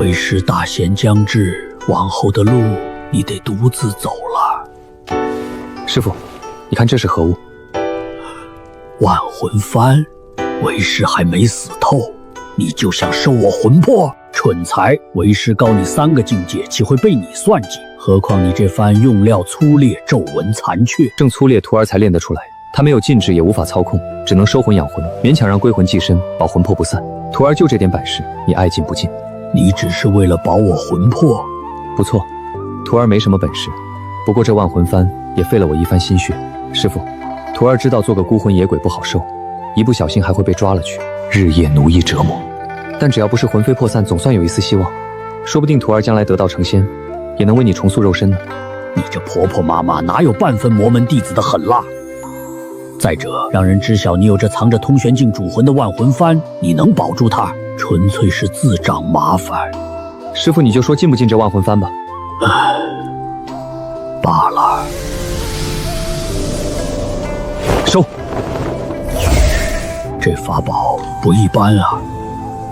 为师大限将至，往后的路你得独自走了。师傅，你看这是何物？万魂幡，为师还没死透，你就想收我魂魄？蠢材！为师高你3个境界，岂会被你算计？何况你这番用料粗劣，皱纹残缺，正粗劣，徒儿才练得出来。他没有禁制，也无法操控，只能收魂养魂，勉强让归魂寄身，保魂魄不散。徒儿就这点本事，你爱进不进？你只是为了保我魂魄？不错，徒儿没什么本事，不过这万魂幡也费了我一番心血。师傅，徒儿知道做个孤魂野鬼不好受，一不小心还会被抓了去，日夜奴役折磨。但只要不是魂飞魄散，总算有一丝希望。说不定徒儿将来得道成仙，也能为你重塑肉身呢。你这婆婆妈妈哪有半分魔门弟子的狠辣？再者，让人知晓你有着藏着通玄境主魂的万魂幡，你能保住它，纯粹是自找麻烦。师傅，你就说进不进这万魂幡吧。罢了。收。这法宝不一般啊，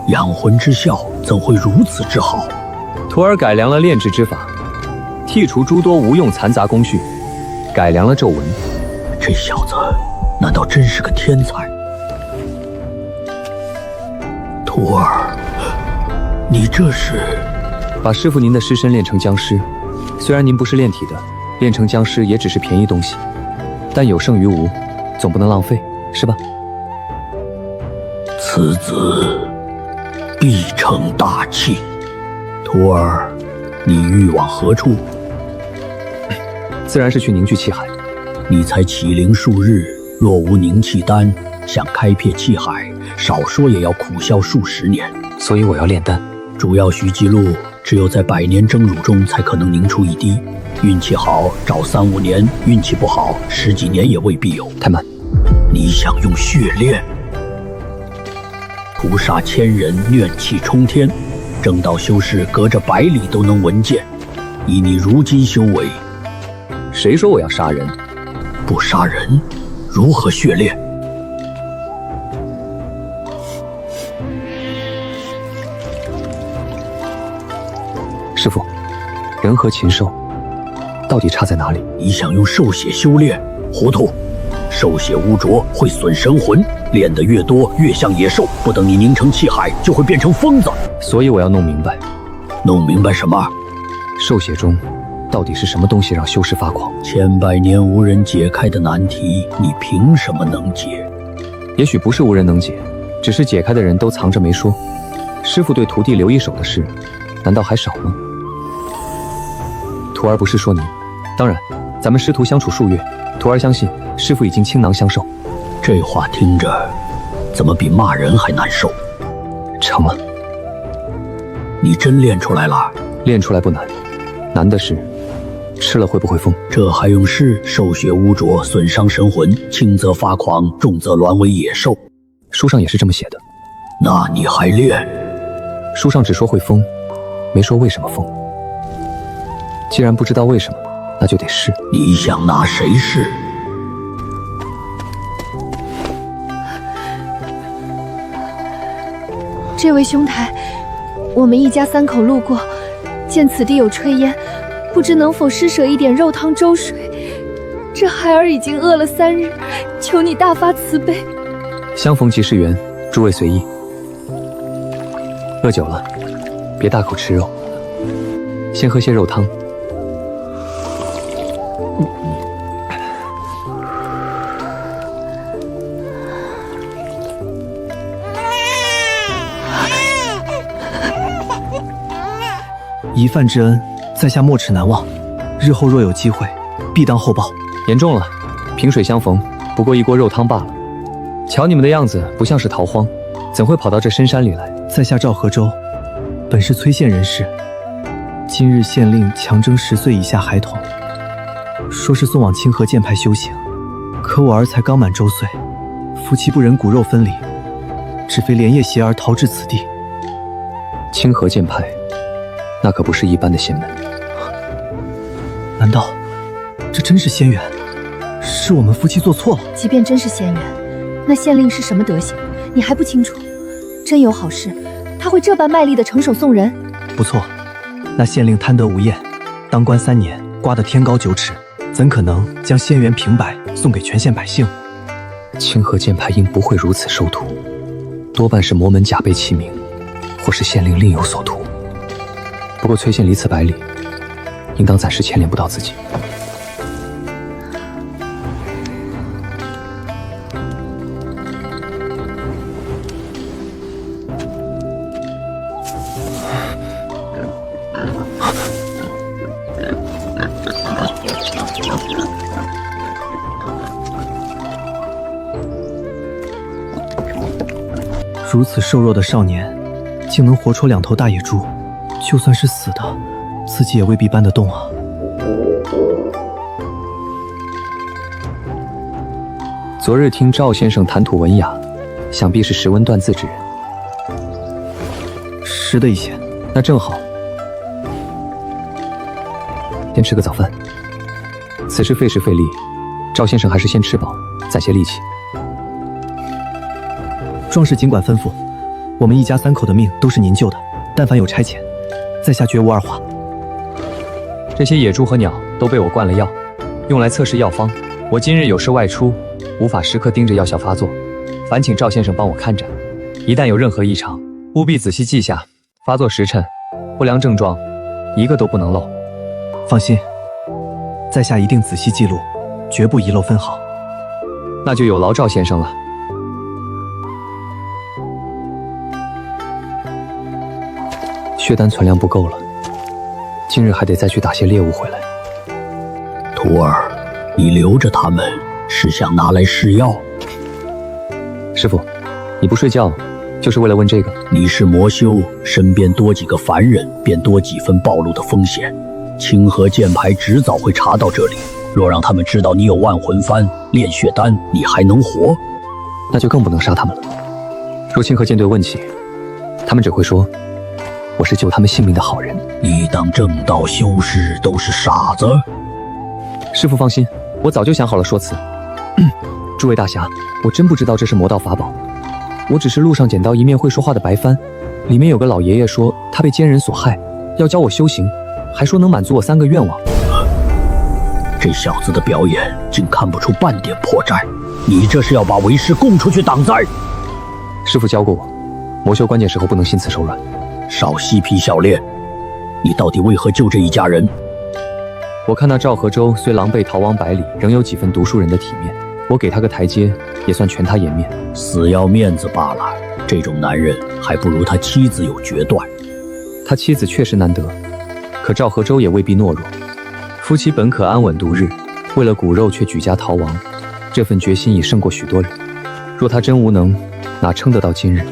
养魂之效怎会如此之好？徒儿改良了炼制之法，剔除诸多无用残杂工序，改良了咒文。这小子难道真是个天才？徒儿，你这是把师傅您的尸身炼成僵尸。虽然您不是炼体的，炼成僵尸也只是便宜东西，但有胜于无，总不能浪费，是吧？此子必成大器。徒儿，你欲往何处？自然是去凝聚气海。你才起灵数日，若无凝气丹，想开辟气海，少说也要苦消数十年。所以我要炼丹。主要须记录，只有在100年蒸乳中才可能凝出一滴。运气好，找3、5年；运气不好，10几年也未必有。太慢。你想用血炼？屠杀1000人，怨气冲天，正道修士隔着100里都能闻见。以你如今修为，谁说我要杀人？不杀人，如何血炼？师傅，人和禽兽到底差在哪里？你想用兽血修炼？糊涂！兽血污浊，会损神魂，练得越多越像野兽，不等你凝成气海，就会变成疯子。所以我要弄明白。弄明白什么？兽血中到底是什么东西让修士发狂？千百年无人解开的难题，你凭什么能解？也许不是无人能解，只是解开的人都藏着没说。师傅对徒弟留一手的事，难道还少吗？徒儿不是说您，当然，咱们师徒相处数月，徒儿相信师傅已经倾囊相授。这话听着，怎么比骂人还难受？成了。你真练出来了？练出来不难，难的是吃了会不会疯？这还用试？兽血污浊，损伤神魂，轻则发狂，重则沦为野兽。书上也是这么写的。那你还练？书上只说会疯，没说为什么疯。既然不知道为什么，那就得试。你想拿谁试？这位兄台，我们一家3口路过，见此地有炊烟，不知能否施舍一点肉汤粥水？这孩儿已经饿了3日，求你大发慈悲。相逢即是缘，诸位随意。饿久了，别大口吃肉，先喝些肉汤。一饭之恩，在下没齿难忘。日后若有机会，必当厚报。言重了，萍水相逢，不过一锅肉汤罢了。瞧你们的样子，不像是逃荒，怎会跑到这深山里来？在下赵河州，本是崔县人士。今日县令强征10岁以下孩童，说是送往清河剑派修行。可我儿才刚满周岁，夫妻不忍骨肉分离，只非连夜携儿逃至此地。清河剑派，那可不是一般的仙门。难道这真是仙缘？是我们夫妻做错了？即便真是仙缘，那县令是什么德行，你还不清楚？真有好事，他会这般卖力的承手送人？不错，那县令贪得无厌，当官3年，刮得天高9尺，怎可能将仙元平白送给全县百姓？清河剑派应不会如此收徒，多半是魔门假被其名，或是县令另有所图。不过崔县离此百里，应当暂时牵连不到自己。如此瘦弱的少年，竟能活出2头大野猪，就算是死的，自己也未必搬得动啊。昨日听赵先生谈吐文雅，想必是识文断字之人。识得一些。那正好，先吃个早饭。此事费时费力，赵先生还是先吃饱，再歇力气。壮士尽管吩咐，我们一家3口的命都是您救的，但凡有差遣，在下绝无二话。这些野猪和鸟都被我灌了药，用来测试药方。我今日有事外出，无法时刻盯着药效发作，烦请赵先生帮我看着。一旦有任何异常，务必仔细记下，发作时辰、不良症状，一个都不能漏。放心，在下一定仔细记录，绝不遗漏分毫。那就有劳赵先生了。血丹存量不够了，今日还得再去打些猎物回来。徒儿，你留着他们是想拿来试药？师傅，你不睡觉，就是为了问这个？你是魔修，身边多几个凡人，便多几分暴露的风险。清河剑派迟早会查到这里，若让他们知道你有万魂幡、炼血丹，你还能活？那就更不能杀他们了。若清河剑队问起，他们只会说我是救他们性命的好人。你当正道修士都是傻子？师父放心，我早就想好了说辞。诸位大侠，我真不知道这是魔道法宝，我只是路上捡到一面会说话的白帆，里面有个老爷爷说他被奸人所害，要教我修行，还说能满足我3个愿望。这小子的表演竟看不出半点破绽，你这是要把为师供出去挡灾？师父教过我，魔修关键时候不能心慈手软。少嬉皮笑脸，你到底为何救这一家人？我看那赵河州虽狼狈逃亡百里，仍有几分读书人的体面，我给他个台阶，也算全他颜面。死要面子罢了，这种男人还不如他妻子有决断。他妻子确实难得，可赵河州也未必懦弱，夫妻本可安稳度日，为了骨肉却举家逃亡，这份决心已胜过许多人。若他真无能，哪撑得到今日？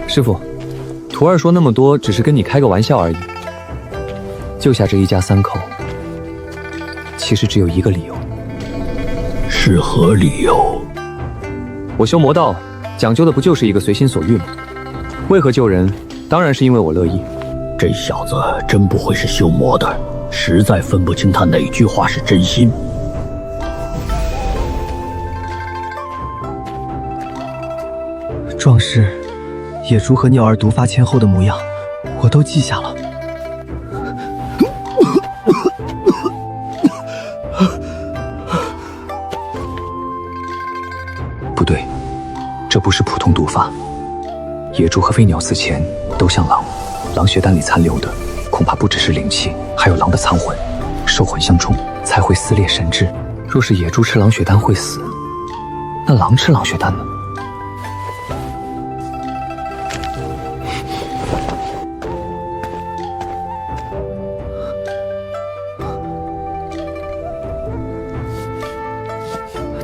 师父，徒儿说那么多，只是跟你开个玩笑而已。救下这一家3口，其实只有一个理由。是何理由？我修魔道，讲究的不就是一个随心所欲吗？为何救人？当然是因为我乐意。这小子真不会是修魔的，实在分不清他哪句话是真心。壮士，野猪和鸟儿毒发前后的模样，我都记下了。不对，这不是普通毒发。野猪和飞鸟死前都像狼，狼血丹里残留的恐怕不只是灵气，还有狼的残魂，兽魂相冲才会撕裂神智。若是野猪吃狼血丹会死，那狼吃狼血丹呢？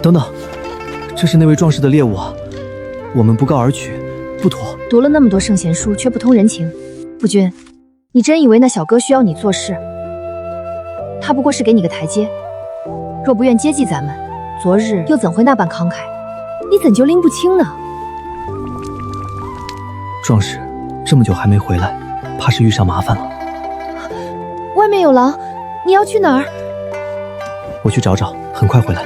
等等，这是那位壮士的猎物啊！我们不告而取，不妥。读了那么多圣贤书，却不通人情。夫君，你真以为那小哥需要你做事？他不过是给你个台阶，若不愿接济咱们，昨日又怎会那般慷慨？你怎就拎不清呢？壮士这么久还没回来，怕是遇上麻烦了。外面有狼，你要去哪儿？我去找找，很快回来。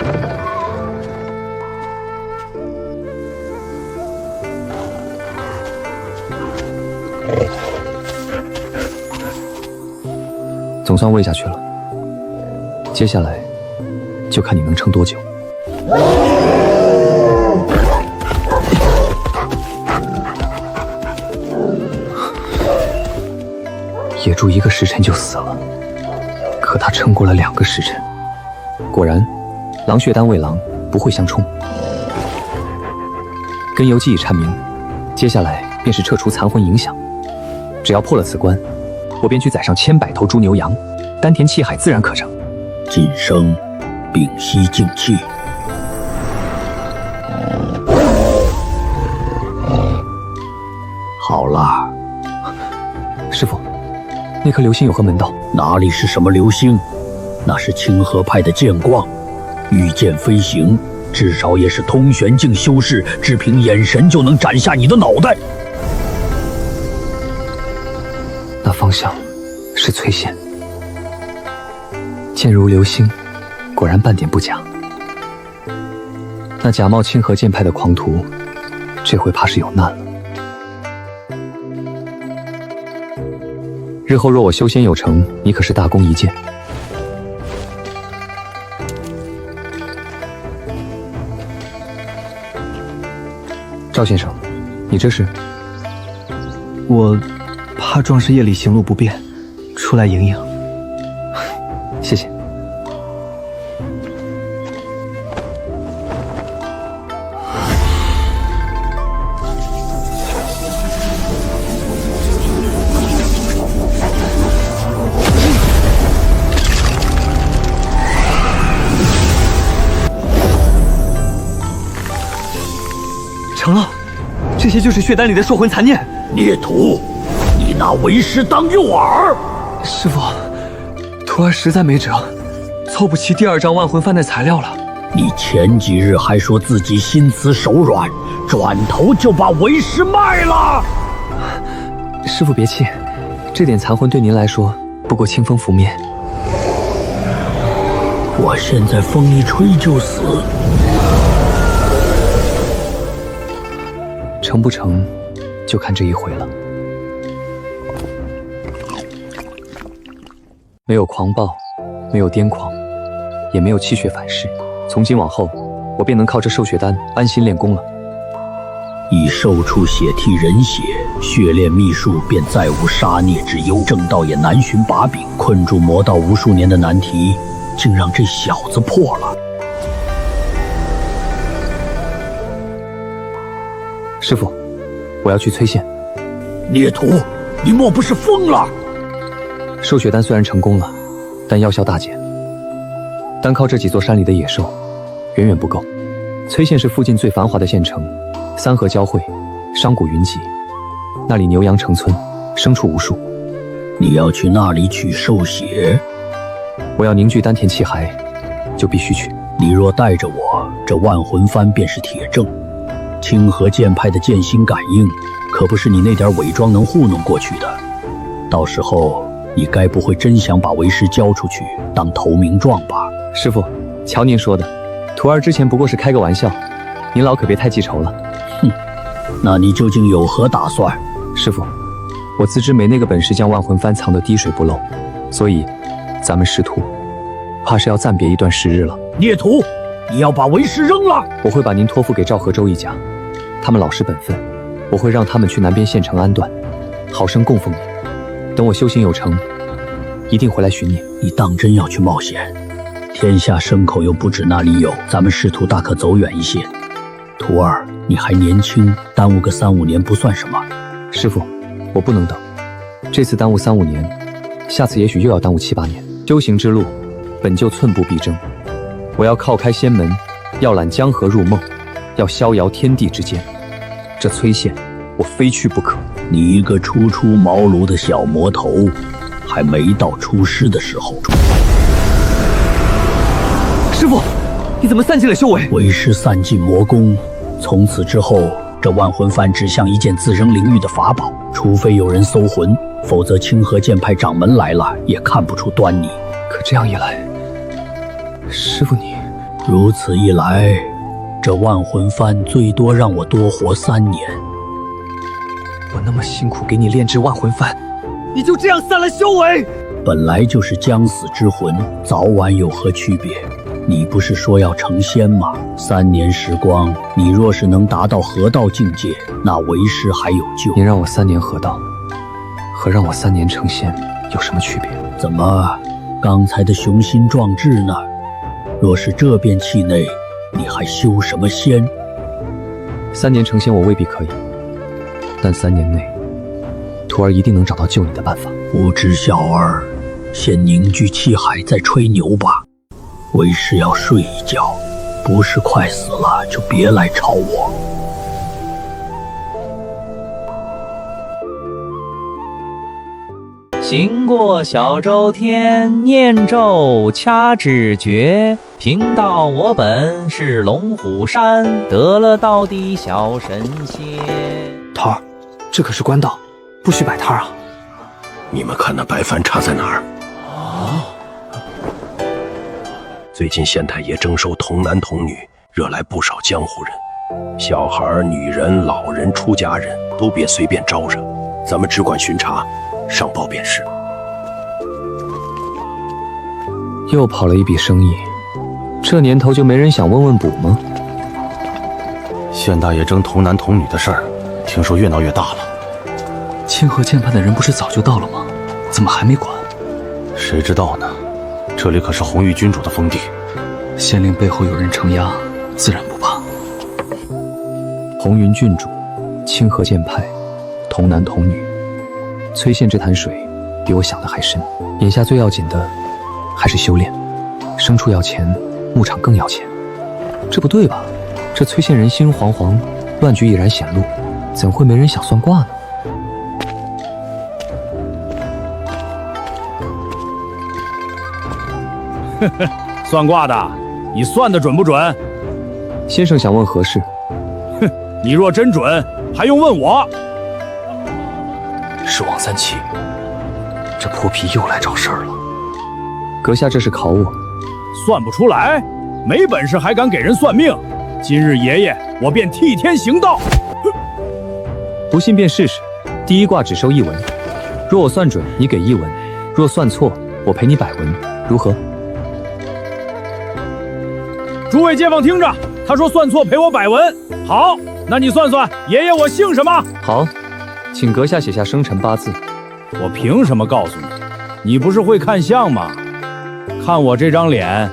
总算喂下去了，接下来就看你能撑多久。野猪1个时辰就死了，可他撑过了2个时辰。果然，狼血丹喂狼不会相冲。根由既已阐明，接下来便是撤除残魂影响。只要破了此关，我便去宰上千百头猪牛羊，丹田气海自然可成。晋升，屏息静气。好啦，师傅，那颗流星有何门道？哪里是什么流星，那是清河派的剑光，御剑飞行，至少也是通玄境修士，只凭眼神就能斩下你的脑袋。那方向是崔县，剑如流星，果然半点不假。那假冒清河剑派的狂徒，这回怕是有难了。日后若我修仙有成，你可是大功一件。赵先生，你这是？我怕壮士夜里行路不便，出来迎迎。谢谢。成了，这些就是血丹里的兽魂残念。孽徒，你拿为师当诱饵！师傅，徒儿实在没辙，凑不齐第2张万魂幡的材料了。你前几日还说自己心慈手软，转头就把为师卖了。师傅别气，这点残魂对您来说不过清风拂面。我现在风一吹就死。成不成，就看这一回了。没有狂暴，没有癫狂，也没有气血反噬。从今往后，我便能靠这兽血丹安心练功了。以兽畜血替人血，血炼秘术便再无杀孽之忧，正道也难寻把柄。困住魔道无数年的难题，竟让这小子破了。师傅，我要去崔县。孽徒，你莫不是疯了？兽血丹虽然成功了，但药效大减，单靠这几座山里的野兽，远远不够。崔县是附近最繁华的县城，三河交汇，商贾云集，那里牛羊成村，牲畜无数。你要去那里取兽血？我要凝聚丹田气海，就必须去。你若带着我，这万魂幡便是铁证。清河剑派的剑心感应，可不是你那点伪装能糊弄过去的。到时候，你该不会真想把为师交出去当投名状吧？师傅，瞧您说的，徒儿之前不过是开个玩笑，您老可别太记仇了。哼，那你究竟有何打算？师傅，我自知没那个本事将万魂幡藏得滴水不漏，所以咱们师徒怕是要暂别一段时日了。孽徒，你要把为师扔了？我会把您托付给赵和周一家，他们老实本分，我会让他们去南边县城安顿，好生供奉你。等我修行有成，一定回来寻你。你当真要去冒险？天下牲口又不止那里有，咱们师徒大可走远一些。徒儿，你还年轻，耽误个3、5年不算什么。师傅，我不能等，这次耽误3、5年，下次也许又要耽误7、8年。修行之路本就寸步必争，我要靠开仙门，要揽江河入梦，要逍遥天地之间。这崔县，我非去不可。你一个初出茅庐的小魔头，还没到出师的时候。师傅，你怎么散尽了修为？为师散尽魔功，从此之后，这万魂幡只像一件自扔灵域的法宝，除非有人搜魂，否则清河剑派掌门来了也看不出端倪。可这样一来，师傅你……如此一来，这万魂幡最多让我多活3年。我那么辛苦给你炼制万魂幡，你就这样散了修为？本来就是将死之魂，早晚有何区别？你不是说要成仙吗？3年时光，你若是能达到合道境界，那为师还有救。你让我3年合道，和让我3年成仙有什么区别？怎么，刚才的雄心壮志呢？若是这变气内，你还修什么仙？3年成仙我未必可以，但3年内，徒儿一定能找到救你的办法。无知小儿，先凝聚气海再吹牛吧。为师要睡一觉，不是快死了就别来吵我。行过小周天，念咒掐指诀。贫道我本是龙虎山，得了道的小神仙。桃儿，这可是官道，不许摆摊啊！你们看那白帆插在哪儿？最近县太爷征收童男童女，惹来不少江湖人，小孩、女人、老人、出家人都别随便招惹，咱们只管巡查，上报便是。又跑了一笔生意，这年头就没人想问问补吗？县大爷征童男童女的事儿，听说越闹越大了。清河剑派的人不是早就到了吗？怎么还没管？谁知道呢？这里可是红玉君主的封地，县令背后有人承压，自然不怕。红云郡主，清河剑派，童男童女，崔县这潭水比我想的还深。眼下最要紧的还是修炼，牲畜要钱，牧场更要钱。这不对吧？这崔县人心惶惶，乱局已然显露，怎会没人想算卦呢？算卦的，你算得准不准？先生想问何事？哼，你若真准，还用问我？是王三七，这泼皮又来找事儿了。阁下这是考我？算不出来，没本事还敢给人算命？今日爷爷我便替天行道。不信便试试。第一卦只收1文，若我算准，你给1文；若算错，我赔你100文，如何？诸位街坊听着，他说算错赔我100文。好，那你算算，爷爷我姓什么？好，请阁下写下生辰八字。我凭什么告诉你？你不是会看相吗？看我这张脸，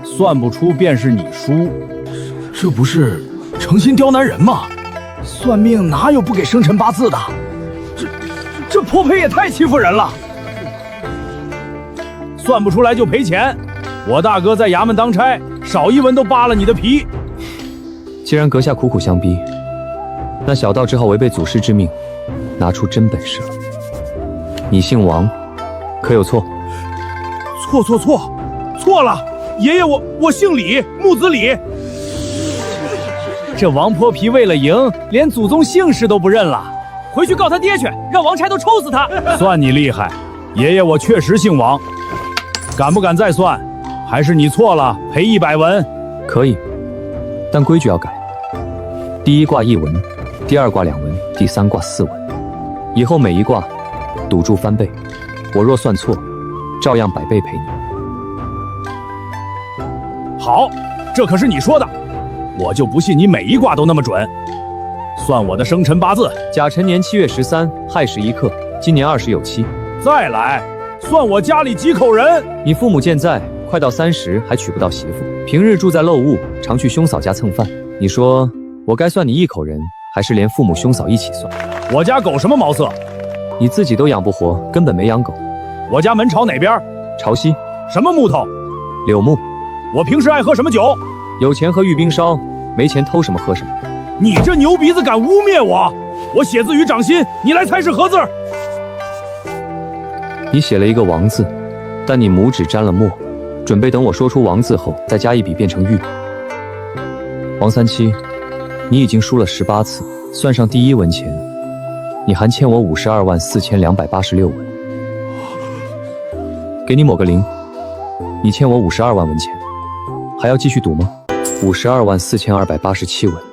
算不出便是你输。这不是诚心刁难人吗？算命哪有不给生辰八字的？这泼胚也太欺负人了！算不出来就赔钱。我大哥在衙门当差，少1文都扒了你的皮。既然阁下苦苦相逼，那小道只好违背祖师之命，拿出真本事了。你姓王，可有错？错了！爷爷我姓李，木子李。这王泼皮为了赢，连祖宗姓氏都不认了，回去告他爹去，让王差都抽死他。算你厉害，爷爷我确实姓王，敢不敢再算？还是你错了，赔100文？可以，但规矩要改。第一卦1文，第二卦2文，第三卦4文。以后每一卦赌注翻倍，我若算错，照样100倍赔你。好，这可是你说的，我就不信你每一卦都那么准。算我的生辰八字：甲辰年7月13，亥时1刻，今年20有7。再来，算我家里几口人？你父母健在，快到30还娶不到媳妇，平日住在陋屋，常去兄嫂家蹭饭。你说我该算你一口人，还是连父母兄嫂一起算？我家狗什么毛色？你自己都养不活，根本没养狗。我家门朝哪边？朝西。什么木头？柳木。我平时爱喝什么酒？有钱喝玉冰烧，没钱偷什么喝什么。你这牛鼻子敢污蔑我！我写字与掌心，你来猜是何字？你写了一个王字，但你拇指沾了墨，准备等我说出王字后再加一笔变成玉。王三七，你已经输了18次，算上第1文钱，你还欠我524286文。给你抹个零，你欠我52万文钱，还要继续赌吗？524287文。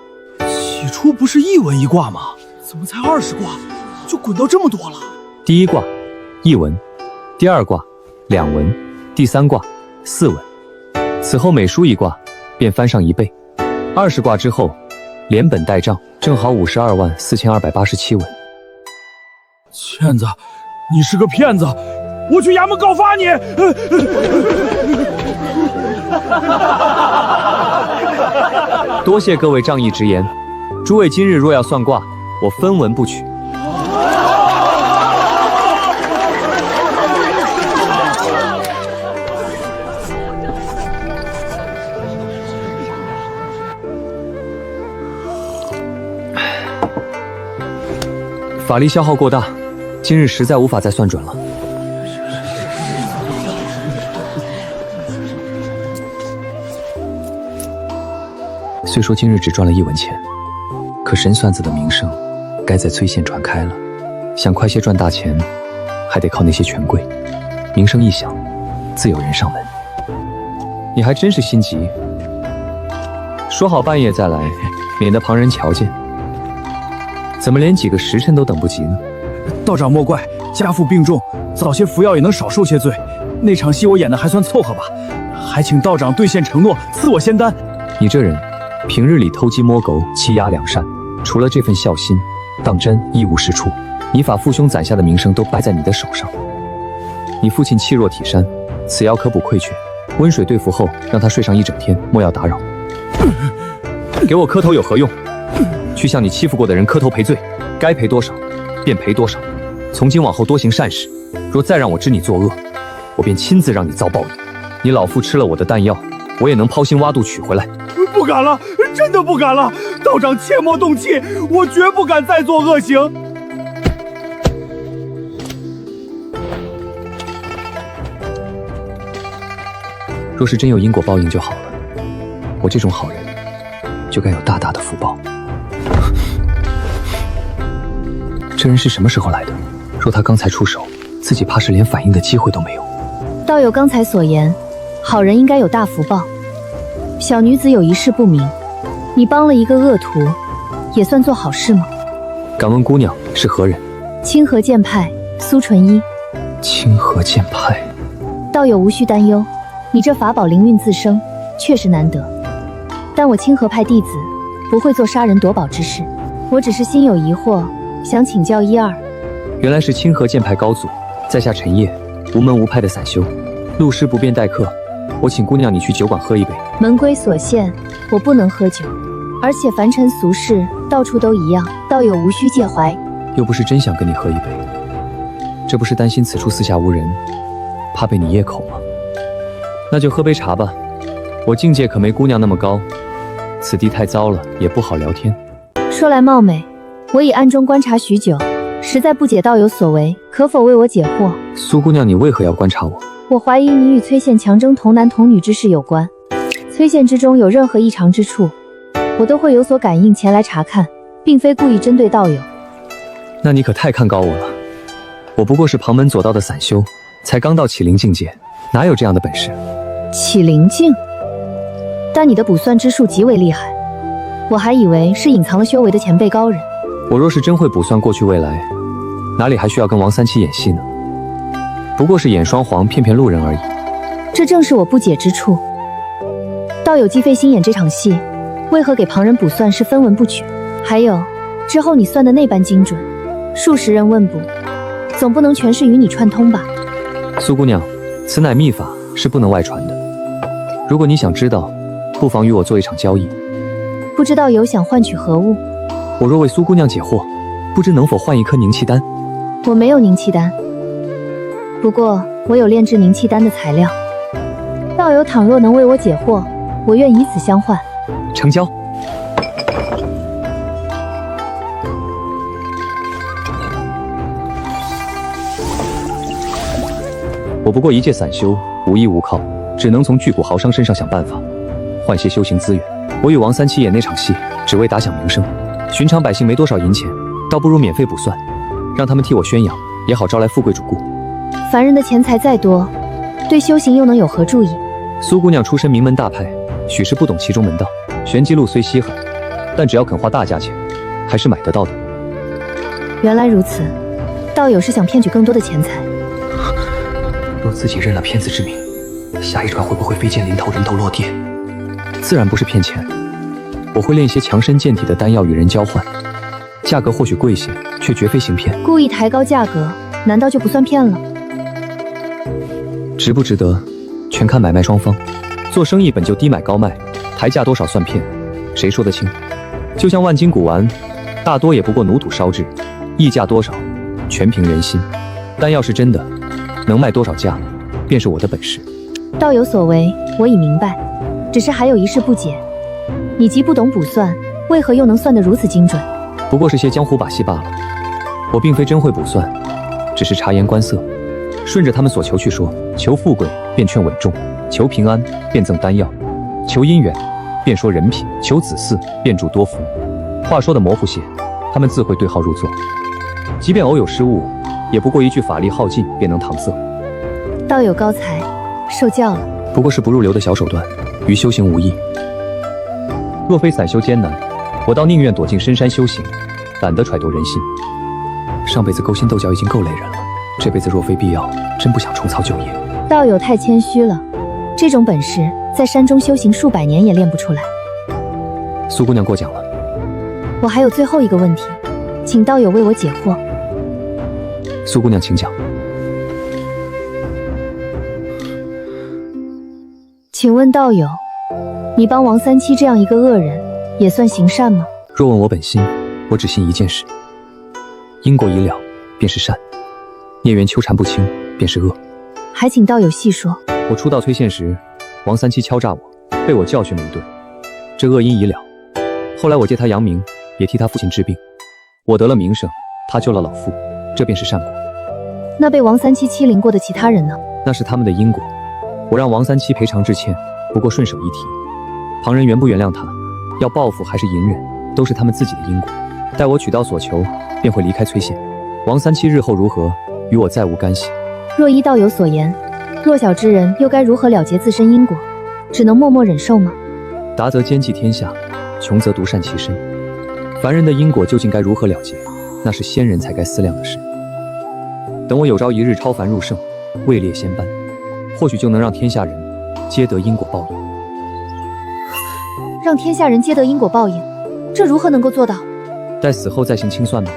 起初不是1文1卦吗？怎么才20卦就滚到这么多了？第一卦1文，第2卦2文，第3卦4文。此后每输一卦，便翻上1倍。20卦之后，连本带账，正好524287文。骗子，你是个骗子！我去衙门告发你！多谢各位仗义直言，诸位今日若要算卦，我分文不取。法力消耗过大，今日实在无法再算准了。虽说今日只赚了1文钱，可神算子的名声该在崔县传开了。想快些赚大钱，还得靠那些权贵。名声一响，自有人上门。你还真是心急，说好半夜再来，免得旁人瞧见。怎么连几个时辰都等不及呢？道长莫怪，家父病重，早些服药也能少受些罪。那场戏我演的还算凑合吧，还请道长兑现承诺，赐我仙丹。你这人，平日里偷鸡摸狗，欺压良善，除了这份孝心，当真一无是处。你法父兄攒下的名声都败在你的手上。你父亲气若体山，此药可补溃缺，温水兑服后，让他睡上1整天，莫要打扰。给我磕头有何用？去向你欺负过的人磕头赔罪，该赔多少便赔多少。从今往后多行善事，若再让我知你作恶，我便亲自让你遭报应。你老父吃了我的丹药，我也能抛心挖肚取回来。不敢了，真的不敢了！道长切莫动气，我绝不敢再做恶行。若是真有因果报应就好了，我这种好人就该有大大的福报。这人是什么时候来的？若他刚才出手，自己怕是连反应的机会都没有。道友刚才所言，好人应该有大福报。小女子有一事不明，你帮了一个恶徒，也算做好事吗？敢问姑娘是何人？清河剑派苏纯一。清河剑派。道友无需担忧，你这法宝灵运自生，确实难得。但我清河派弟子不会做杀人夺宝之事，我只是心有疑惑，想请教一二。原来是清河剑派高祖，在下陈烨，无门无派的散修，路师不便待客，我请姑娘你去酒馆喝一杯。门规所限，我不能喝酒，而且凡尘俗世到处都一样，道友无需介怀。又不是真想跟你喝一杯，这不是担心此处四下无人，怕被你噎口吗？那就喝杯茶吧，我境界可没姑娘那么高，此地太糟了，也不好聊天。说来冒昧，我已暗中观察许久，实在不解道友所为，可否为我解惑？苏姑娘，你为何要观察我？我怀疑你与崔县强征童男童女之事有关，崔县之中有任何异常之处，我都会有所感应前来查看，并非故意针对道友。那你可太看高我了，我不过是旁门左道的散修，才刚到启灵境界，哪有这样的本事？启灵境？但你的卜算之术极为厉害，我还以为是隐藏了修为的前辈高人。我若是真会卜算过去未来，哪里还需要跟王三七演戏呢？不过是演双簧骗骗路人而已。这正是我不解之处。道友既费心演这场戏，为何给旁人卜算是分文不取？还有，之后你算的那般精准，数十人问卜，总不能全是与你串通吧？苏姑娘，此乃秘法，是不能外传的。如果你想知道，不妨与我做一场交易。不知道友想换取何物？我若为苏姑娘解惑，不知能否换一颗凝气丹？我没有凝气丹，不过我有炼制凝气丹的材料。道友倘若能为我解惑，我愿以此相换。成交。我不过一介散修，无依无靠，只能从巨贾豪商身上想办法，换些修行资源。我与王三七演那场戏，只为打响名声。寻常百姓没多少银钱，倒不如免费卜算，让他们替我宣扬，也好招来富贵主顾。凡人的钱财再多，对修行又能有何助益？苏姑娘出身名门大派，许是不懂其中门道。玄机路虽稀罕，但只要肯花大价钱，还是买得到的。原来如此，道友是想骗取更多的钱财。若自己认了骗子之名，下一传会不会飞剑临头，人头落地？自然不是骗钱，我会炼些强身健体的丹药与人交换，价格或许贵些，却绝非行骗。故意抬高价格，难道就不算骗了？值不值得，全看买卖双方。做生意本就低买高卖，抬价多少算骗，谁说得清？就像万金古玩，大多也不过奴土烧制，溢价多少，全凭人心。丹药是真的，能卖多少价，便是我的本事。道有所为，我已明白，只是还有一事不解，你既不懂卜算，为何又能算得如此精准？不过是些江湖把戏罢了，我并非真会卜算，只是察言观色，顺着他们所求去说。求富贵，便劝稳重；求平安，便赠丹药；求姻缘，便说人品；求子嗣，便祝多福。话说的模糊些，他们自会对号入座。即便偶有失误，也不过一句法力耗尽便能搪塞。道有高才，受教了。不过是不入流的小手段，与修行无异。若非散修艰难，我倒宁愿躲进深山修行，懒得揣度人心。上辈子勾心斗角已经够累人了，这辈子若非必要，真不想重操旧业。道友太谦虚了，这种本事在山中修行数百年也练不出来。苏姑娘过奖了。我还有最后一个问题，请道友为我解惑。苏姑娘请讲。请问道友，你帮王三七这样一个恶人，也算行善吗？若问我本心，我只信一件事：因果已了，便是善；孽缘纠缠不清，便是恶。还请道友细说。我初到崔县时，王三七敲诈我，被我教训了一顿，这恶因已了。后来我借他扬名，也替他父亲治病，我得了名声，他救了老父，这便是善果。那被王三七欺凌过的其他人呢？那是他们的因果。我让王三七赔偿致歉，不过顺手一提。旁人原不原谅他，要报复还是隐忍，都是他们自己的因果。待我取到所求，便会离开崔县。王三七日后如何，与我再无干系。若依道友所言，弱小之人又该如何了结自身因果？只能默默忍受吗？达则兼济天下，穷则独善其身。凡人的因果究竟该如何了结，那是仙人才该思量的事。等我有朝一日超凡入圣，位列仙班，或许就能让天下人皆得因果报应。让天下人皆得因果报应，这如何能够做到？待死后再行清算吗？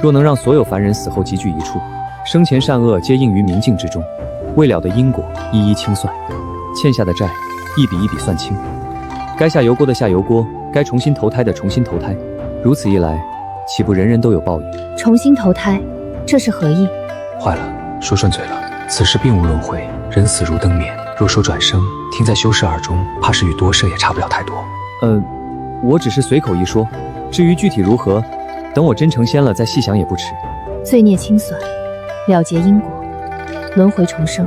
若能让所有凡人死后集聚一处，生前善恶皆映于明镜之中，未了的因果一一清算，欠下的债一笔一笔算清，该下油锅的下油锅，该重新投胎的重新投胎，如此一来，岂不人人都有报应？重新投胎，这是何意？坏了，说顺嘴了。此事并无轮回，人死如灯灭。若说转生，听在修士耳中，怕是与多舍也差不了太多。我只是随口一说，至于具体如何，等我真成仙了再细想也不迟。罪孽清算，了结因果，轮回重生。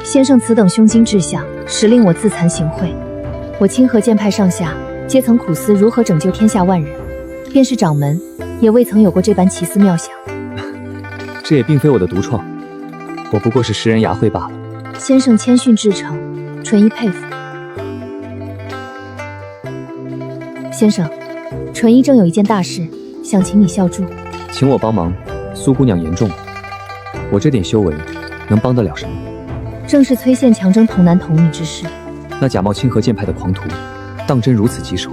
先生此等胸襟志向，实令我自惭形秽。我清河剑派上下皆曾苦思如何拯救天下万人，便是掌门，也未曾有过这般奇思妙想。这也并非我的独创，我不过是识人牙慧罢了。先生谦逊至诚，纯一佩服。先生，纯一正有一件大事，想请你相助。请我帮忙，苏姑娘言重了。我这点修为，能帮得了什么？正是崔县强征童男童女之事。那假冒清河剑派的狂徒，当真如此棘手？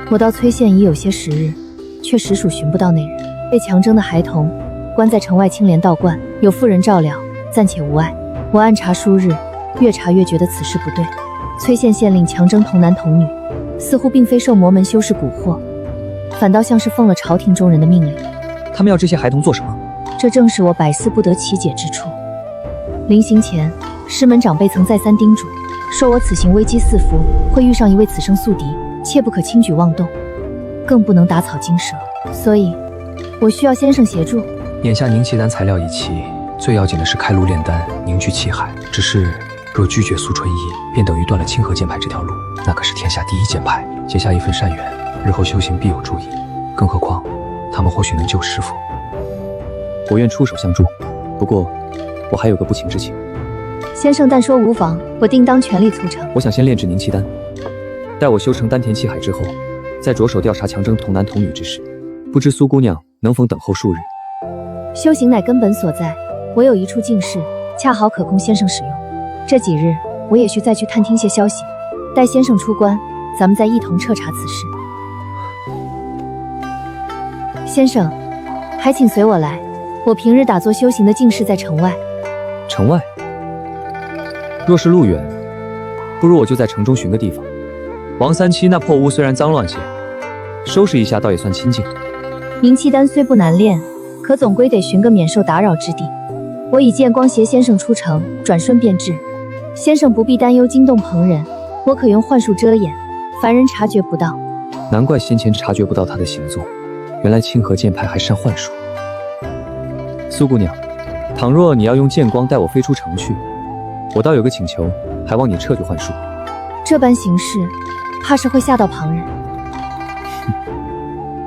我到崔县已有些时日，却实属寻不到那人。被强征的孩童关在城外青莲道观，有妇人照料，暂且无碍。我暗查数日，越查越觉得此事不对。崔县县令强征童男童女，似乎并非受魔门修士蛊惑，反倒像是奉了朝廷中人的命令。他们要这些孩童做什么？这正是我百思不得其解之处。临行前，师门长辈曾再三叮嘱，说我此行危机四伏，会遇上一位此生宿敌，切不可轻举妄动，更不能打草惊蛇。所以，我需要先生协助。眼下凝气丹材料已齐，最要紧的是开炉炼丹，凝聚气海。只是若拒绝苏春义，便等于断了清河剑派这条路，那可是天下第一剑派，结下一份善缘，日后修行必有助益。更何况，他们或许能救师傅。我愿出手相助，不过我还有个不情之请。先生但说无妨，我定当全力促成。我想先炼制凝气丹，待我修成丹田气海之后，再着手调查强征童男童女之事。不知苏姑娘能否等候数日？修行乃根本所在，我有一处净室，恰好可供先生使用。这几日我也需再去探听些消息，待先生出关，咱们再一同彻查此事。先生，还请随我来。我平日打坐修行的净室在城外。城外？若是路远，不如我就在城中寻个地方。王三七那破屋虽然脏乱些，收拾一下倒也算清净。灵气丹虽不难炼，可总归得寻个免受打扰之地。我已见光携先生出城，转瞬便至。先生不必担忧惊动旁人，我可用幻术遮掩，凡人察觉不到。难怪先前察觉不到他的行踪，原来清河剑派还善幻术。苏姑娘，倘若你要用剑光带我飞出城去，我倒有个请求，还望你撤去幻术。这般行事，怕是会吓到旁人。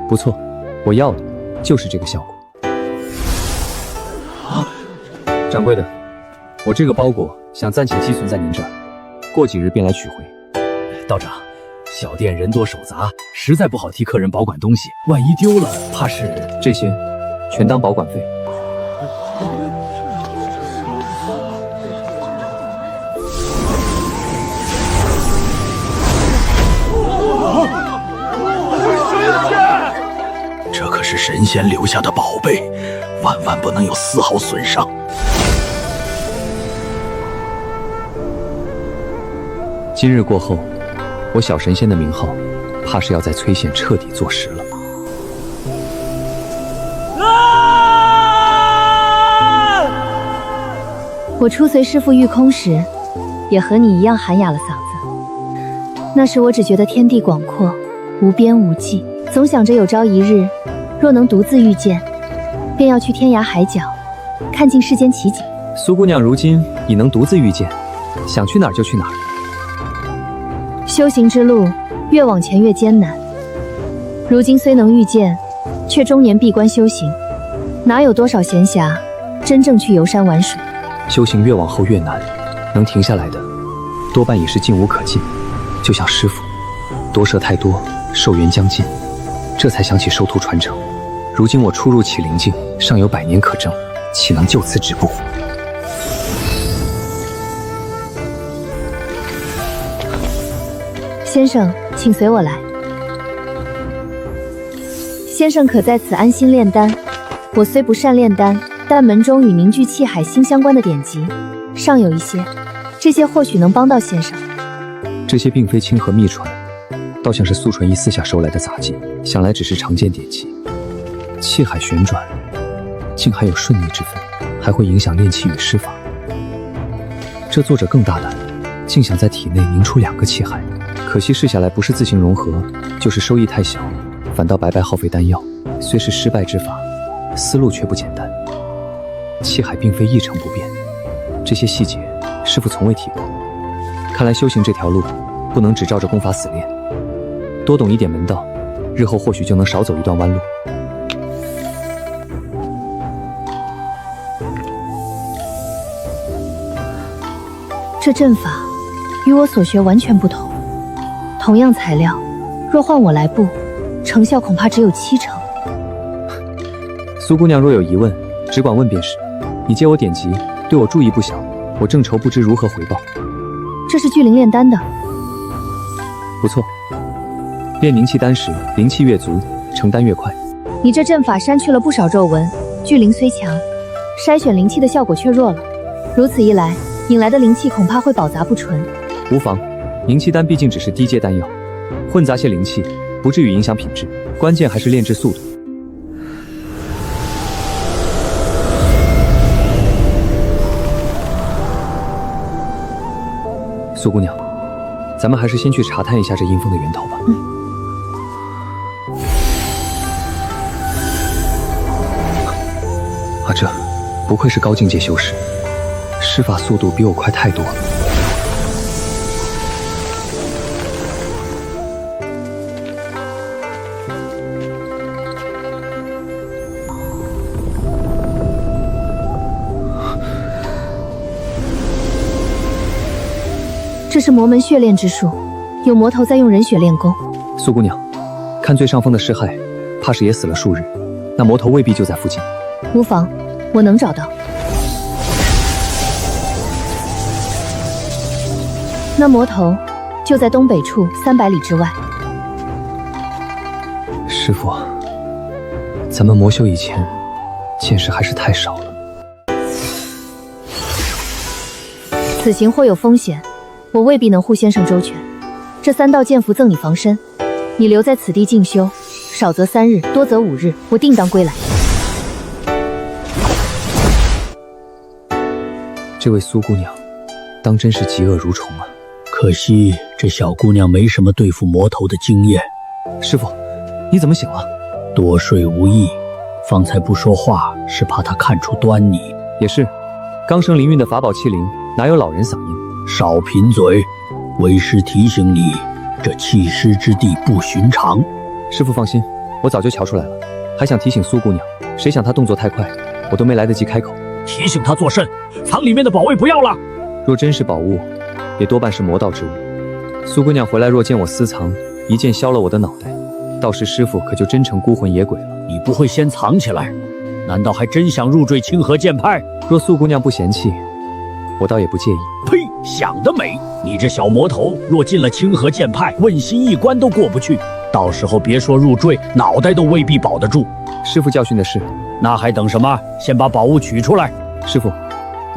不错，我要的就是这个效果。掌柜的，我这个包裹想暂且寄存在您这儿，过几日便来取回。道长，小店人多手杂，实在不好替客人保管东西，万一丢了，怕是……这些全当保管费。这可是神仙留下的宝贝，万万不能有丝毫损伤。今日过后，我小神仙的名号，怕是要在崔县彻底坐实了。我初随师父御空时，也和你一样喊哑了嗓子。那时我只觉得天地广阔，无边无际，总想着有朝一日，若能独自遇见，便要去天涯海角，看尽世间奇景。苏姑娘如今已能独自遇见，想去哪儿就去哪儿。修行之路越往前越艰难，如今虽能遇见，却终年闭关修行，哪有多少闲暇真正去游山玩水？修行越往后越难，能停下来的多半也是进无可进。就像师父夺舍太多，寿元将尽，这才想起收徒传承。如今我初入启灵境，尚有100年可争，岂能就此止步？先生，请随我来。先生可在此安心炼丹。我虽不善炼丹，但门中与凝聚气海星相关的典籍尚有一些，这些或许能帮到先生。这些并非清河秘传，倒像是苏纯义私下收来的杂技，想来只是常见典籍。气海旋转，竟还有顺逆之分，还会影响炼气与施法。这作者更大胆，竟想在体内凝出2个气海。可惜试下来不是自行融合，就是收益太小，反倒白白耗费丹药。虽是失败之法，思路却不简单。气海并非一成不变，这些细节师父从未提过。看来修行这条路，不能只照着功法死练，多懂一点门道，日后或许就能少走一段弯路。这阵法与我所学完全不同，同样材料，若换我来布，成效恐怕只有70%。苏姑娘若有疑问，只管问便是。你借我典籍，对我注意不小，我正愁不知如何回报。这是聚灵炼丹的。不错，炼凝气丹时，灵气越足，成丹越快。你这阵法删去了不少皱纹，聚灵虽强，筛选灵气的效果却弱了。如此一来，引来的灵气恐怕会饱杂不纯。无妨，凝气丹毕竟只是低阶丹药，混杂些灵气，不至于影响品质。关键还是炼制速度。苏姑娘，咱们还是先去查探一下这阴风的源头吧。这不愧是高境界修士，施法速度比我快太多了。这是魔门血炼之术，有魔头在用人血炼功。苏姑娘，看最上风的尸骸，怕是也死了数日，那魔头未必就在附近。无妨，我能找到。那魔头就在东北处300里之外。师傅，咱们魔修以前见识还是太少了。此行或有风险，我未必能护先生周全。这3道剑符赠你防身，你留在此地静修，少则3日，多则5日，我定当归来。这位苏姑娘，当真是嫉恶如虫啊！可惜这小姑娘没什么对付魔头的经验。师傅，你怎么醒了？多睡无益，方才不说话是怕她看出端倪。也是，刚生灵韵的法宝器灵，哪有老人嗓音？少贫嘴，为师提醒你，这弃尸之地不寻常。师傅放心，我早就瞧出来了，还想提醒苏姑娘，谁想她动作太快，我都没来得及开口。提醒她作甚？藏里面的宝贝不要了。若真是宝物，也多半是魔道之物。苏姑娘回来若见我私藏，一剑削了我的脑袋，到时师傅可就真成孤魂野鬼了。你不会先藏起来？难道还真想入赘清河剑派？若苏姑娘不嫌弃，我倒也不介意。呸！想得美！你这小魔头，若进了清河剑派，问心一关都过不去，到时候别说入赘，脑袋都未必保得住。师傅教训的是，那还等什么？先把宝物取出来。师傅，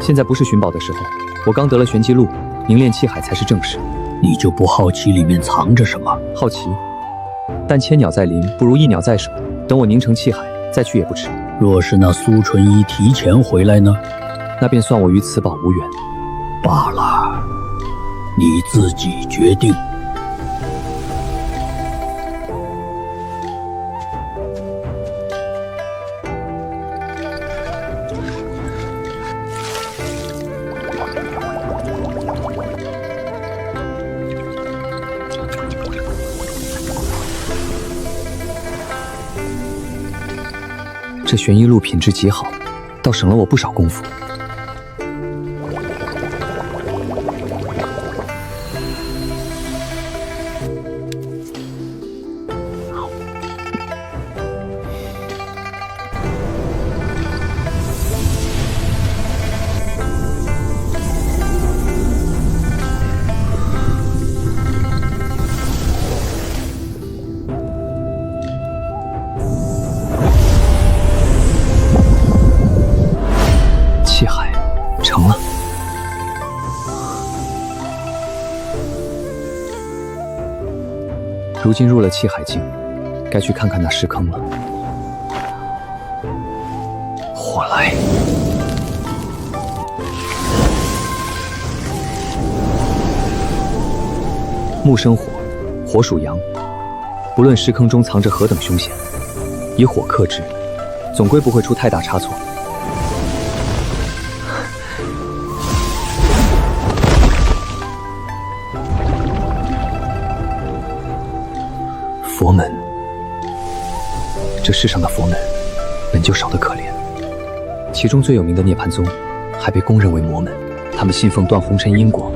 现在不是寻宝的时候，我刚得了玄机录，凝练气海才是正事。你就不好奇里面藏着什么？好奇，但千鸟在林，不如一鸟在手。等我凝成气海，再去也不迟。若是那苏纯一提前回来呢？那便算我与此宝无缘。罢了，你自己决定。这玄衣录品质极好，倒省了我不少功夫。气海成了。如今入了气海境，该去看看那尸坑了。火来！木生火，火属阳，不论尸坑中藏着何等凶险，以火克之，总归不会出太大差错。佛门，这世上的佛门本就少得可怜，其中最有名的涅槃宗还被公认为魔门。他们信奉断红尘因果，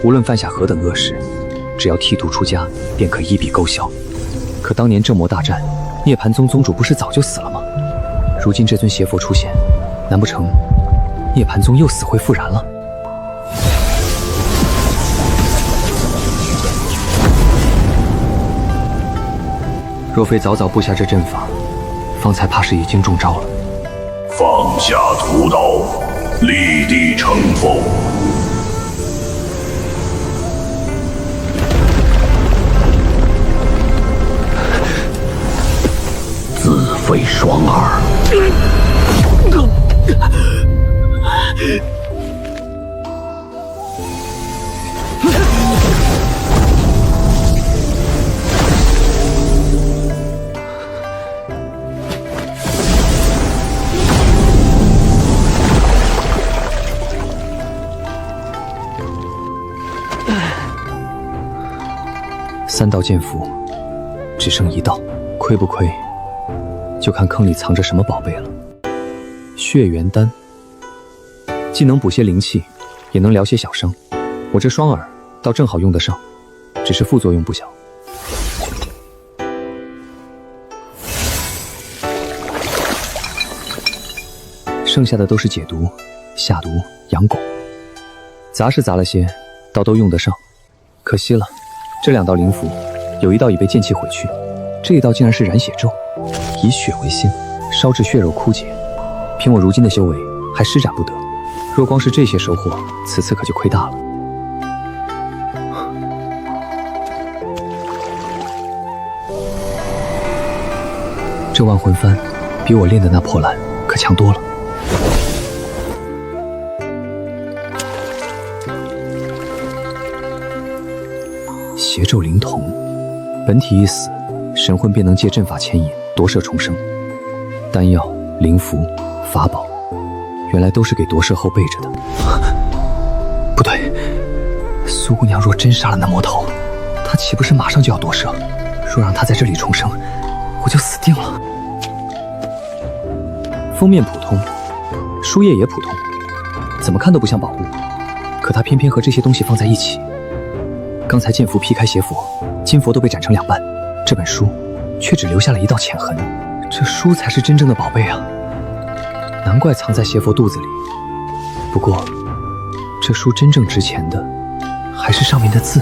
无论犯下何等恶事，只要剃度出家，便可一笔勾销。可当年正魔大战，涅槃宗宗主不是早就死了吗？如今这尊邪佛出现，难不成涅槃宗又死灰复燃了？若非早早布下这阵法，方才怕是已经中招了。放下屠刀，立地成佛。自废双耳。3道剑符，只剩1道，亏不亏，就看坑里藏着什么宝贝了。血元丹，既能补些灵气，也能疗些小伤。我这双耳倒正好用得上，只是副作用不小。剩下的都是解毒、下毒、养蛊，杂是杂了些，倒都用得上。可惜了，这2道灵符，有一道已被剑气毁去，这一道竟然是燃血咒，以血为心，烧至血肉枯竭。凭我如今的修为，还施展不得。若光是这些收获，此次可就亏大了。这万魂幡比我练的那破烂可强多了。邪咒灵童，本体一死，神魂便能借阵法牵引，夺舍重生。丹药、灵符、法宝，原来都是给夺舍后备着的。不对，苏姑娘若真杀了那魔头，她岂不是马上就要夺舍？若让她在这里重生，我就死定了。封面普通，书页也普通，怎么看都不像宝物，可它偏偏和这些东西放在一起。刚才剑符劈开邪佛，金佛都被斩成2半，这本书却只留下了一道浅痕。这书才是真正的宝贝啊！难怪藏在邪佛肚子里。不过，这书真正值钱的，还是上面的字。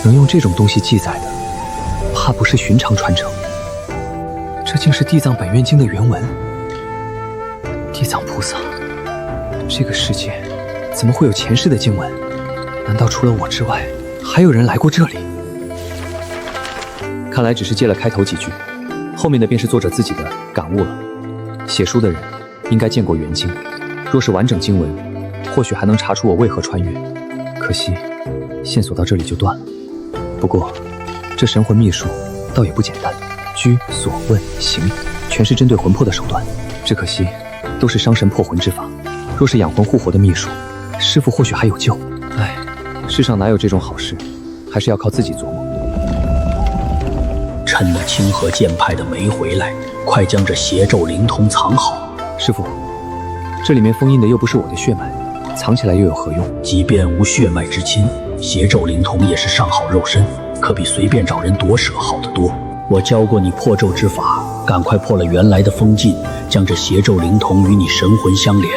能用这种东西记载的，怕不是寻常传承。这竟是地藏本愿经的原文。地藏菩萨，这个世界怎么会有前世的经文？难道除了我之外，还有人来过这里？看来只是借了开头几句，后面的便是作者自己的感悟了。写书的人应该见过原经，若是完整经文，或许还能查出我为何穿越。可惜，线索到这里就断了。不过，这神魂秘术倒也不简单，居、所、问、行，全是针对魂魄的手段。只可惜，都是伤神破魂之法。若是养魂护活的秘术，师傅或许还有救。唉，世上哪有这种好事，还是要靠自己琢磨。趁那清河剑派的没回来，快将这邪咒灵童藏好。师傅，这里面封印的又不是我的血脉，藏起来又有何用？即便无血脉之亲，邪咒灵童也是上好肉身，可比随便找人夺舍好得多。我教过你破咒之法，赶快破了原来的封禁，将这邪咒灵童与你神魂相连，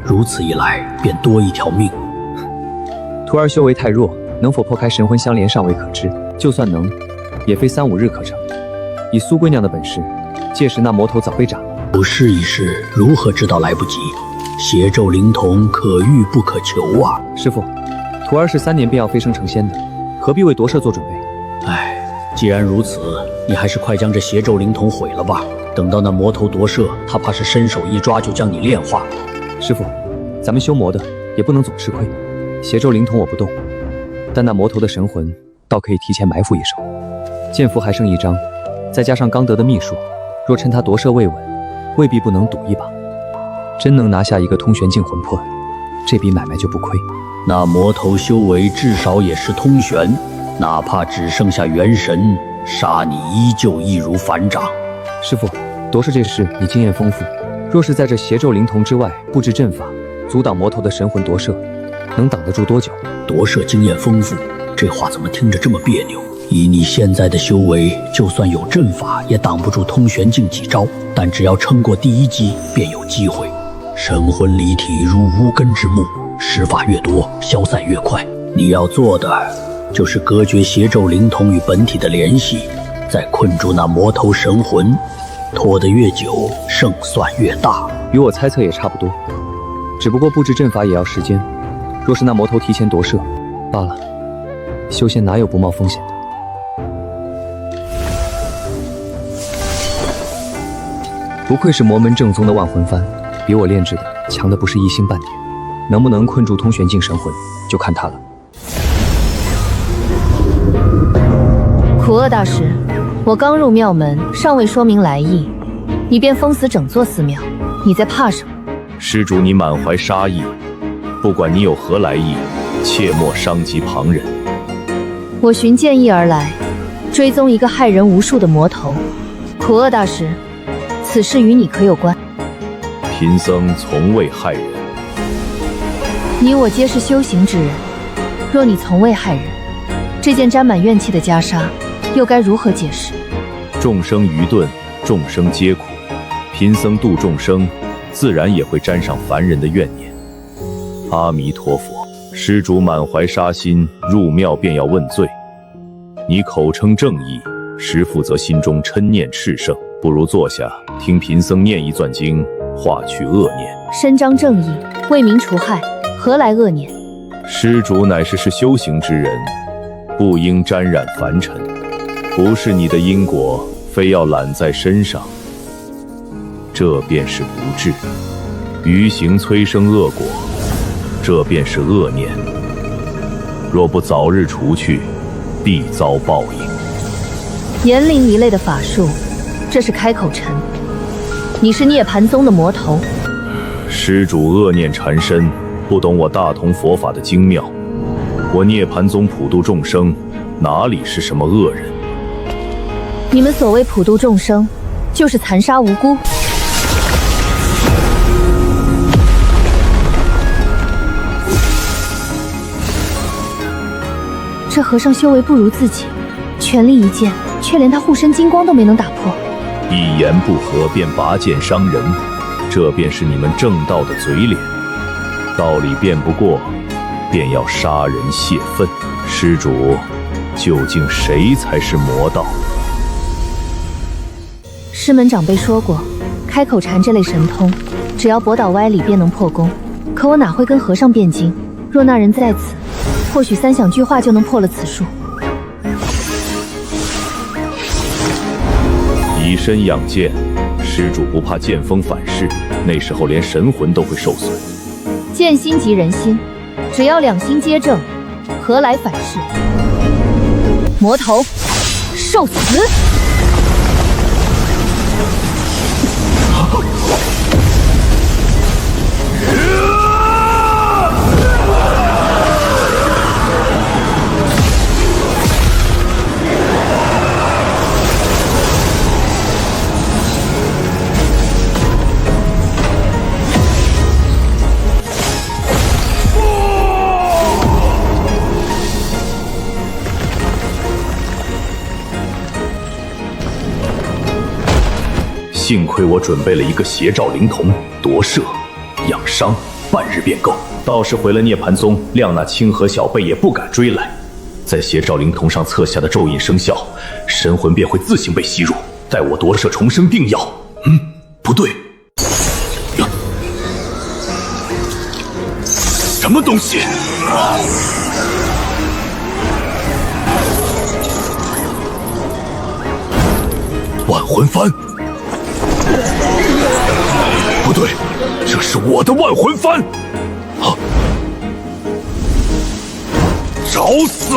如此一来便多一条命。徒儿修为太弱，能否破开神魂相连尚未可知，就算能，也非3、5日可成。以苏姑娘的本事，届时那魔头早被斩了。不试一试，如何知道来不及？邪咒灵童可遇不可求啊！师傅，徒儿是3年便要飞升成仙的，何必为夺舍做准备？唉，既然如此，你还是快将这邪咒灵童毁了吧。等到那魔头夺舍，他怕是伸手一抓就将你炼化了。师傅，咱们修魔的也不能总吃亏。邪咒灵童我不动，但那魔头的神魂倒可以提前埋伏一手。剑符还剩1张，再加上刚得的秘术，若趁他夺舍未稳，未必不能赌一把。真能拿下一个通玄境魂魄，这笔买卖就不亏。那魔头修为至少也是通玄，哪怕只剩下元神，杀你依旧易如反掌。师傅，夺舍这事你经验丰富，若是在这邪咒灵童之外布置阵法，阻挡魔头的神魂夺舍，能挡得住多久？夺舍经验丰富，这话怎么听着这么别扭？以你现在的修为，就算有阵法，也挡不住通玄境几招。但只要撑过第1击，便有机会。神魂离体如无根之木，施法越多，消散越快。你要做的，就是隔绝邪咒灵童与本体的联系，再困住那魔头神魂。拖得越久，胜算越大。与我猜测也差不多，只不过布置阵法也要时间。若是那魔头提前夺舍，罢了。修仙哪有不冒风险的？不愧是魔门正宗的万魂幡，比我炼制的强的不是一星半点。能不能困住通玄境神魂，就看他了。苦厄大师，我刚入庙门，尚未说明来意，你便封死整座寺庙，你在怕什么？施主，你满怀杀意，不管你有何来意，切莫伤及旁人。我寻剑意而来，追踪一个害人无数的魔头。苦厄大师，此事与你可有关？贫僧从未害人。你我皆是修行之人，若你从未害人，这件沾满怨气的袈裟，又该如何解释？众生愚钝，众生皆苦，贫僧度众生，自然也会沾上凡人的怨念。阿弥陀佛。施主满怀杀心，入庙便要问罪。你口称正义，实负则心中嗔念炽盛，不如坐下，听贫僧念一钻经，化去恶念。伸张正义，为民除害，何来恶念？施主乃是修行之人，不应沾染凡尘，不是你的因果，非要揽在身上，这便是不智。余行催生恶果，这便是恶念。若不早日除去，必遭报应。言灵一类的法术，这是开口禅。你是涅槃宗的魔头。施主恶念缠身，不懂我大同佛法的精妙。我涅槃宗普度众生，哪里是什么恶人？你们所谓普度众生，就是残杀无辜。这和尚修为不如自己，全力一剑，却连他护身金光都没能打破。一言不合便拔剑伤人，这便是你们正道的嘴脸。道理辩不过，便要杀人泄愤。施主，究竟谁才是魔道？师门长辈说过，开口禅这类神通，只要驳倒歪理便能破功。可我哪会跟和尚辩经？若那人在此，或许三响句话就能破了此术。以身养剑，施主不怕剑锋反噬，那时候连神魂都会受损。剑心即人心，只要两心皆正，何来反噬？魔头，受死！幸亏我准备了一个邪兆灵童，夺舍、养伤，半日便够。到时回了涅槃宗，谅那清河小辈也不敢追来。在邪兆灵童上刻下的咒印生效，神魂便会自行被吸入。待我夺舍重生定要……不对，什么东西？万魂幡。不对，这是我的万魂幡！啊！找死！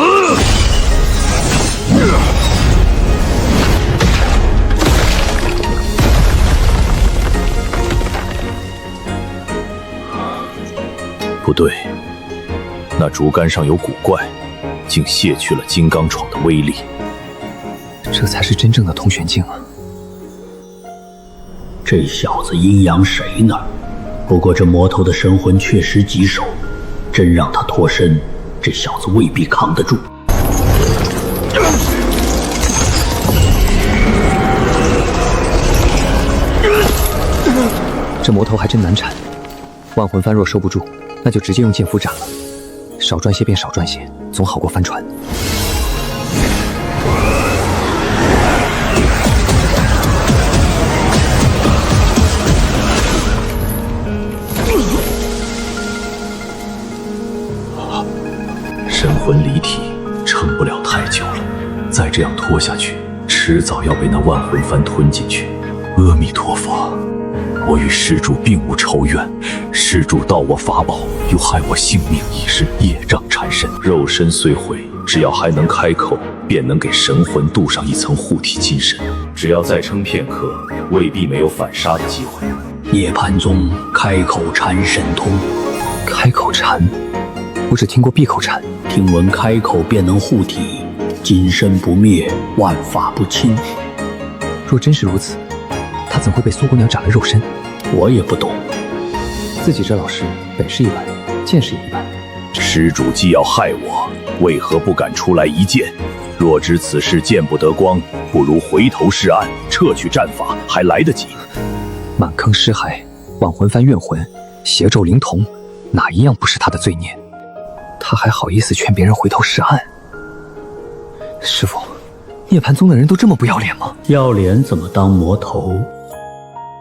不对，那竹竿上有古怪，竟卸去了金刚闯的威力。这才是真正的通玄境啊！这小子阴阳谁呢？不过这魔头的神魂确实棘手，真让他脱身，这小子未必扛得住。这魔头还真难缠，万魂幡若收不住，那就直接用剑斧斩了。少赚些便少赚些，总好过翻船。神魂离体，撑不了太久了。再这样拖下去，迟早要被那万魂幡吞进去。阿弥陀佛，我与施主并无仇怨，施主盗我法宝，又害我性命一事，业障缠身，肉身虽毁，只要还能开口，便能给神魂镀上一层护体金身。只要再撑片刻，未必没有反杀的机会。涅槃宗开口禅神通，开口禅，我只听过闭口禅。听闻开口便能护体，金身不灭，万法不侵。若真是如此，他怎会被苏姑娘斩了肉身？我也不懂。自己这老师本事一般，见识也一般。施主既要害我，为何不敢出来一见？若知此事见不得光，不如回头是岸，撤去战法，还来得及。满坑尸骸，万魂幡怨魂，邪咒灵童，哪一样不是他的罪孽？他还好意思劝别人回头是岸？师父，涅槃宗的人都这么不要脸吗？要脸怎么当魔头？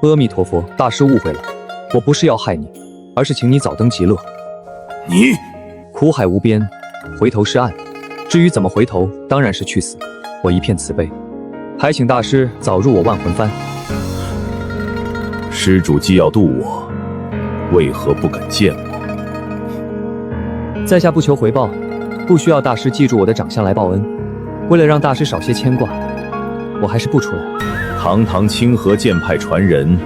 阿弥陀佛，大师误会了，我不是要害你，而是请你早登极乐。你苦海无边，回头是岸。至于怎么回头，当然是去死。我一片慈悲，还请大师早入我万魂幡。施主既要渡我，为何不敢见我？在下不求回报，不需要大师记住我的长相来报恩。为了让大师少些牵挂，我还是不出来。堂堂清河剑派传人，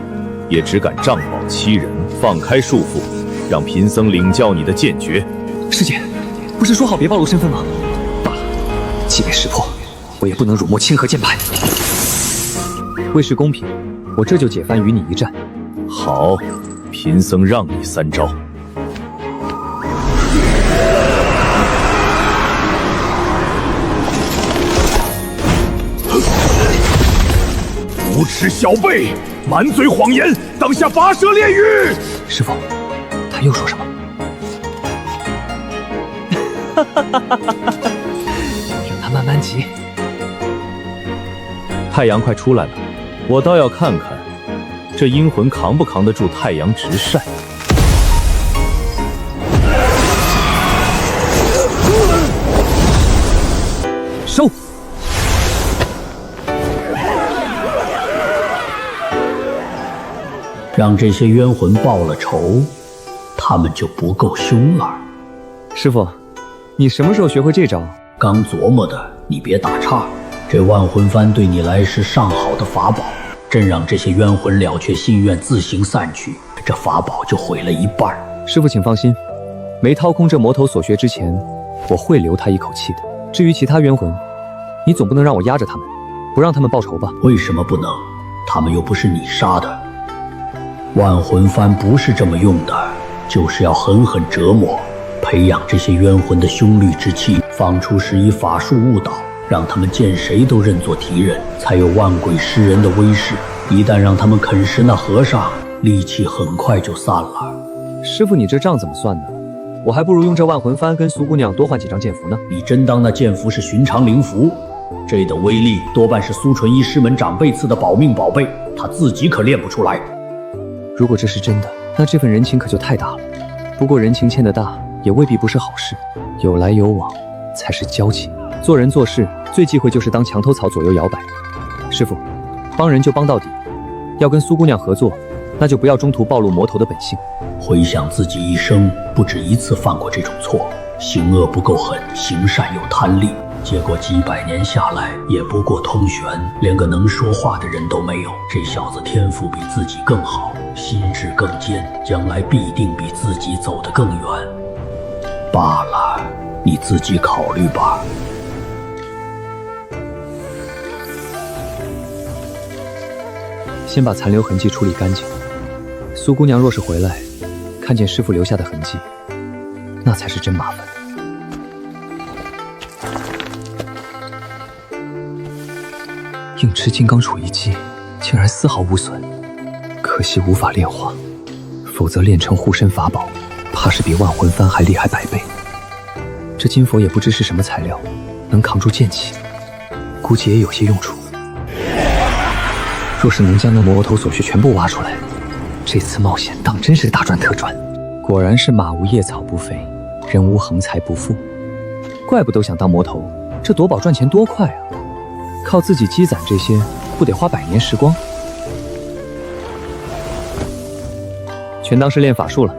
也只敢仗宝欺人，放开束缚，让贫僧领教你的剑诀。师姐，不是说好别暴露身份吗？罢了，即便识破，我也不能辱没清河剑派。为是公平，我这就解幡与你一战。好，贫僧让你3招。无耻小辈，满嘴谎言，当下拔舌炼狱！师父，他又说什么？让他慢慢急。太阳快出来了，我倒要看看这阴魂扛不扛得住太阳直晒。收！让这些冤魂报了仇，他们就不够凶了。师父，你什么时候学会这招？刚琢磨的，你别打岔。这万魂幡对你来是上好的法宝，真让这些冤魂了却心愿，自行散去，这法宝就毁了一半。师父请放心，没掏空这魔头所学之前，我会留他一口气的。至于其他冤魂，你总不能让我压着他们，不让他们报仇吧？为什么不能？他们又不是你杀的。万魂幡不是这么用的，就是要狠狠折磨，培养这些冤魂的凶戾之气，放出时以法术误导，让他们见谁都认作敌人，才有万鬼噬人的威势。一旦让他们啃食那和尚，戾气很快就散了。师父，你这账怎么算呢？我还不如用这万魂幡跟苏姑娘多换几张剑符呢。你真当那剑符是寻常灵符？这等威力多半是苏纯一师门长辈赐的保命宝贝，他自己可练不出来。如果这是真的，那这份人情可就太大了。不过人情欠得大，也未必不是好事。有来有往才是交情。做人做事最忌讳就是当墙头草左右摇摆。师父，帮人就帮到底。要跟苏姑娘合作，那就不要中途暴露魔头的本性。回想自己一生，不止一次犯过这种错，行恶不够狠，行善又贪利，结果几百年下来，也不过通玄，连个能说话的人都没有。这小子天赋比自己更好，心智更坚，将来必定比自己走得更远。罢了，你自己考虑吧。先把残留痕迹处理干净。苏姑娘若是回来，看见师父留下的痕迹，那才是真麻烦。硬持金刚杵一击，竟然丝毫无损，可惜无法炼化，否则炼成护身法宝，怕是比万魂幡还厉害100倍。这金佛也不知是什么材料，能扛住剑气，估计也有些用处。若是能将那魔头所学全部挖出来，这次冒险当真是大赚特赚。果然是马无夜草不肥，人无横财不富。怪不都想当魔头，这夺宝赚钱多快啊！靠自己积攒这些，不得花100年时光？全当是练法术了。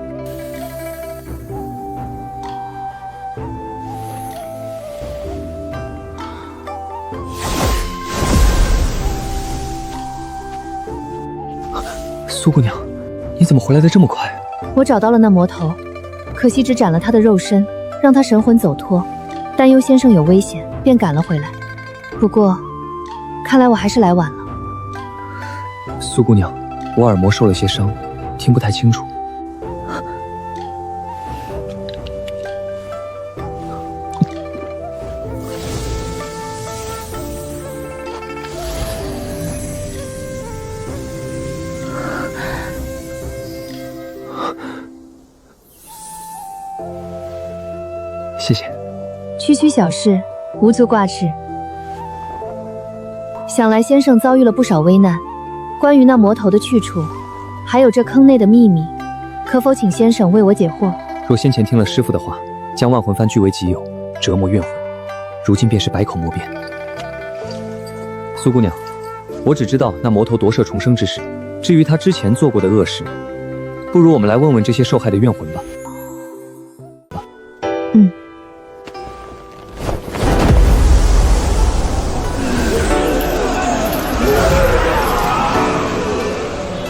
苏姑娘，你怎么回来的这么快？我找到了那魔头，可惜只斩了他的肉身，让他神魂走脱，担忧先生有危险，便赶了回来。不过，看来我还是来晚了。苏姑娘，我耳膜受了些伤，听不太清楚。谢谢。区区小事，无足挂齿。想来先生遭遇了不少危难，关于那魔头的去处，还有这坑内的秘密，可否请先生为我解惑？若先前听了师父的话，将万魂幡据为己有，折磨怨魂，如今便是百口莫辩。苏姑娘，我只知道那魔头夺舍重生之事，至于他之前做过的恶事，不如我们来问问这些受害的怨魂吧。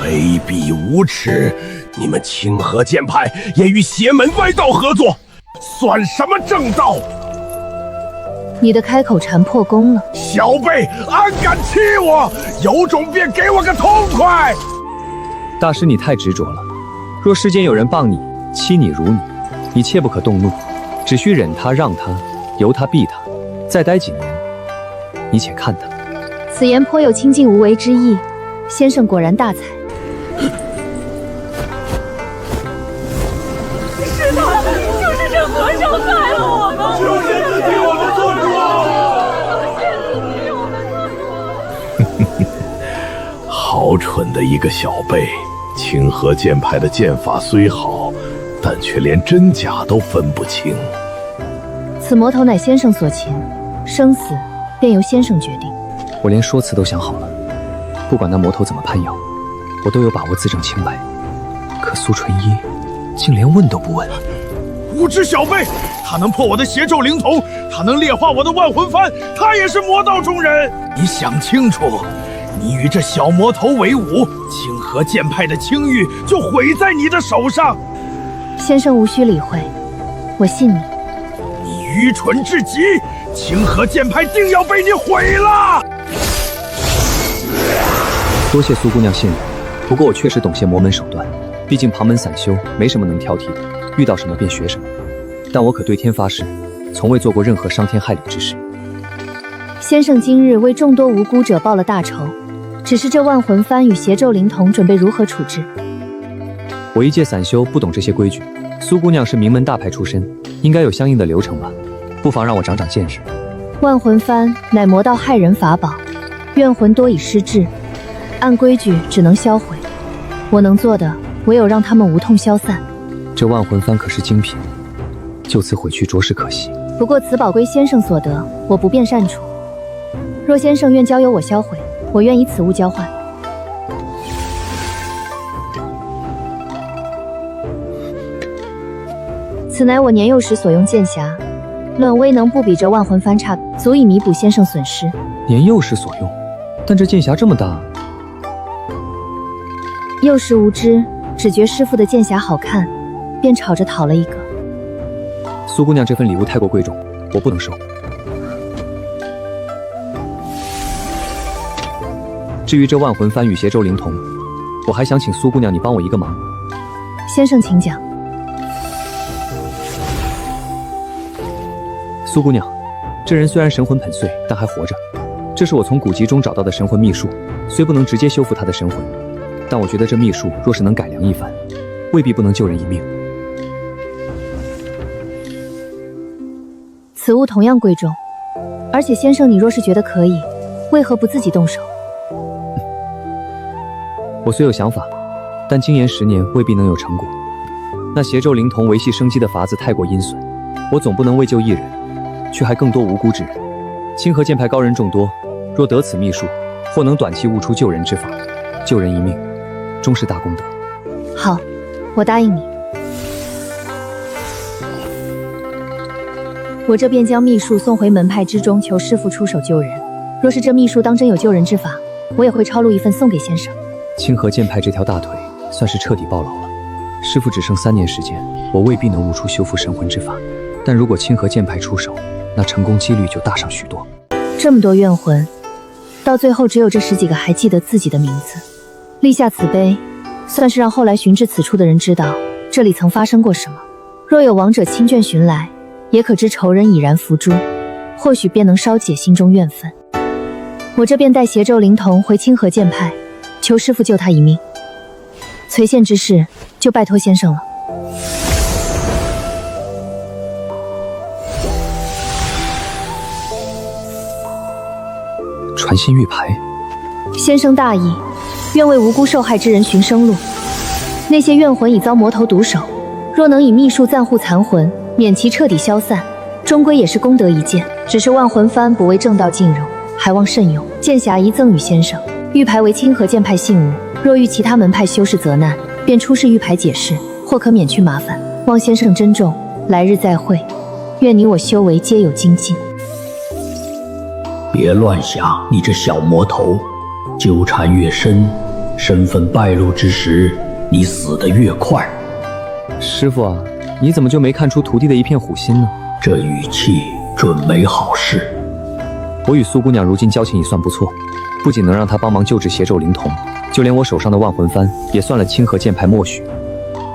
卑鄙无耻！你们清河剑派也与邪门歪道合作，算什么正道？你的开口禅破功了。小辈安敢欺我？有种便给我个痛快！大师，你太执着了。若世间有人谤你、欺你、辱你，你切不可动怒，只需忍他、让他、由他、避他，再待几年，你且看他。此言颇有清净无为之意，先生果然大才。是他，就是这和尚害了我们！求仙子替我们做主！求仙子替我们做主！好蠢的一个小辈！清河剑派的剑法虽好，但却连真假都分不清。此魔头乃先生所擒，生死便由先生决定。我连说辞都想好了，不管那魔头怎么攀咬，我都有把握自证清白。可苏纯一竟连问都不问。无知小辈，他能破我的邪咒灵瞳，他能炼化我的万魂幡，他也是魔道中人。你想清楚，你与这小魔头为伍，清河剑派的清誉就毁在你的手上。先生无需理会，我信你。你愚蠢至极，清河剑派定要被你毁了。多谢苏姑娘信任，不过我确实懂些魔门手段，毕竟旁门散修，没什么能挑剔的，遇到什么便学什么。但我可对天发誓，从未做过任何伤天害理之事。先生今日为众多无辜者报了大仇，只是这万魂幡与邪咒灵瞳准备如何处置？我一介散修，不懂这些规矩。苏姑娘是名门大派出身，应该有相应的流程吧？不妨让我长长见识。万魂幡乃魔道害人法宝，怨魂多已失智，按规矩只能销毁。我能做的唯有让他们无痛消散。这万魂幡可是精品，就此毁去着实可惜。不过此宝归先生所得，我不便擅处。若先生愿交由我销毁，我愿以此物交换。此乃我年幼时所用剑匣，论威能不比这万魂幡差，足以弥补先生损失。年幼时所用，但这剑匣这么大。幼时无知，只觉师父的剑匣好看，便吵着讨了一个。苏姑娘这份礼物太过贵重，我不能收。至于这万魂幡与邪咒灵瞳，我还想请苏姑娘你帮我一个忙。先生请讲。苏姑娘，这人虽然神魂粉碎，但还活着。这是我从古籍中找到的神魂秘术，虽不能直接修复他的神魂，但我觉得这秘术若是能改良一番，未必不能救人一命。此物同样贵重，而且先生你若是觉得可以，为何不自己动手？我虽有想法，但经研10年未必能有成果。那邪咒灵瞳维系生机的法子太过阴损，我总不能为救一人，却害更多无辜之人。清河剑派高人众多，若得此秘术，或能短期悟出救人之法，救人一命，终是大功德。好，我答应你。我这便将秘术送回门派之中，求师父出手救人。若是这秘术当真有救人之法，我也会抄录一份送给先生。清河剑派这条大腿算是彻底抱牢了。师父只剩3年时间，我未必能悟出修复神魂之法，但如果清河剑派出手，那成功几率就大上许多。这么多怨魂，到最后只有这10几个还记得自己的名字。立下此碑，算是让后来寻至此处的人知道这里曾发生过什么。若有亡者亲眷寻来，也可知仇人已然伏诛，或许便能稍解心中怨愤。我这便带邪咒灵瞳回清河剑派，求师父救他一命。崔县之事就拜托先生了。传信玉牌。先生大义，愿为无辜受害之人寻生路。那些怨魂已遭魔头毒手，若能以秘术暂护残魂，免其彻底消散，终归也是功德一件。只是万魂幡不为正道浸入，还望慎用。剑匣遗赠与先生，玉牌为清河剑派信物，若遇其他门派修士责难，便出示玉牌解释，或可免去麻烦。望先生珍重，来日再会。愿你我修为皆有精进。别乱想，你这小魔头，纠缠越深，身份败露之时，你死得越快。师傅啊，你怎么就没看出徒弟的一片虎心呢？这语气准没好事。我与苏姑娘如今交情也算不错，不仅能让她帮忙救治邪咒灵童，就连我手上的万魂幡也算了清河剑派默许。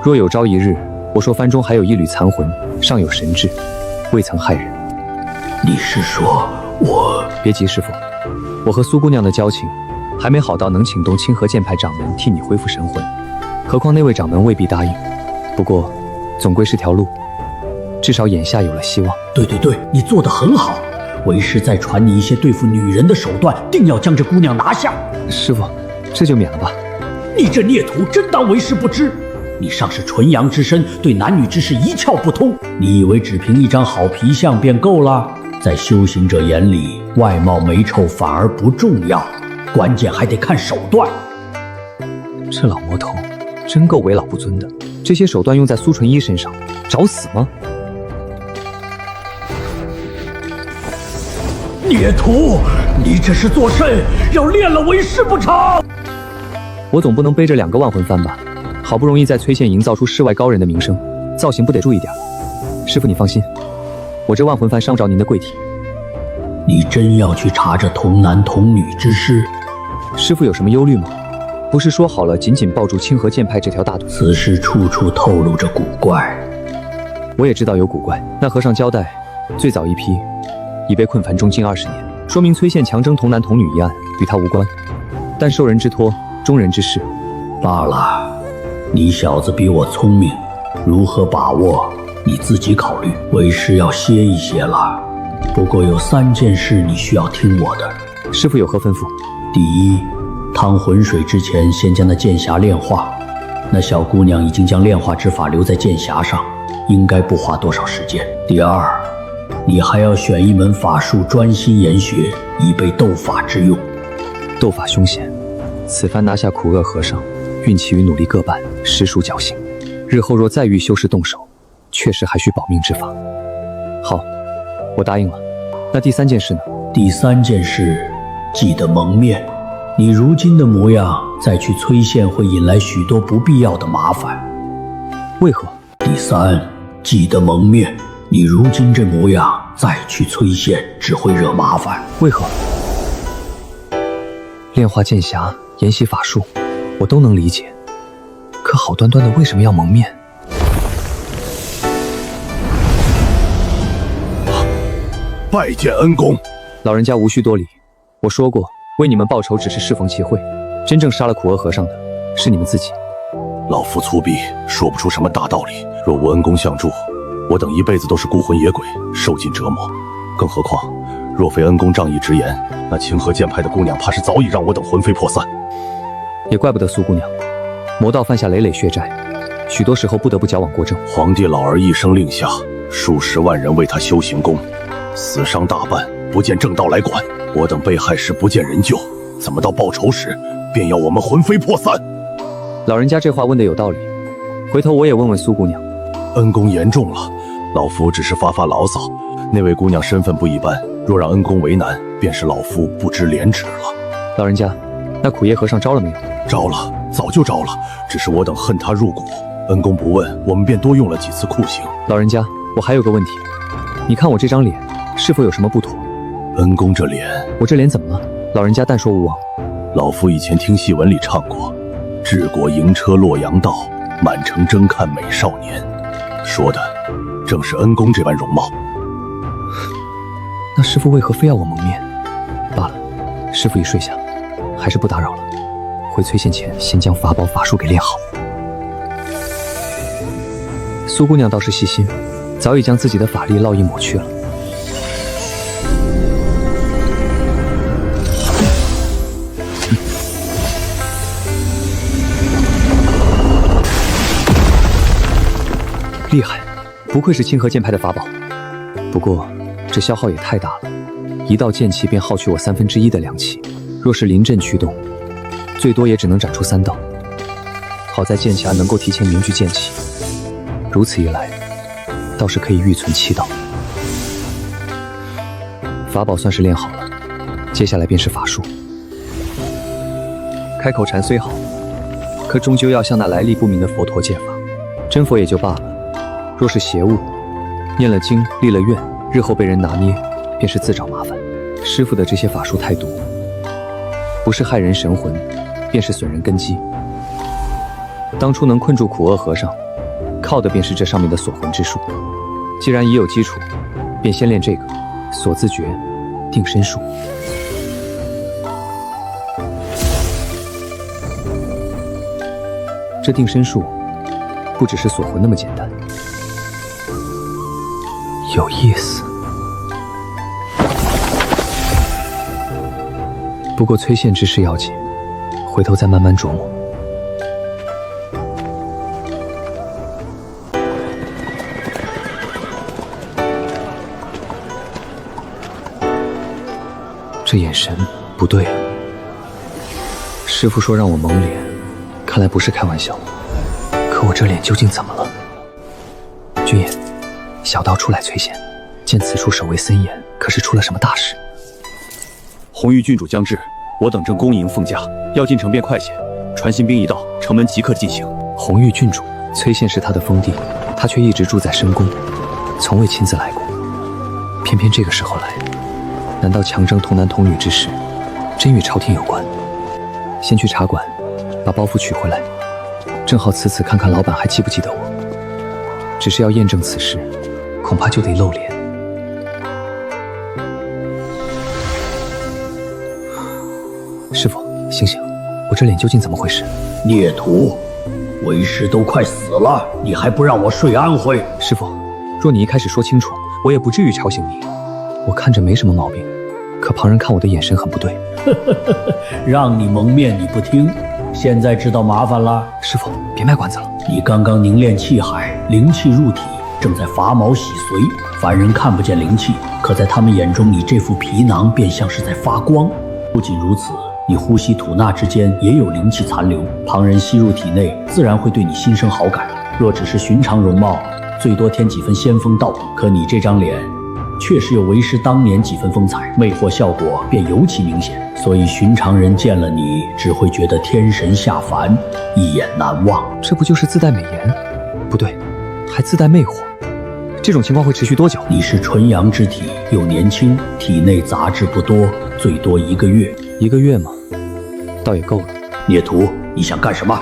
若有朝一日，我说幡中还有一缕残魂，尚有神智，未曾害人。你是说我？别急，师傅，我和苏姑娘的交情还没好到能请动清河剑派掌门替你恢复神魂，何况那位掌门未必答应。不过，总归是条路，至少眼下有了希望。对，你做得很好。为师再传你一些对付女人的手段，定要将这姑娘拿下。师傅，这就免了吧。你这孽徒，真当为师不知？你尚是纯阳之身，对男女之事一窍不通。你以为只凭一张好皮相便够了？在修行者眼里，外貌美丑反而不重要，关键还得看手段。这老魔头真够为老不尊的，这些手段用在苏纯一身上，找死吗？孽徒，你这是作甚？要练了为师不成？我总不能背着2个万魂幡吧？好不容易在崔县营造出世外高人的名声，造型不得注意点？师傅你放心，我这万魂幡伤不着您的贵体。你真要去查这童男童女之事？师傅有什么忧虑吗？不是说好了紧紧抱住清河剑派这条大腿？此事处处透露着古怪。我也知道有古怪。那和尚交代，最早一批已被困幡中近20年，说明崔县强征童男童女一案与他无关。但受人之托，忠人之事。罢了，你小子比我聪明，如何把握你自己考虑。为师要歇一歇了。不过有3件事你需要听我的。师傅有何吩咐？第一，趟浑水之前，先将那剑匣炼化。那小姑娘已经将炼化之法留在剑匣上，应该不花多少时间。第二，你还要选一门法术，专心研学，以备斗法之用。斗法凶险，此番拿下苦厄和尚，运气与努力各半，实属侥幸。日后若再遇修士动手，确实还需保命之法。好，我答应了。那第3件事呢？第3件事，记得蒙面。你如今的模样，再去崔县会引来许多不必要的麻烦。为何？第3，记得蒙面。你如今这模样，再去崔县只会惹麻烦。为何？炼化剑匣，研习法术，我都能理解。可好端端的为什么要蒙面？拜见恩公。老人家无需多礼，我说过，为你们报仇只是适逢其会，真正杀了苦厄和尚的是你们自己。老夫粗鄙，说不出什么大道理。若无恩公相助，我等一辈子都是孤魂野鬼，受尽折磨。更何况，若非恩公仗义直言，那清河剑派的姑娘怕是早已让我等魂飞魄散。也怪不得苏姑娘，魔道犯下累累血债，许多时候不得不矫枉过正。皇帝老儿一声令下，数十万人为他修行功，死伤大半，不见正道来管。我等被害时不见人救，怎么到报仇时便要我们魂飞魄散？老人家这话问得有道理，回头我也问问苏姑娘。恩公言重了，老夫只是发发牢骚。那位姑娘身份不一般，若让恩公为难，便是老夫不知廉耻了。老人家，那苦叶和尚招了没有？招了，早就招了，只是我等恨他入骨。恩公不问，我们便多用了几次酷刑。老人家，我还有个问题，你看我这张脸是否有什么不妥？恩公这脸，我这脸怎么了？老人家但说无妨。老夫以前听戏文里唱过，治国营车洛阳道，满城争看美少年，说的正是恩公这般容貌。那师父为何非要我蒙面？罢了，师父已睡下，还是不打扰了。回崔县前，先将法宝法术给练好。苏姑娘倒是细心，早已将自己的法力烙印抹去了。厉害，不愧是清河剑派的法宝。不过这消耗也太大了，一道剑气便耗去我1/3的凉气。若是临阵驱动，最多也只能斩出3道。好在剑匣能够提前凝聚剑气，如此一来，倒是可以预存7道。法宝算是练好了，接下来便是法术。开口禅虽好，可终究要向那来历不明的佛陀借法。真佛也就罢了，若是邪物，念了经，立了愿，日后被人拿捏，便是自找麻烦。师父的这些法术太毒，不是害人神魂，便是损人根基。当初能困住苦厄和尚，靠的便是这上面的锁魂之术。既然已有基础，便先练这个锁字诀、定身术。这定身术不只是锁魂那么简单，有意思。不过催线之事要紧，回头再慢慢琢磨。这眼神不对啊！师父说让我蒙脸，看来不是开玩笑。可我这脸究竟怎么了？君言，小道出来催线，见此处守卫森严，可是出了什么大事？红玉郡主将至，我等正恭迎奉驾，要进城便快些。传信兵一到，城门即刻进行。红玉郡主，崔县是他的封地，他却一直住在深宫，从未亲自来过。偏偏这个时候来，难道强征童男童女之事，真与朝廷有关？先去茶馆，把包袱取回来，正好此次看看老板还记不记得我。只是要验证此事，恐怕就得露脸。师父，醒醒，我这脸究竟怎么回事？孽徒，为师都快死了，你还不让我睡安徽？师父，若你一开始说清楚，我也不至于吵醒你。我看着没什么毛病，可旁人看我的眼神很不对。让你蒙面你不听，现在知道麻烦了。师父，别卖关子了。你刚刚凝练气海，灵气入体，正在发毛洗髓。凡人看不见灵气，可在他们眼中，你这副皮囊便像是在发光。不仅如此，你呼吸吐纳之间也有灵气残留，旁人吸入体内，自然会对你心生好感。若只是寻常容貌，最多添几分仙风道骨，可你这张脸确实有为师当年几分风采，魅惑效果便尤其明显，所以寻常人见了你，只会觉得天神下凡，一眼难忘。这不就是自带美颜？不对，还自带魅惑。这种情况会持续多久？你是纯阳之体，又年轻，体内杂质不多，最多1个月。1个月吗？倒也够了。孽徒，你想干什么？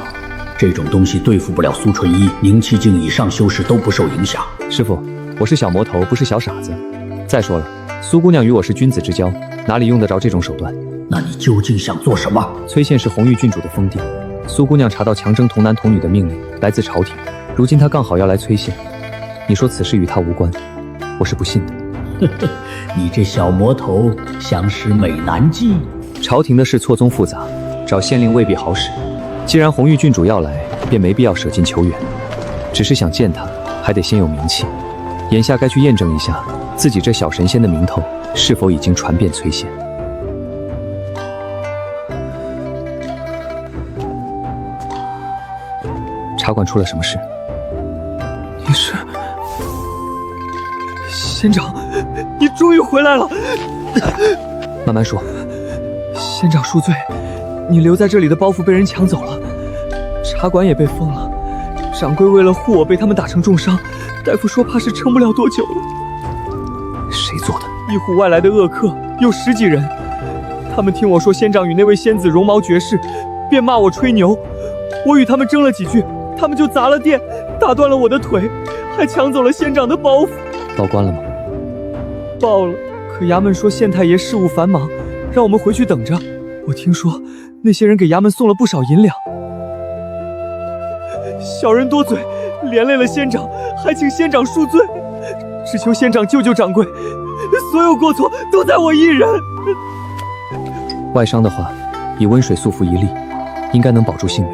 这种东西对付不了苏纯一，凝气境以上修士都不受影响。师父，我是小魔头，不是小傻子。再说了，苏姑娘与我是君子之交，哪里用得着这种手段？那你究竟想做什么？崔县是红玉郡主的封地，苏姑娘查到强征童男童女的命令来自朝廷，如今她刚好要来崔县，你说此事与她无关，我是不信的。你这小魔头想使美男计？朝廷的事错综复杂，找县令未必好使。既然红玉郡主要来，便没必要舍近求远。只是想见她，还得先有名气。眼下该去验证一下自己这小神仙的名头是否已经传遍崔县。茶馆出了什么事？你是仙长，你终于回来了。慢慢说。仙长恕罪，你留在这里的包袱被人抢走了，茶馆也被封了。掌柜为了护我，被他们打成重伤，大夫说怕是撑不了多久了。谁做的？一伙外来的恶客，有10几人。他们听我说仙长与那位仙子绒毛绝世，便骂我吹牛。我与他们争了几句，他们就砸了店，打断了我的腿，还抢走了仙长的包袱。报官了吗？报了，可衙门说县太爷事务繁忙，让我们回去等着。我听说那些人给衙门送了不少银两。小人多嘴，连累了仙长，还请仙长恕罪，只求仙长救救掌柜，所有过错都在我一人。外伤的话，以温水速服1粒，应该能保住性命。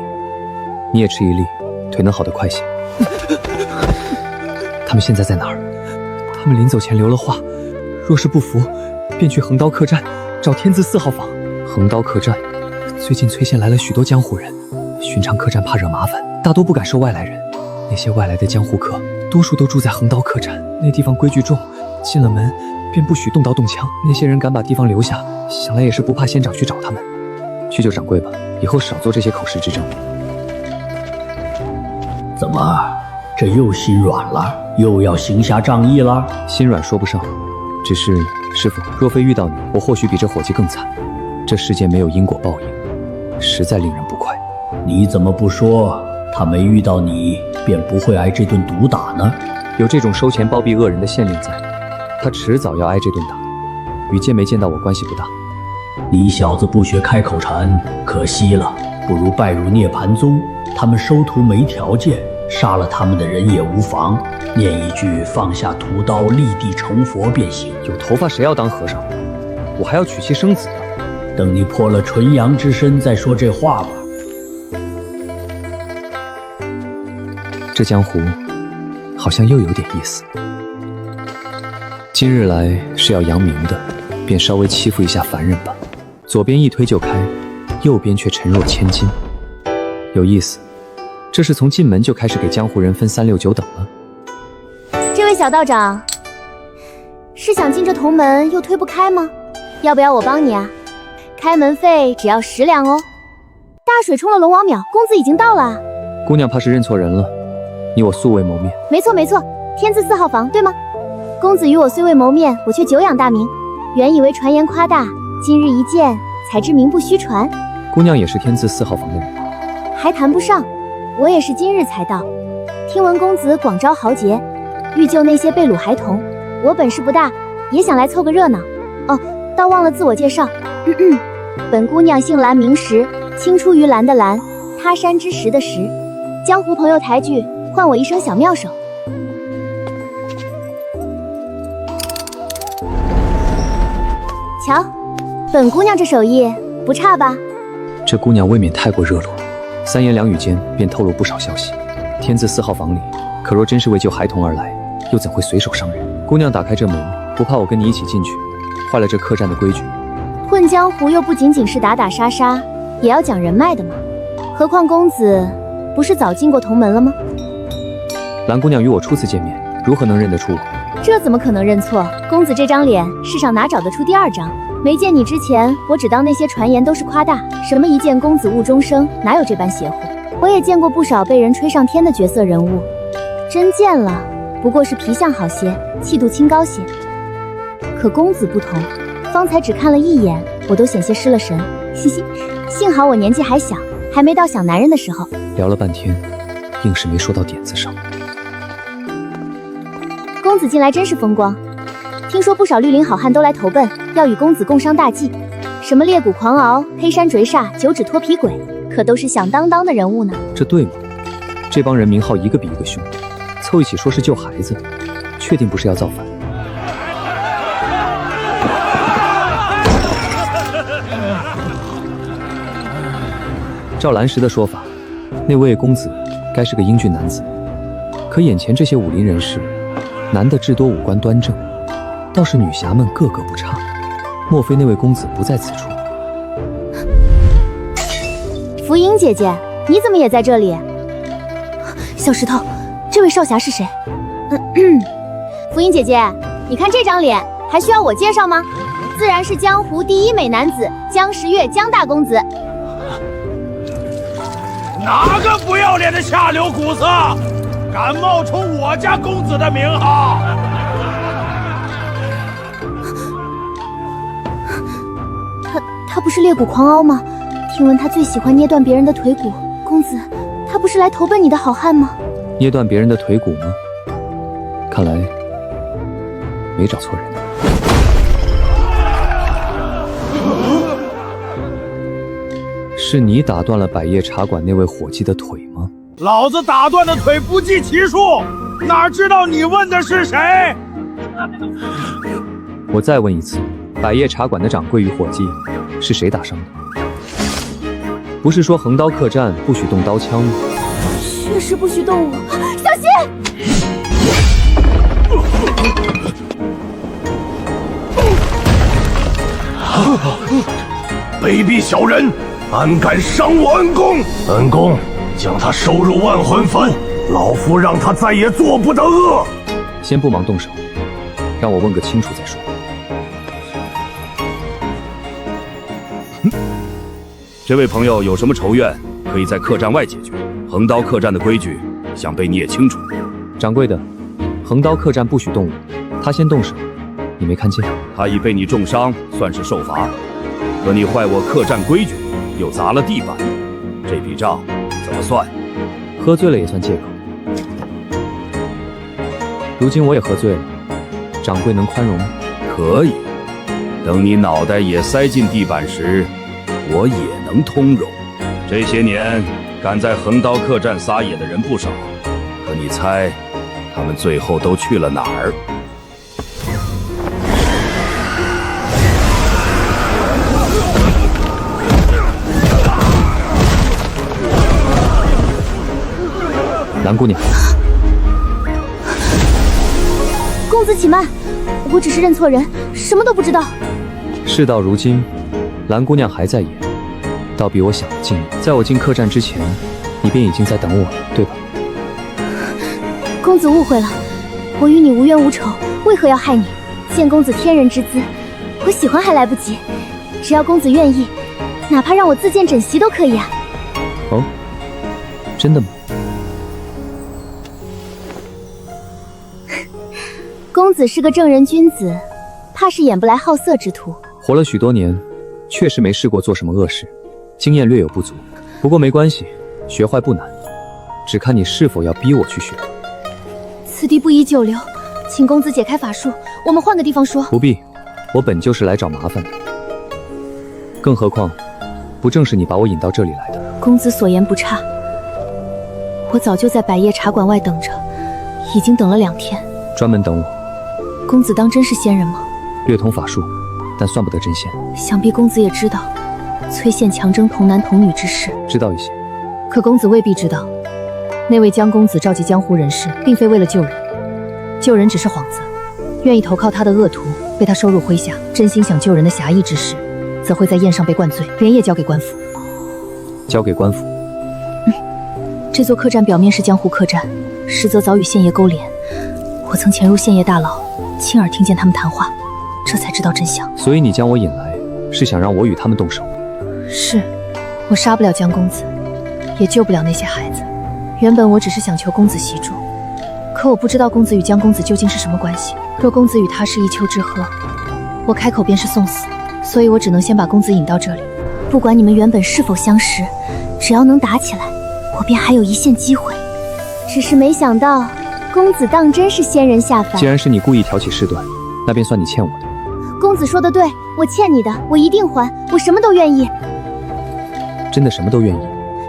你也吃1粒，腿能好得快些。他们现在在哪儿？他们临走前留了话，若是不服，便去横刀客栈找天字4号房。横刀客栈，最近崔县来了许多江湖人，寻常客栈怕惹麻烦，大多不敢收外来人。那些外来的江湖客，多数都住在横刀客栈，那地方规矩重，进了门便不许动刀动枪。那些人敢把地方留下，想来也是不怕县长去找他们。去救掌柜吧，以后少做这些口实之争。怎么，这又心软了？又要行侠仗义了？心软说不上，只是师傅，若非遇到你，我或许比这伙计更惨。这世界没有因果报应，实在令人不快。你怎么不说他没遇到你便不会挨这顿毒打呢？有这种收钱包庇恶人的县令在，他迟早要挨这顿打，与见没见到我关系不大。你小子不学开口禅，可惜了，不如拜入涅槃宗，他们收徒没条件，杀了他们的人也无妨，念一句放下屠刀立地成佛便行。有头发谁要当和尚？我还要娶妻生子呢。等你破了纯阳之身再说这话吧。这江湖好像又有点意思。今日来是要扬名的，便稍微欺负一下凡人吧。左边一推就开，右边却沉若千金，有意思。这是从进门就开始给江湖人分3、6、9等了。这位小道长，是想进这铜门又推不开吗？要不要我帮你啊？开门费只要10两哦。大水冲了龙王庙，公子已经到了。姑娘怕是认错人了，你我素未谋面。没错没错，天字4号房对吗？公子与我虽未谋面，我却久仰大名，原以为传言夸大，今日一见才知名不虚传。姑娘也是天字4号房的人？还谈不上，我也是今日才到。听闻公子广招豪杰，欲救那些被掳孩童，我本事不大，也想来凑个热闹。哦，倒忘了自我介绍。本姑娘姓蓝名石，青出于蓝的蓝，他山之石的石。江湖朋友抬举，唤我一声小妙手。瞧，本姑娘这手艺不差吧？这姑娘未免太过热络，3言2语间便透露不少消息。天字4号房里，可若真是为救孩童而来，又怎会随手伤人？姑娘打开这门，不怕我跟你一起进去，坏了这客栈的规矩？混江湖又不仅仅是打打杀杀，也要讲人脉的嘛。何况公子不是早进过铜门了吗？蓝姑娘与我初次见面，如何能认得出我？这怎么可能认错？公子这张脸，世上哪找得出第2张？没见你之前，我只当那些传言都是夸大，什么一见公子误终生，哪有这般邪乎？我也见过不少被人吹上天的绝色人物，真见了，不过是皮相好些，气度清高些。可公子不同，方才只看了一眼，我都险些失了神。嘻嘻，幸好我年纪还小，还没到想男人的时候。聊了半天，硬是没说到点子上。公子近来真是风光，听说不少绿林好汉都来投奔，要与公子共商大计。什么裂谷狂鳌、黑山追煞、九指脱皮鬼，可都是响当当的人物呢。这对吗？这帮人名号一个比一个凶，凑一起说是救孩子，确定不是要造反？照蓝石的说法，那位公子该是个英俊男子，可眼前这些武林人士，男的至多五官端正，倒是女侠们个个不差。莫非那位公子不在此处？福英姐姐，你怎么也在这里？小石头，这位少侠是谁？福英姐姐，你看这张脸，还需要我介绍吗？自然是江湖第一美男子江时月江大公子。哪个不要脸的下流古色，敢冒充我家公子的名号？他不是裂谷狂傲吗？听闻他最喜欢捏断别人的腿骨。公子，他不是来投奔你的好汉吗？捏断别人的腿骨吗？看来没找错人。是你打断了百叶茶馆那位伙计的腿吗？老子打断的腿不计其数，哪知道你问的是谁？我再问一次，百叶茶馆的掌柜与伙计是谁打伤的？不是说横刀客栈不许动刀枪吗？确实不许动我，小心！卑鄙小人，胆敢伤我恩公！恩公，将他收入万魂幡，老夫让他再也做不得恶。先不忙动手，让我问个清楚再说。这位朋友有什么仇怨，可以在客栈外解决。横刀客栈的规矩，想必你也清楚。掌柜的，横刀客栈不许动武，他先动手，你没看见？他已被你重伤，算是受罚。可你坏我客栈规矩，又砸了地板，这笔账怎么算？喝醉了也算借口。如今我也喝醉了，掌柜能宽容吗？可以，等你脑袋也塞进地板时，我也能通融。这些年敢在横刀客栈撒野的人不少，可你猜，他们最后都去了哪儿？蓝姑娘，公子且慢，我只是认错人，什么都不知道。事到如今，蓝姑娘还在演，倒比我想的近。在我进客栈之前，你便已经在等我了，对吧？公子误会了，我与你无冤无仇，为何要害你？见公子天人之姿，我喜欢还来不及，只要公子愿意，哪怕让我自荐枕席都可以啊。哦，真的吗？公子是个正人君子，怕是演不来好色之徒。活了许多年，确实没试过做什么恶事，经验略有不足。不过没关系，学坏不难，只看你是否要逼我去学。此地不宜久留，请公子解开法术，我们换个地方说。不必，我本就是来找麻烦的。更何况，不正是你把我引到这里来的？公子所言不差，我早就在百叶茶馆外等着，已经等了2天。专门等我？公子当真是仙人吗？略通法术，但算不得真仙。想必公子也知道崔县强征童男童女之事。知道一些，可公子未必知道，那位江公子召集江湖人士，并非为了救人，救人只是幌子。愿意投靠他的恶徒被他收入麾下，真心想救人的侠义之士，则会在宴上被灌醉，连夜交给官府。交给官府？这座客栈表面是江湖客栈，实则早与县爷勾连。我曾潜入县爷大牢，亲耳听见他们谈话，这才知道真相。所以你将我引来，是想让我与他们动手？是，我杀不了江公子，也救不了那些孩子。原本我只是想求公子协助，可我不知道公子与江公子究竟是什么关系。若公子与他是一丘之貉，我开口便是送死，所以我只能先把公子引到这里。不管你们原本是否相识，只要能打起来，我便还有一线机会。只是没想到公子当真是仙人下凡。既然是你故意挑起事端，那便算你欠我的。公子说的对，我欠你的，我一定还，我什么都愿意。真的什么都愿意？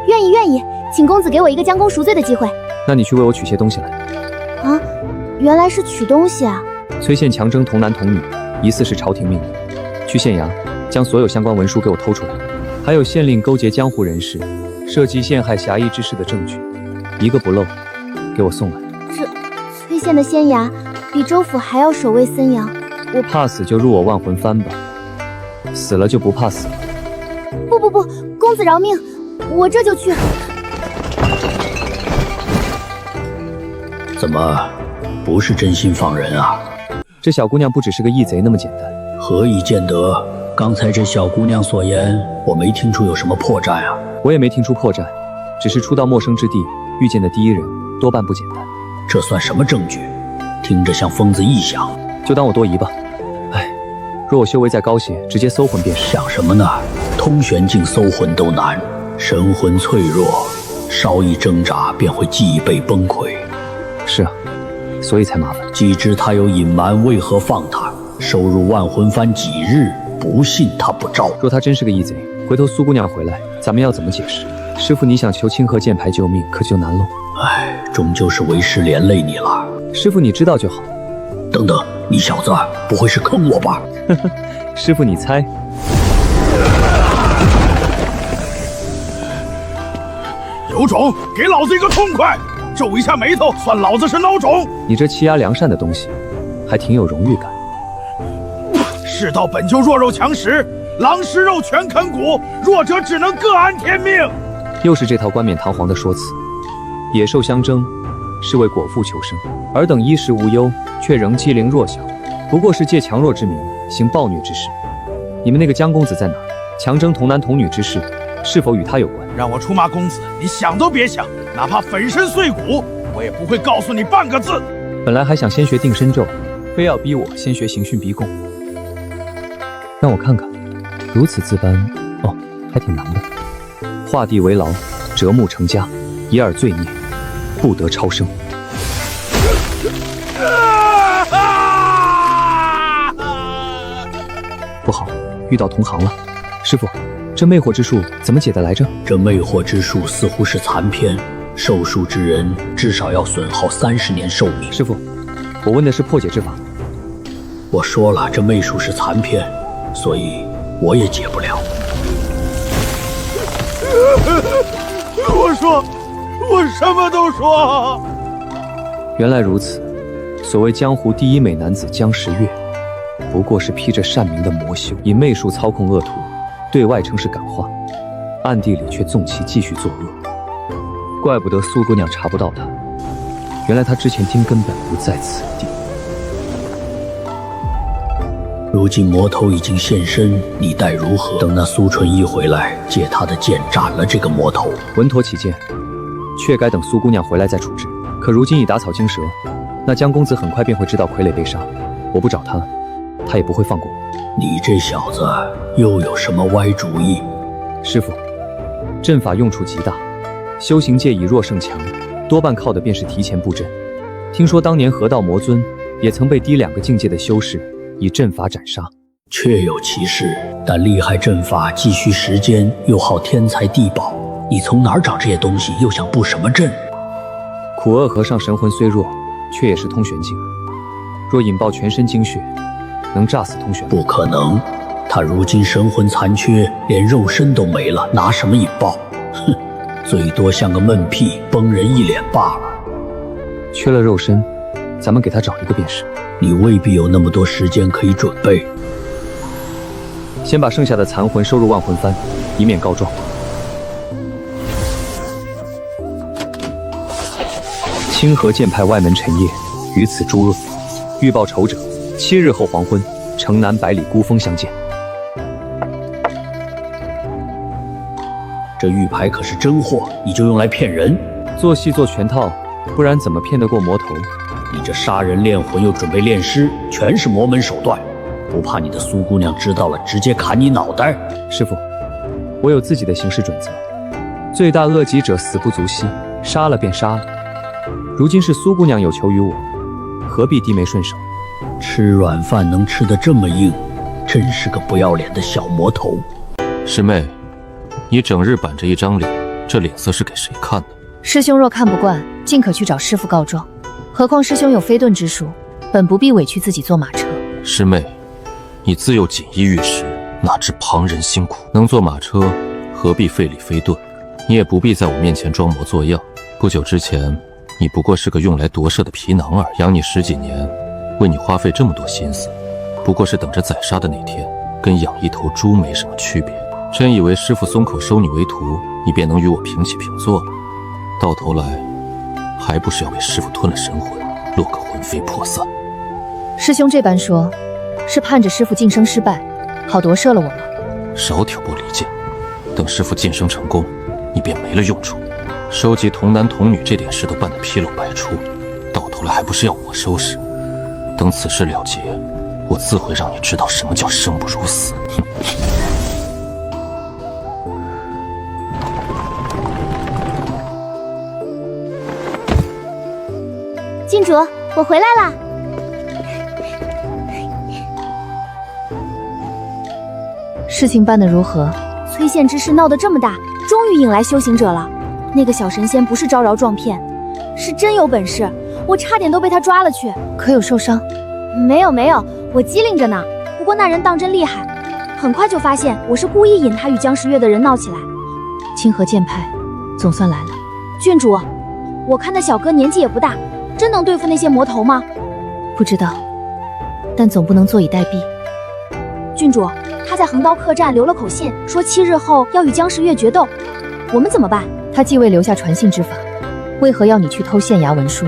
愿意，请公子给我一个将功赎罪的机会。那你去为我取些东西来。啊，原来是取东西啊！崔县强征童男童女，疑似是朝廷命令，去县衙将所有相关文书给我偷出来，还有县令勾结江湖人士，涉及陷害侠义之事的证据，一个不漏，给我送来。崔县的县衙比州府还要守卫森严，我怕死就入我万魂幡吧，死了就不怕死了。不，公子饶命，我这就去。怎么，不是真心放人啊？这小姑娘不只是个义贼那么简单。何以见得？刚才这小姑娘所言，我没听出有什么破绽啊。我也没听出破绽，只是初到陌生之地，遇见的第一人多半不简单。这算什么证据？听着像疯子臆想。就当我多疑吧。哎，若我修为再高些，直接搜魂便是。想什么呢？通玄境搜魂都难，神魂脆弱，稍一挣扎便会脊背崩溃。是啊，所以才麻烦。既知他有隐瞒，为何放他？收入万魂幡几日？不信他不招。若他真是个义贼，回头苏姑娘回来，咱们要怎么解释？师傅，你想求清河剑牌救命，可就难喽。唉，终究是为师连累你了。师傅，你知道就好。等等，你小子不会是坑我吧？呵呵，师傅你猜。有种，给老子一个痛快！皱一下眉头，算老子是孬种。你这欺压良善的东西，还挺有荣誉感。世道本就弱肉强食，狼食肉，犬啃骨，弱者只能各安天命。又是这套冠冕堂皇的说辞。野兽相争，是为果腹求生，尔等衣食无忧，却仍欺凌弱小，不过是借强弱之名行暴虐之事。你们那个江公子在哪儿？强征童男童女之事，是否与他有关？让我出骂公子，你想都别想，哪怕粉身碎骨，我也不会告诉你半个字。本来还想先学定身咒，非要逼我先学刑讯逼供。让我看看，如此自颁，哦，还挺难的。画地为牢，折木成家，以尔罪孽，不得超生。不好，遇到同行了。师傅，这魅惑之术怎么解的来着？这魅惑之术似乎是残篇，受术之人至少要损耗30年寿命。师傅，我问的是破解之法。我说了，这魅术是残篇，所以我也解不了。我说，我什么都说。原来如此，所谓江湖第一美男子江时月，不过是披着善名的魔修，以魅术操控恶徒，对外称是感化，暗地里却纵其继续作恶。怪不得苏姑娘查不到他，原来他之前根本不在此地。如今魔头已经现身，你待如何？等那苏纯一回来，借他的剑斩了这个魔头。稳妥起见，确该等苏姑娘回来再处置。可如今已打草惊蛇，那江公子很快便会知道傀儡被杀，我不找他，他也不会放过我。你这小子又有什么歪主意？师傅，阵法用处极大，修行界以弱胜强，多半靠的便是提前布阵。听说当年河道魔尊也曾被低2个境界的修士以阵法斩杀。确有其事，但厉害阵法既需时间，又耗天材地宝。你从哪儿找这些东西？又想布什么阵？苦厄和尚神魂虽弱，却也是通玄境，若引爆全身精血，能炸死通玄？不可能，他如今神魂残缺，连肉身都没了，拿什么引爆？哼，最多像个闷屁，崩人一脸罢了。缺了肉身，咱们给他找一个便是。你未必有那么多时间可以准备。先把剩下的残魂收入万魂幡，以免告状。清河剑派外门陈烨于此诸恶，欲报仇者，7日后黄昏，城南百里孤峰相见。这玉牌可是真货，你就用来骗人？做戏做全套，不然怎么骗得过魔头？你这杀人炼魂又准备炼尸，全是魔门手段，不怕你的苏姑娘知道了直接砍你脑袋？师傅，我有自己的行事准则，罪大恶极者死不足惜，杀了便杀了。如今是苏姑娘有求于我，何必低眉顺手？吃软饭能吃得这么硬，真是个不要脸的小魔头。师妹，你整日板着一张脸，这脸色是给谁看的？师兄若看不惯，尽可去找师父告状。何况师兄有飞遁之术，本不必委屈自己坐马车。师妹，你自幼锦衣玉食，哪知旁人辛苦？能坐马车，何必费力飞遁？你也不必在我面前装模作样。不久之前，你不过是个用来夺舍的皮囊儿，养你10几年，为你花费这么多心思，不过是等着宰杀的那天，跟养一头猪没什么区别。真以为师父松口收你为徒，你便能与我平起平坐了？到头来，还不是要被师父吞了神魂，落个魂飞魄散？师兄这般说，是盼着师父晋升失败，好夺舍了我吗？少挑拨离间，等师父晋升成功，你便没了用处。收集童男童女这点事都办得纰漏百出，到头来还不是要我收拾？等此事了结，我自会让你知道什么叫生不如死。哼！郡主，我回来啦！事情办得如何？崔县之事闹得这么大，终于引来修行者了。那个小神仙不是招摇撞骗，是真有本事，我差点都被他抓了去。可有受伤？没有，我机灵着呢。不过那人当真厉害，很快就发现我是故意引他与江时月的人闹起来。清河剑派总算来了。郡主，我看那小哥年纪也不大，真能对付那些魔头吗？不知道，但总不能坐以待毙。郡主，他在横刀客栈留了口信，说7日后要与姜时月决斗，我们怎么办？他既未留下传信之法，为何要你去偷县衙文书？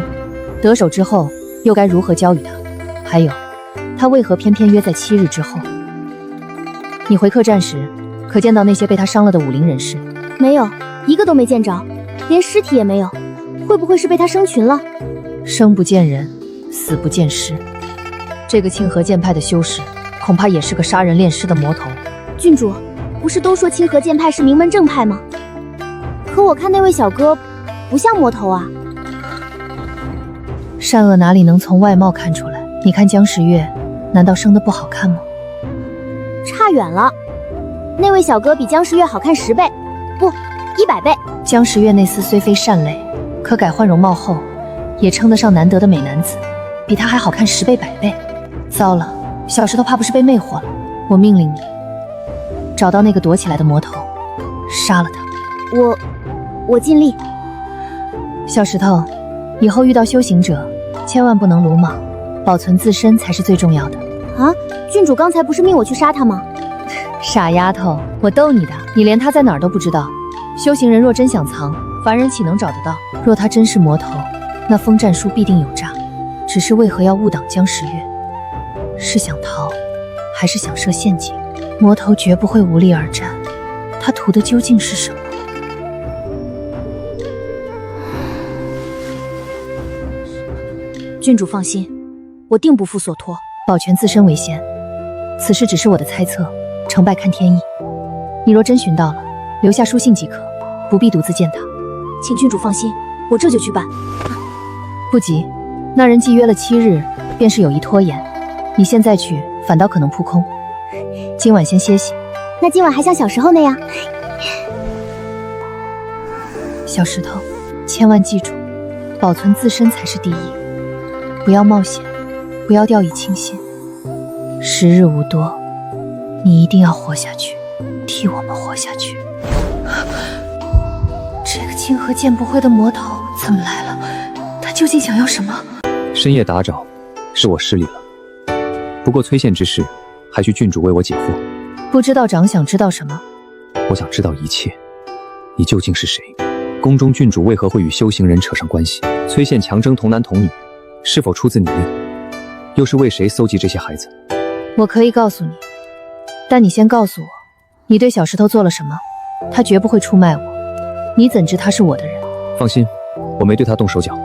得手之后又该如何交与他？还有，他为何偏偏约在7日之后？你回客栈时，可见到那些被他伤了的武林人士？没有，一个都没见着，连尸体也没有。会不会是被他生擒了？生不见人，死不见尸。这个清河剑派的修士，恐怕也是个杀人炼尸的魔头。郡主，不是都说清河剑派是名门正派吗？可我看那位小哥不像魔头啊。善恶哪里能从外貌看出来？你看姜时月，难道生得不好看吗？差远了，那位小哥比姜时月好看10倍，不，100倍。姜时月那厮虽非善类，可改换容貌后，也称得上难得的美男子，比他还好看10倍100倍。糟了，小石头怕不是被魅惑了。我命令你，找到那个躲起来的魔头，杀了他。我尽力。小石头，以后遇到修行者，千万不能鲁莽，保存自身才是最重要的。啊，郡主刚才不是命我去杀他吗？傻丫头，我逗你的，你连他在哪儿都不知道。修行人若真想藏，凡人岂能找得到？若他真是魔头，那封战书必定有诈。只是为何要误挡姜时月？是想逃，还是想设陷阱？魔头绝不会无力而战，他图的究竟是什么？郡主放心，我定不负所托，保全自身为先。此事只是我的猜测，成败看天意。你若真寻到了，留下书信即可，不必独自见他。请郡主放心，我这就去办。不急，那人既约了7日，便是有意拖延。你现在去，反倒可能扑空。今晚先歇息。那今晚还像小时候那样？小石头，千万记住，保存自身才是第一。不要冒险，不要掉以轻心。时日无多，你一定要活下去，替我们活下去。这个清河剑不会的魔头怎么来了？他究竟想要什么？深夜打扰，是我失礼了。不过崔县之事，还需郡主为我解惑。不知道长想知道什么？我想知道一切。你究竟是谁？宫中郡主为何会与修行人扯上关系？崔县强征童男童女，是否出自你令？又是为谁搜集这些孩子？我可以告诉你，但你先告诉我，你对小石头做了什么？他绝不会出卖我，你怎知他是我的人？放心，我没对他动手脚。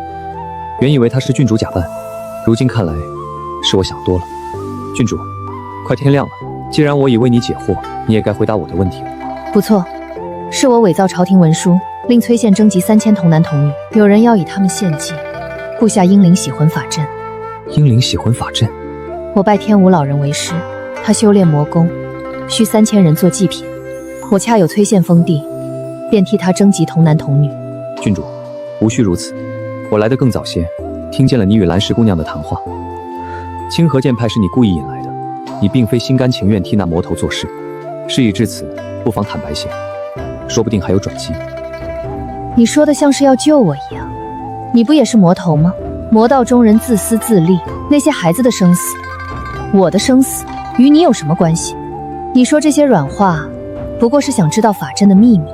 原以为他是郡主假扮，如今看来，是我想多了。郡主，快天亮了，既然我已为你解惑，你也该回答我的问题了。不错，是我伪造朝廷文书，令崔县征集3000童男童女，有人要以他们献祭，布下英灵洗魂法阵。英灵洗魂法阵？我拜天武老人为师，他修炼魔功，需3000人做祭品。我恰有崔县封地，便替他征集童男童女。郡主，无需如此，我来得更早些，听见了你与蓝石姑娘的谈话。清河剑派是你故意引来的，你并非心甘情愿替那魔头做事。事已至此，不妨坦白些，说不定还有转机。你说的像是要救我一样，你不也是魔头吗？魔道中人自私自利，那些孩子的生死，我的生死与你有什么关系？你说这些软话，不过是想知道法阵的秘密。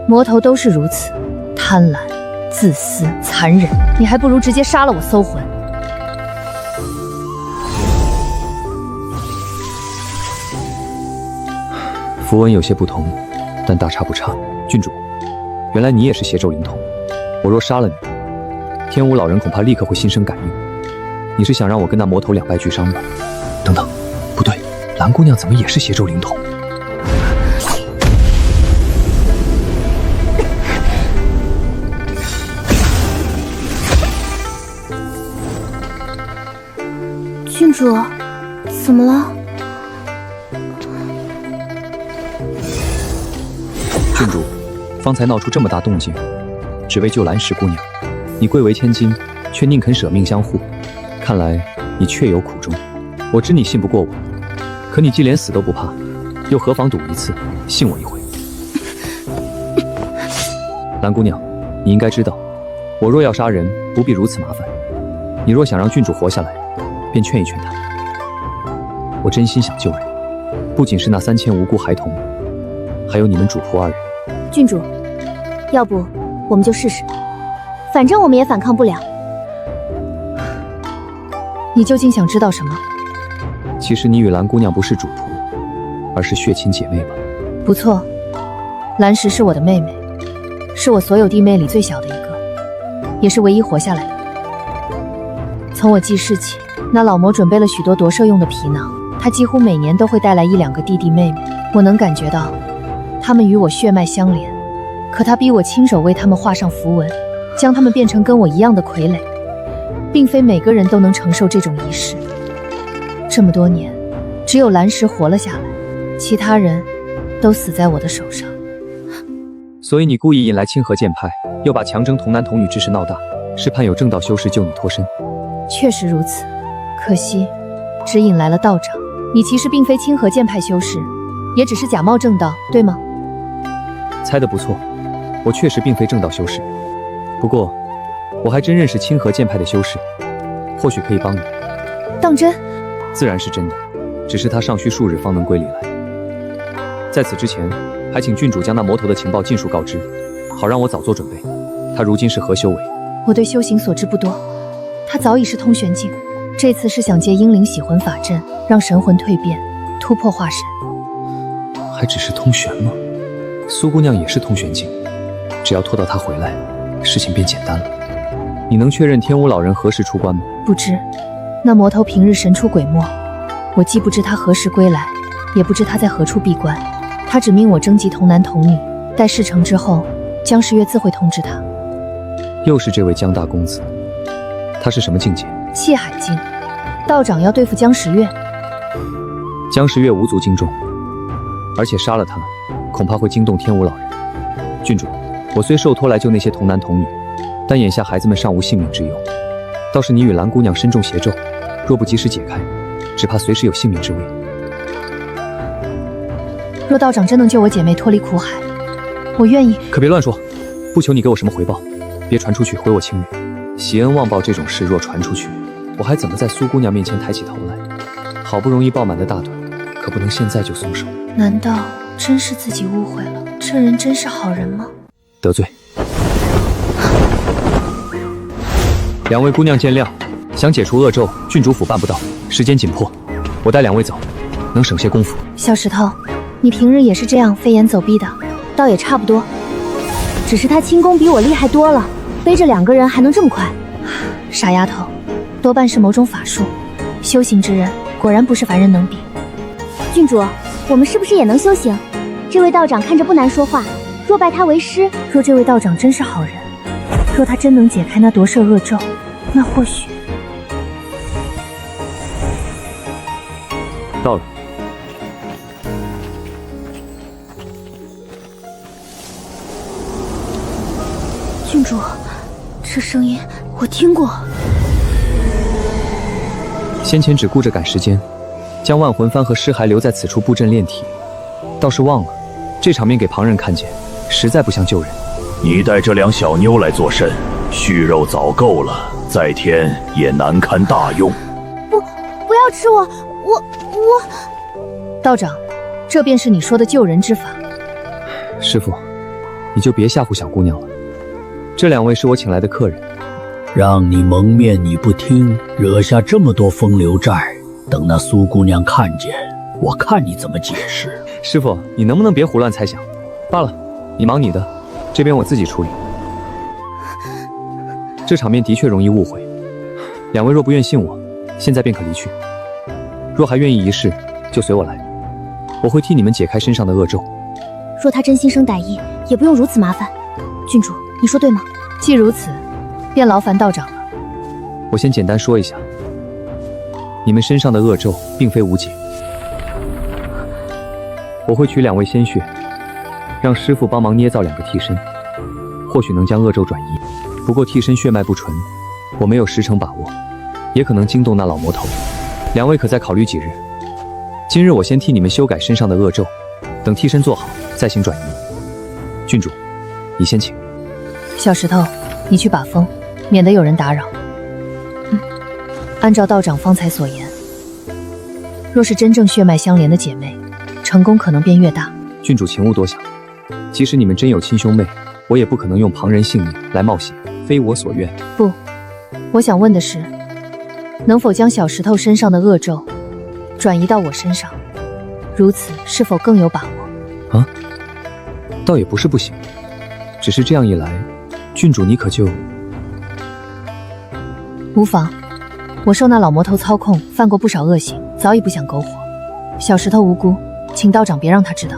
魔头都是如此，贪婪、自私、残忍，你还不如直接杀了我搜魂。符文有些不同，但大差不差。郡主，原来你也是邪咒灵童。我若杀了你，天武老人恐怕立刻会心生感应。你是想让我跟那魔头两败俱伤吧？等等，不对，蓝姑娘怎么也是邪咒灵童？郡主，怎么了？郡主，方才闹出这么大动静，只为救蓝石姑娘，你贵为千金，却宁肯舍命相护，看来你确有苦衷。我知你信不过我，可你既连死都不怕，又何妨赌一次，信我一回？蓝姑娘，你应该知道，我若要杀人，不必如此麻烦。你若想让郡主活下来，便劝一劝她。我真心想救人。不仅是那3000无辜孩童，还有你们主仆2人。郡主，要不我们就试试，反正我们也反抗不了。你究竟想知道什么？其实你与蓝姑娘不是主仆，而是血亲姐妹吧？不错，蓝石是我的妹妹，是我所有弟妹里最小的一个，也是唯一活下来的。从我记事起，那老魔准备了许多夺舍用的皮囊，他几乎每年都会带来1、2个弟弟妹妹。我能感觉到，他们与我血脉相连，可他逼我亲手为他们画上符文，将他们变成跟我一样的傀儡。并非每个人都能承受这种仪式。这么多年，只有蓝石活了下来，其他人都死在我的手上。所以你故意引来清河剑派，又把强征童男童女之事闹大，是盼有正道修士救你脱身。确实如此，可惜只引来了道长。你其实并非清河剑派修士，也只是假冒正道，对吗？猜得不错，我确实并非正道修士，不过我还真认识清河剑派的修士，或许可以帮你。当真？自然是真的，只是他尚需数日方能归里来。在此之前，还请郡主将那魔头的情报尽数告知，好让我早做准备。他如今是何修为？我对修行所知不多，他早已是通玄境，这次是想借婴灵洗魂法阵，让神魂蜕变，突破化神。还只是通玄吗？苏姑娘也是通玄境，只要拖到她回来，事情便简单了。你能确认天武老人何时出关吗？不知，那魔头平日神出鬼没，我既不知他何时归来，也不知他在何处闭关。他只命我征集童男童女，待事成之后，江时月自会通知他。又是这位江大公子，他是什么境界？气海境。道长要对付江时月。江时月无足轻重，而且杀了他，恐怕会惊动天武老人。郡主，我虽受托来救那些童男童女，但眼下孩子们尚无性命之忧，倒是你与蓝姑娘身中邪咒，若不及时解开，只怕随时有性命之危。若道长真能救我姐妹脱离苦海，我愿意。可别乱说，不求你给我什么回报，别传出去毁我清誉。袭恩忘报这种事若传出去，我还怎么在苏姑娘面前抬起头来？好不容易抱满的大腿，可不能现在就松手。难道真是自己误会了？这人真是好人吗？得罪。两位姑娘见谅，想解除恶咒，郡主府办不到，时间紧迫，我带两位走，能省些功夫。小石头，你平日也是这样飞檐走壁的？倒也差不多，只是他轻功比我厉害多了，背着2个人还能这么快。傻丫头，多半是某种法术，修行之人果然不是凡人能比。郡主，我们是不是也能修行？这位道长看着不难说话，若拜他为师，若这位道长真是好人，若他真能解开那夺舍恶咒，那或许……到了。郡主，这声音我听过。先前只顾着赶时间，将万魂幡和尸骸留在此处布阵炼体，倒是忘了这场面给旁人看见，实在不像救人。你带这2小妞来做甚？血肉早够了，再添也难堪大用。不要吃我！道长，这便是你说的救人之法。师父，你就别吓唬小姑娘了。这2位是我请来的客人，让你蒙面你不听，惹下这么多风流债，等那苏姑娘看见，我看你怎么解释。师父，你能不能别胡乱猜想？罢了，你忙你的，这边我自己处理。这场面的确容易误会，2位若不愿信我，现在便可离去；若还愿意一试，就随我来，我会替你们解开身上的恶咒。若他真心生歹意，也不用如此麻烦。郡主，你说对吗？既如此，便劳烦道长了。我先简单说一下，你们身上的恶咒并非无解，我会取2位鲜血，让师父帮忙捏造2个替身，或许能将恶咒转移。不过替身血脉不纯，我没有10成把握，也可能惊动那老魔头。2位可再考虑几日。今日我先替你们修改身上的恶咒，等替身做好再行转移。郡主，你先请。小石头，你去把风，免得有人打扰。按照道长方才所言，若是真正血脉相连的姐妹，成功可能便越大。郡主请勿多想，即使你们真有亲兄妹，我也不可能用旁人性命来冒险，非我所愿。不，我想问的是，能否将小石头身上的恶咒转移到我身上？如此是否更有把握？啊，倒也不是不行，只是这样一来，郡主你可就……无妨，我受那老魔头操控，犯过不少恶行，早已不想苟活。小石头无辜，请道长别让他知道。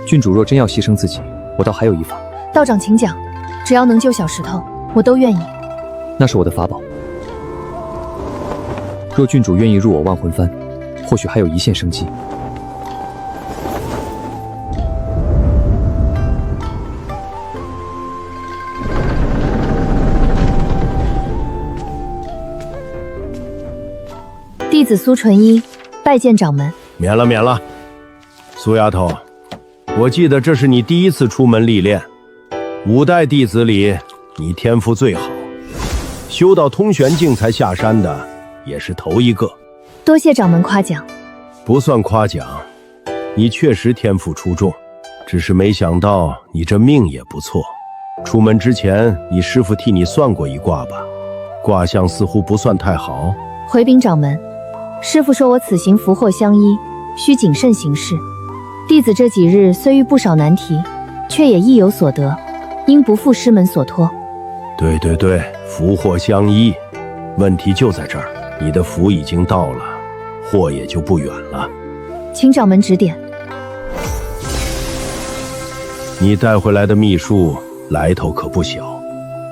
郡主若真要牺牲自己，我倒还有一法。道长请讲，只要能救小石头，我都愿意。那是我的法宝。若郡主愿意入我万魂幡，或许还有一线生机。弟子苏纯一拜见掌门。免了免了，苏丫头，我记得这是你第一次出门历练，5代弟子里你天赋最好，修到通玄境才下山的也是头一个。多谢掌门夸奖。不算夸奖，你确实天赋出众，只是没想到你这命也不错。出门之前你师父替你算过一卦吧，卦象似乎不算太好。回禀掌门，师父说我此行福祸相依，需谨慎行事。弟子这几日虽遇不少难题，却也亦有所得，应不负师门所托。对对对，福祸相依，问题就在这儿，你的福已经到了，祸也就不远了。请掌门指点。你带回来的秘术来头可不小，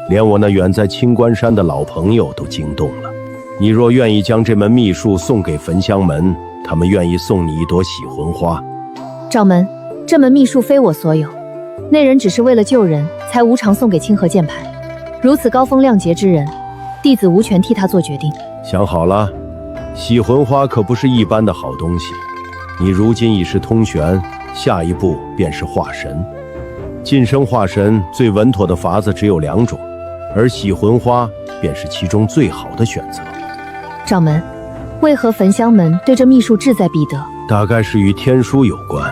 连我那远在青关山的老朋友都惊动了。你若愿意将这门秘术送给焚香门，他们愿意送你一朵喜魂花。掌门，这门秘术非我所有，那人只是为了救人，才无偿送给清河剑派。如此高风亮节之人，弟子无权替他做决定。想好了，喜魂花可不是一般的好东西。你如今已是通玄，下一步便是化神。晋升化神最稳妥的法子只有2种，而喜魂花便是其中最好的选择。掌门，为何焚香门对这秘术志在必得？大概是与天书有关，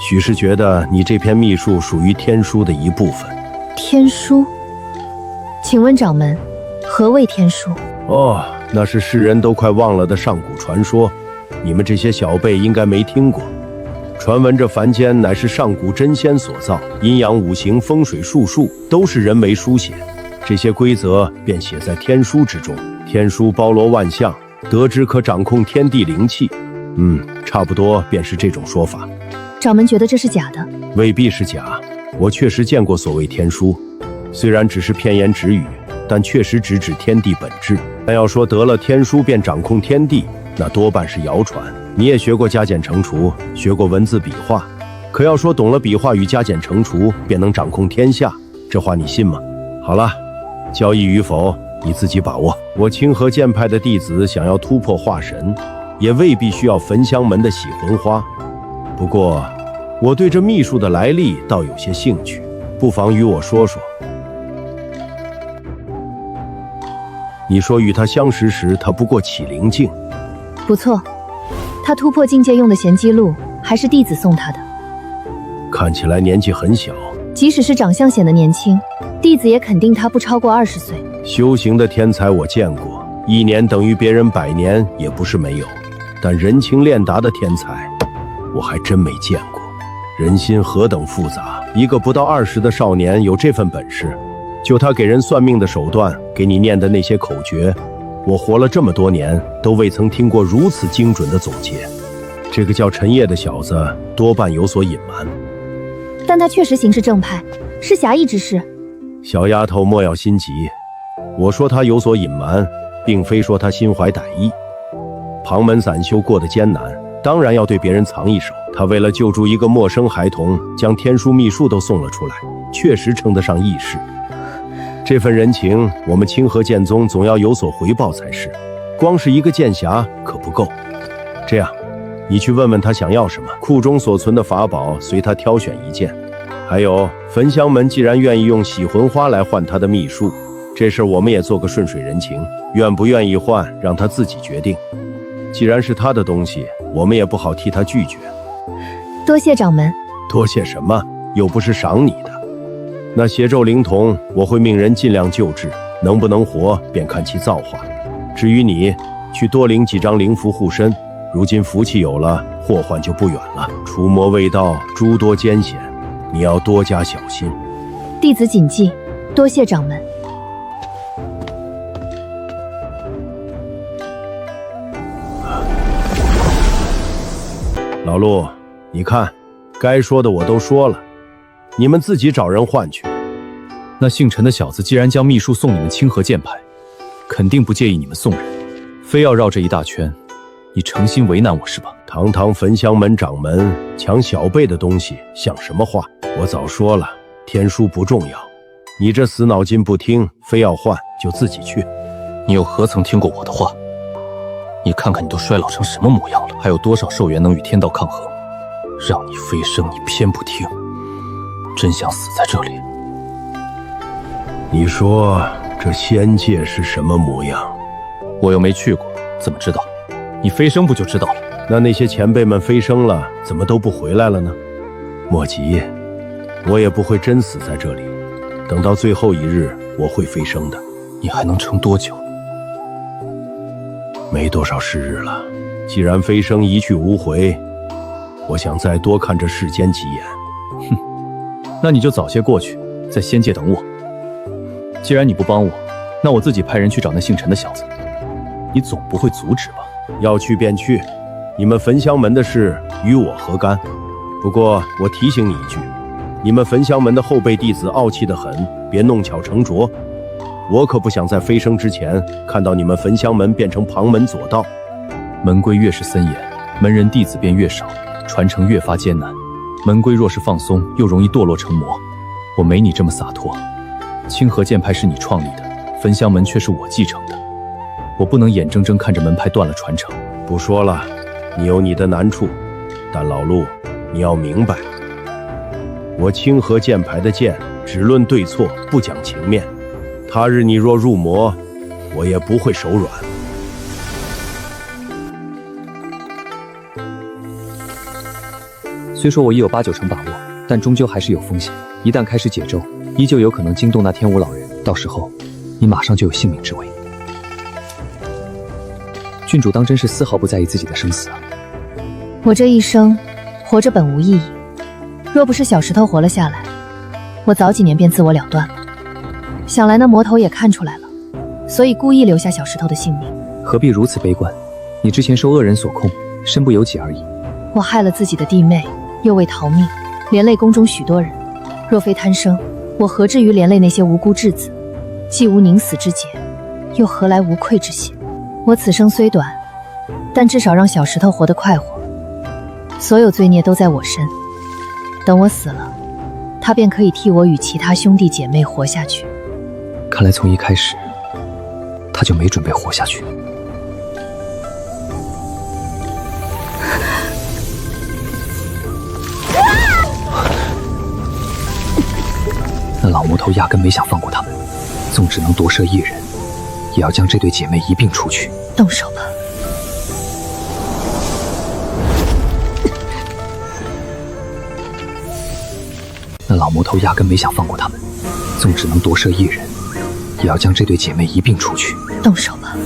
许是觉得你这篇秘术属于天书的一部分。天书？请问掌门，何谓天书？哦，那是世人都快忘了的上古传说，你们这些小辈应该没听过。传闻这凡间乃是上古真仙所造，阴阳五行、风水术数都是人为书写，这些规则便写在天书之中。天书包罗万象，得知可掌控天地灵气。差不多便是这种说法。掌门觉得这是假的？未必是假，我确实见过所谓天书，虽然只是片言直语，但确实直指天地本质。但要说得了天书便掌控天地，那多半是谣传。你也学过加减乘除，学过文字笔画，可要说懂了笔画与加减乘除便能掌控天下，这话你信吗？好了，交易与否你自己把握。我清河剑派的弟子想要突破化神，也未必需要焚香门的喜魂花。不过我对这秘术的来历倒有些兴趣，不妨与我说说。你说与他相识时，他不过启灵境。不错，他突破境界用的玄机录还是弟子送他的。看起来年纪很小，即使是长相显得年轻，弟子也肯定他不超过20岁。修行的天才我见过，1年等于别人100年也不是没有，但人情练达的天才我还真没见过。人心何等复杂，一个不到20的少年有这份本事，就他给人算命的手段，给你念的那些口诀，我活了这么多年都未曾听过如此精准的总结。这个叫陈烨的小子多半有所隐瞒，但他确实行事正派，是侠义之士。小丫头莫要心急，我说他有所隐瞒，并非说他心怀歹意。旁门散修过得艰难，当然要对别人藏一手。他为了救助一个陌生孩童，将天书秘术都送了出来，确实称得上义士。这份人情，我们清河剑宗总要有所回报才是。光是一个剑侠可不够。这样，你去问问他想要什么，库中所存的法宝随他挑选一件。还有，焚香门既然愿意用喜魂花来换他的秘术，这事我们也做个顺水人情，愿不愿意换，让他自己决定。既然是他的东西，我们也不好替他拒绝。多谢掌门。多谢什么？又不是赏你的。那邪咒灵童，我会命人尽量救治，能不能活便看其造化。至于你，去多领几张灵符护身。如今福气有了，祸患就不远了。除魔未到，诸多艰险，你要多加小心。弟子谨记，多谢掌门。老陆，你看，该说的我都说了，你们自己找人换去。那姓陈的小子既然将秘术送你们清河剑派，肯定不介意你们送人，非要绕这一大圈，你诚心为难我是吧？堂堂焚香门掌门抢小辈的东西，像什么话？我早说了，天书不重要，你这死脑筋不听，非要换就自己去。你又何曾听过我的话？你看看你都衰老成什么模样了，还有多少寿元能与天道抗衡？让你飞升，你偏不听，真想死在这里。你说这仙界是什么模样？我又没去过，怎么知道？你飞升不就知道了？那些前辈们飞升了，怎么都不回来了呢？莫急，我也不会真死在这里，等到最后一日，我会飞升的。你还能撑多久？没多少时日了。既然飞升一去无回，我想再多看这世间几眼。哼，那你就早些过去，在仙界等我。既然你不帮我，那我自己派人去找那姓陈的小子。你总不会阻止吧？要去便去，你们焚香门的事与我何干？不过我提醒你一句，你们焚香门的后辈弟子傲气得很，别弄巧成拙。我可不想在飞升之前看到你们焚香门变成旁门左道。门规越是森严，门人弟子便越少，传承越发艰难。门规若是放松，又容易堕落成魔。我没你这么洒脱。清河剑派是你创立的，焚香门却是我继承的，我不能眼睁睁看着门派断了传承。不说了，你有你的难处，但老陆，你要明白，我清河剑派的剑只论对错，不讲情面。他日你若入魔，我也不会手软。虽说我已有8、9成把握，但终究还是有风险。一旦开始解咒，依旧有可能惊动那天武老人，到时候你马上就有性命之危。郡主当真是丝毫不在意自己的生死啊！我这一生活着本无意义，若不是小石头活了下来，我早几年便自我了断了。想来那魔头也看出来了，所以故意留下小石头的性命。何必如此悲观？你之前受恶人所控，身不由己而已。我害了自己的弟妹，又为逃命，连累宫中许多人。若非贪生，我何至于连累那些无辜稚子？既无宁死之节，又何来无愧之心？我此生虽短，但至少让小石头活得快活。所有罪孽都在我身，等我死了，他便可以替我与其他兄弟姐妹活下去。看来从一开始，他就没准备活下去。那老魔头压根没想放过他们，纵只能夺舍一人，也要将这对姐妹一并除去。动手吧。那老魔头压根没想放过他们，纵只能夺舍一人，也要将这对姐妹一并除去。动手吧。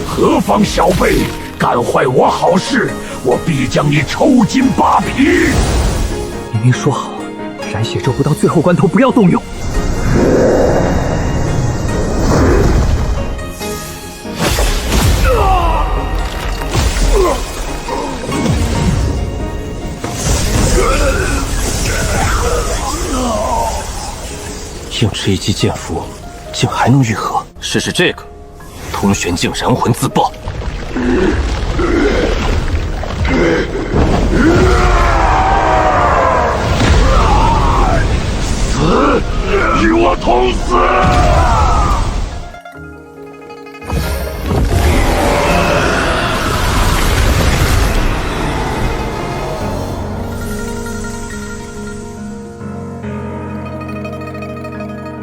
何方小辈敢坏我好事，我必将你抽筋扒皮！明明说好，燃血咒不到最后关头不要动用。用这一击剑符，竟还能愈合？试试这个，通玄境燃魂自爆。死！与我同死！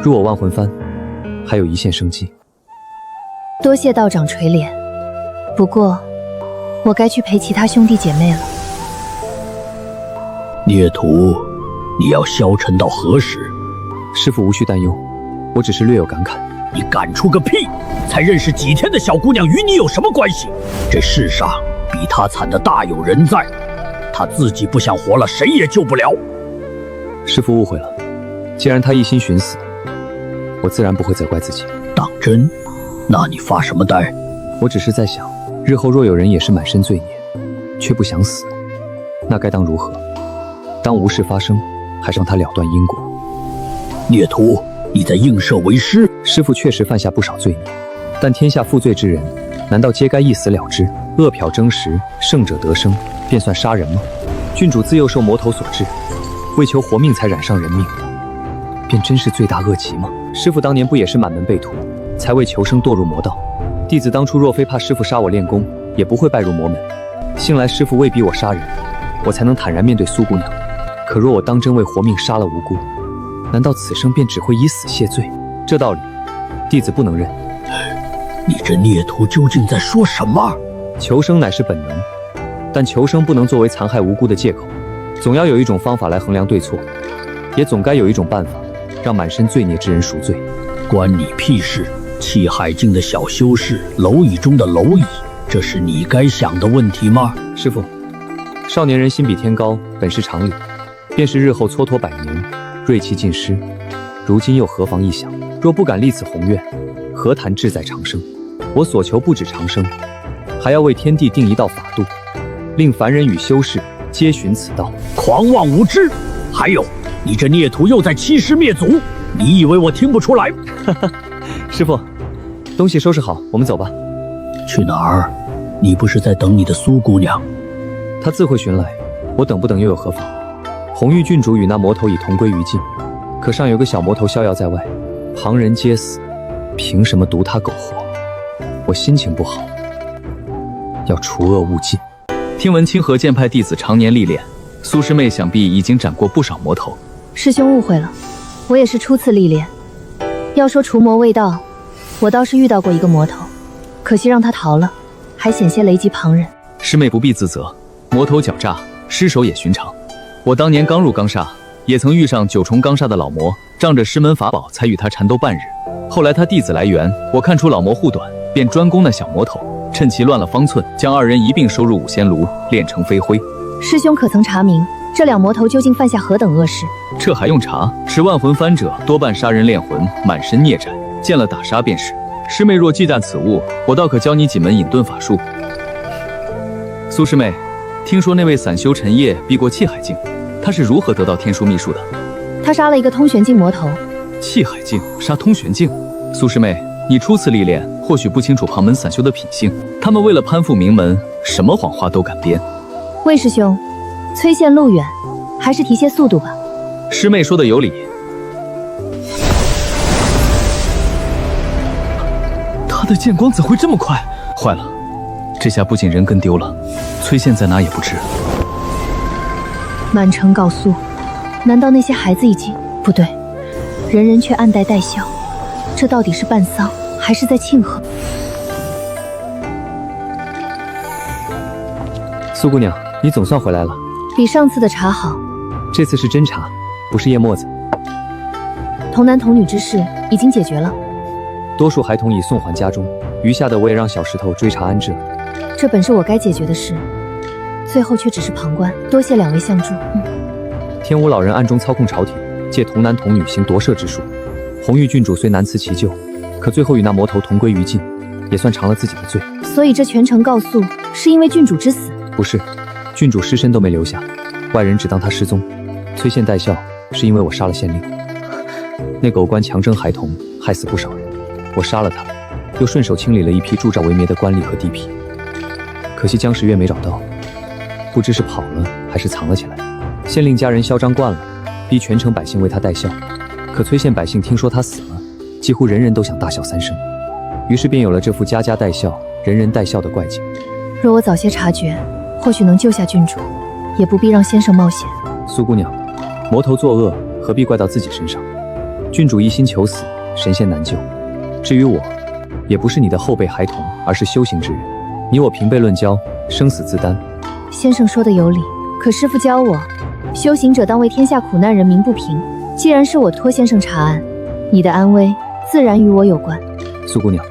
入我万魂幡，还有一线生机。多谢道长垂怜，不过我该去陪其他兄弟姐妹了。孽徒，你要消沉到何时？师父无需担忧，我只是略有感慨。你感触个屁！才认识几天的小姑娘与你有什么关系？这世上比她惨的大有人在，她自己不想活了，谁也救不了。师父误会了，既然她一心寻死，我自然不会责怪自己。当真？那你发什么呆？我只是在想，日后若有人也是满身罪孽，却不想死，那该当如何？当无事发生，还是让他了断因果？孽徒，你在映射为师。师父确实犯下不少罪孽，但天下负罪之人，难道皆该一死了之？饿殍争食，胜者得生，便算杀人吗？郡主自幼受魔头所制，为求活命才染上人命，便真是罪大恶极吗？师父当年不也是满门被屠，才为求生堕入魔道？弟子当初若非怕师父杀我练功，也不会拜入魔门。幸来师父未逼我杀人，我才能坦然面对苏姑娘。可若我当真为活命杀了无辜，难道此生便只会以死谢罪？这道理，弟子不能认。你这孽徒究竟在说什么？求生乃是本能，但求生不能作为残害无辜的借口，总要有一种方法来衡量对错，也总该有一种办法，让满身罪孽之人赎罪。关你屁事！气海境的小修士，蝼蚁中的蝼蚁，这是你该想的问题吗？师父，少年人心比天高，本是常理，便是日后蹉跎百年，锐气尽失，如今又何妨一想？若不敢立此宏愿，何谈志在长生？我所求不止长生，还要为天地定一道法度，令凡人与修士皆循此道。狂妄无知！还有，你这孽徒又在欺师灭祖，你以为我听不出来？师父，东西收拾好，我们走吧。去哪儿？你不是在等你的苏姑娘？她自会寻来，我等不等又有何妨？红玉郡主与那魔头已同归于尽，可尚有个小魔头逍遥在外，旁人皆死，凭什么独他苟活？我心情不好，要除恶务尽。听闻清河剑派弟子常年历练，苏师妹想必已经斩过不少魔头。师兄误会了，我也是初次历练。要说除魔未到，我倒是遇到过一个魔头，可惜让他逃了，还险些雷及旁人。师妹不必自责，魔头狡诈，失手也寻常。我当年刚入钢煞，也曾遇上9重钢煞的老魔，仗着师门法宝才与他缠斗半日。后来他弟子来援，我看出老魔护短，便专攻那小魔头，趁其乱了方寸，将2人一并收入五仙炉，炼成飞灰。师兄可曾查明这两魔头究竟犯下何等恶事？这还用查？持万魂幡者多半杀人炼魂，满身孽债，见了打杀便是。师妹若忌惮此物，我倒可教你几门隐遁法术。苏师妹，听说那位散修陈烨避过气海境，他是如何得到天书秘术的？他杀了一个通玄境魔头。气海境杀通玄境？苏师妹，你初次历练，或许不清楚旁门散修的品性，他们为了攀附名门，什么谎话都敢编。魏师兄，催线路远，还是提些速度吧。师妹说的有理。他的剑光怎会这么快？坏了，这下不仅人跟丢了，崔线在哪也不知。满城告诉，难道那些孩子已经不对？人人却暗带带笑，这到底是办丧还是在庆贺？苏姑娘，你总算回来了。比上次的茶好。这次是真茶，不是夜沫子。童男童女之事已经解决了，多数孩童已送还家中，余下的我也让小石头追查安置了。这本是我该解决的事，最后却只是旁观。多谢两位相助。天武老人暗中操控朝廷，借童男童女行夺舍之术。红玉郡主虽难辞其咎，可最后与那魔头同归于尽，也算偿了自己的罪。所以这全城告诉是因为郡主之死？不是，郡主尸身都没留下，外人只当她失踪。崔县带孝是因为我杀了县令，那狗官强征孩童，害死不少人，我杀了他，又顺手清理了一批助纣为虐的官吏和地痞。可惜姜时月没找到，不知是跑了还是藏了起来。县令家人嚣张惯了，逼全城百姓为他带孝，可崔县百姓听说他死了，几乎人人都想大笑3声，于是便有了这副家家带孝、人人带孝的怪景。若我早些察觉，或许能救下郡主，也不必让先生冒险。苏姑娘，魔头作恶，何必怪到自己身上？郡主一心求死，神仙难救。至于我，也不是你的后辈孩童，而是修行之人。你我平辈论交，生死自担。先生说的有理，可师父教我，修行者当为天下苦难人鸣不平。既然是我托先生查案，你的安危自然与我有关。苏姑娘，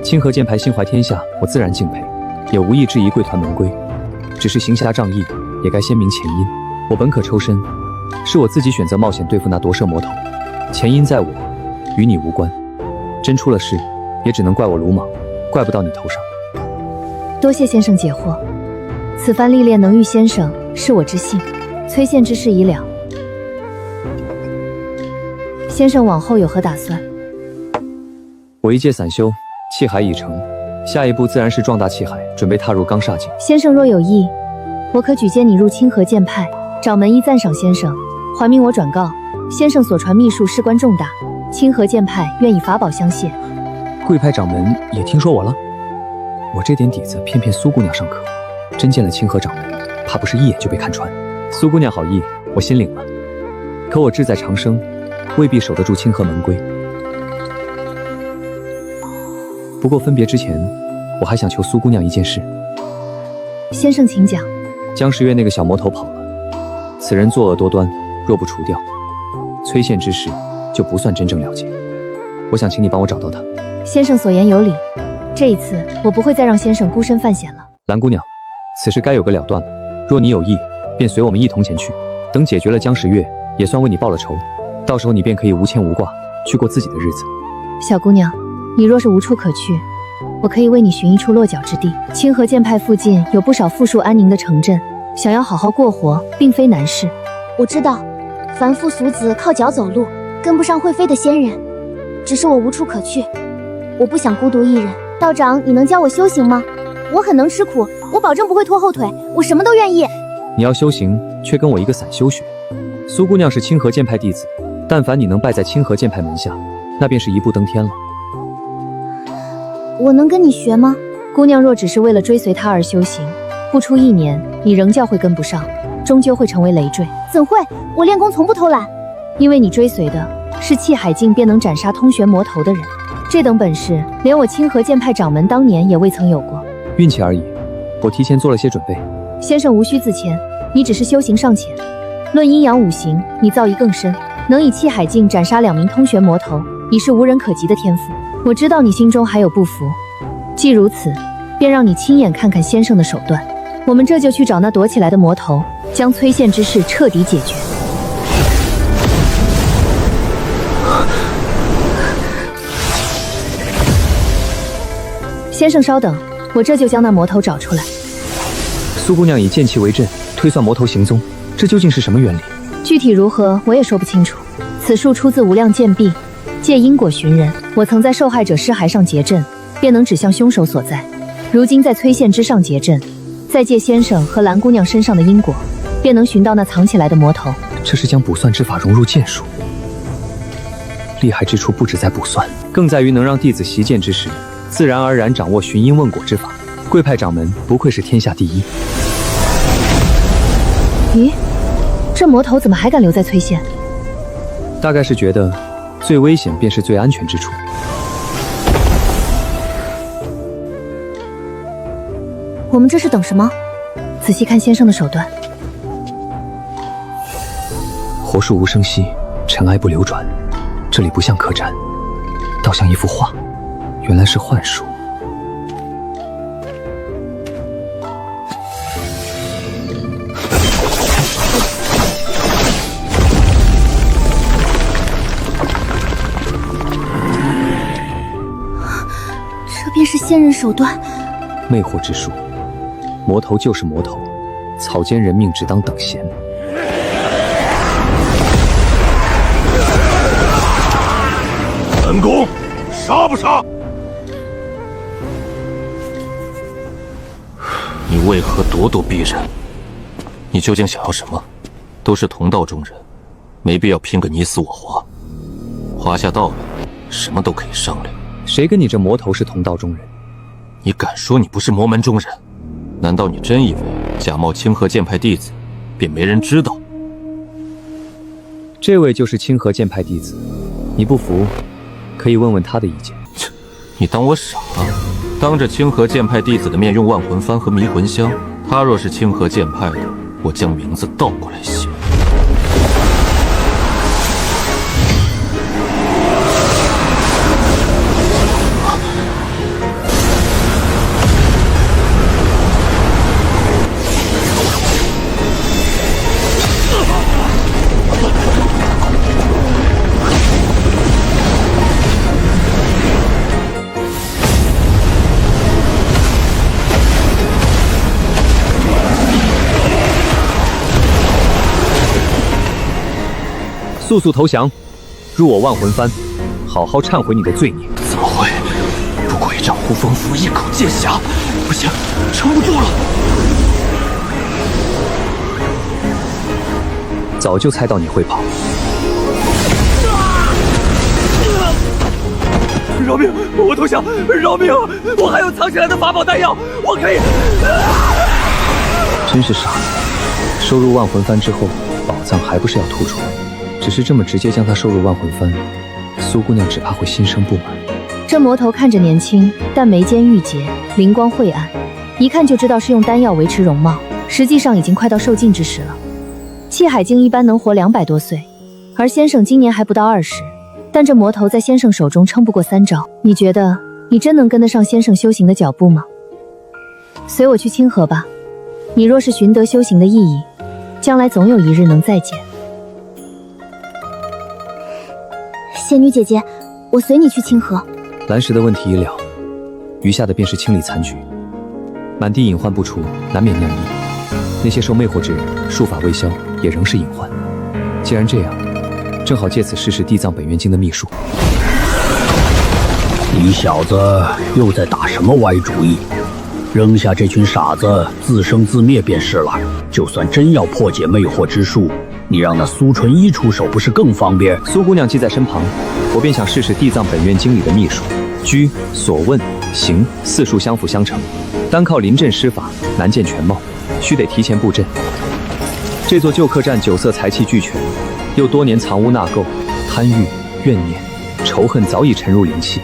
清河剑派心怀天下，我自然敬佩，也无意质疑贵团门规。只是行侠仗义，也该先明前因。我本可抽身，是我自己选择冒险对付那夺舍魔头，前因在我，与你无关。真出了事，也只能怪我鲁莽，怪不到你头上。多谢先生解惑，此番历练能遇先生，是我之幸。崔县之事已了，先生往后有何打算？我一介散修，气海已成，下一步自然是壮大气海，准备踏入钢煞境。先生若有意，我可举荐你入清河剑派。掌门一赞赏先生，还命我转告先生所传秘术事关重大，清河剑派愿以法宝相谢。贵派掌门也听说我了，我这点底子骗骗苏姑娘上课，真见了清河掌门，怕不是一眼就被看穿。苏姑娘好意，我心领了。可我志在长生，未必守得住清河门规。不过分别之前，我还想求苏姑娘一件事。先生请讲。江时月那个小魔头跑了，此人作恶多端，若不除掉，崔县之事就不算真正了结。我想请你帮我找到他。先生所言有理，这一次我不会再让先生孤身犯险了。蓝姑娘，此事该有个了断了。若你有意，便随我们一同前去。等解决了江时月，也算为你报了仇。到时候你便可以无牵无挂，去过自己的日子。小姑娘，你若是无处可去，我可以为你寻一处落脚之地。清河剑派附近有不少富庶安宁的城镇，想要好好过活，并非难事。我知道，凡夫俗子靠脚走路，跟不上会飞的仙人。只是我无处可去，我不想孤独一人。道长，你能教我修行吗？我很能吃苦，我保证不会拖后腿，我什么都愿意。你要修行，却跟我一个散修学。苏姑娘是清河剑派弟子，但凡你能拜在清河剑派门下，那便是一步登天了。我能跟你学吗？姑娘若只是为了追随他而修行，不出1年，你仍旧会跟不上，终究会成为累赘。怎会？我练功从不偷懒。因为你追随的是气海境便能斩杀通玄魔头的人，这等本事，连我清河剑派掌门当年也未曾有过。运气而已，我提前做了些准备。先生无需自谦，你只是修行尚浅。论阴阳五行，你造诣更深，能以气海境斩杀2名通玄魔头，已是无人可及的天赋。我知道你心中还有不服，既如此，便让你亲眼看看先生的手段。我们这就去找那躲起来的魔头，将崔县之事彻底解决。先生稍等，我这就将那魔头找出来。苏姑娘以剑气为阵，推算魔头行踪，这究竟是什么原理？具体如何，我也说不清楚。此术出自无量剑壁，借因果寻人。我曾在受害者尸骸上结阵，便能指向凶手所在。如今在崔县之上结阵，再借先生和蓝姑娘身上的因果，便能寻到那藏起来的魔头。这是将卜算之法融入剑术，厉害之处不止在卜算，更在于能让弟子习剑之时，自然而然掌握寻因问果之法。贵派掌门不愧是天下第一。咦，这魔头怎么还敢留在崔县？大概是觉得最危险便是最安全之处。我们这是等什么？仔细看先生的手段。火树无声息，尘埃不流转。这里不像客栈，倒像一幅画，原来是幻术。这便是仙人手段。魅惑之术，魔头就是魔头，草菅人命只当等闲。恩公，杀不杀？你为何咄咄逼人？你究竟想要什么？都是同道中人，没必要拼个你死我活。华夏到了，什么都可以商量。谁跟你这魔头是同道中人？你敢说你不是魔门中人？难道你真以为假冒清河剑派弟子，便没人知道？这位就是清河剑派弟子，你不服，可以问问他的意见。你当我傻啊？当着清河剑派弟子的面用万魂幡和迷魂香，他若是清河剑派的，我将名字倒过来写。速速投降，入我万魂幡，好好忏悔你的罪孽。怎么会？不过一丈呼风符，一口剑匣，不行，撑不住了。早就猜到你会跑。饶命！我投降！饶命！我还有藏起来的法宝弹药，我可以。真是傻子！收入万魂幡之后，宝藏还不是要吐出来？只是这么直接将他收入万魂幡，苏姑娘只怕会心生不满。这魔头看着年轻，但眉间玉洁，灵光晦暗，一看就知道是用丹药维持容貌，实际上已经快到受尽之时了。气海境一般能活200多岁，而先生今年还不到20，但这魔头在先生手中撑不过3招。你觉得你真能跟得上先生修行的脚步吗？随我去清河吧，你若是寻得修行的意义，将来总有一日能再见。仙女姐姐，我随你去清河。蓝石的问题已了，余下的便是清理残局。满地隐患不除，难免酿疫。那些受魅惑之人，术法未消，也仍是隐患。既然这样，正好借此试试地藏本愿经的秘术。你小子又在打什么歪主意？扔下这群傻子，自生自灭便是了。就算真要破解魅惑之术，你让那苏纯一出手不是更方便？苏姑娘既在身旁，我便想试试地藏本愿经里的秘术。居、所问、行4术相辅相成，单靠临阵施法难见全貌，须得提前布阵。这座旧客栈9色财气俱全，又多年藏污纳垢，贪欲、怨念、仇恨早已沉入灵气，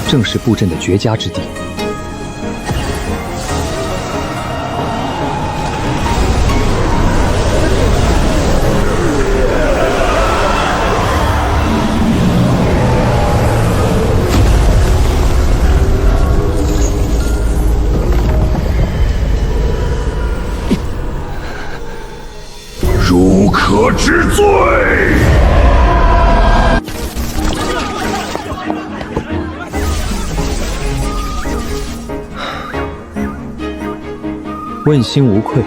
正是布阵的绝佳之地。如可之罪。问心无愧，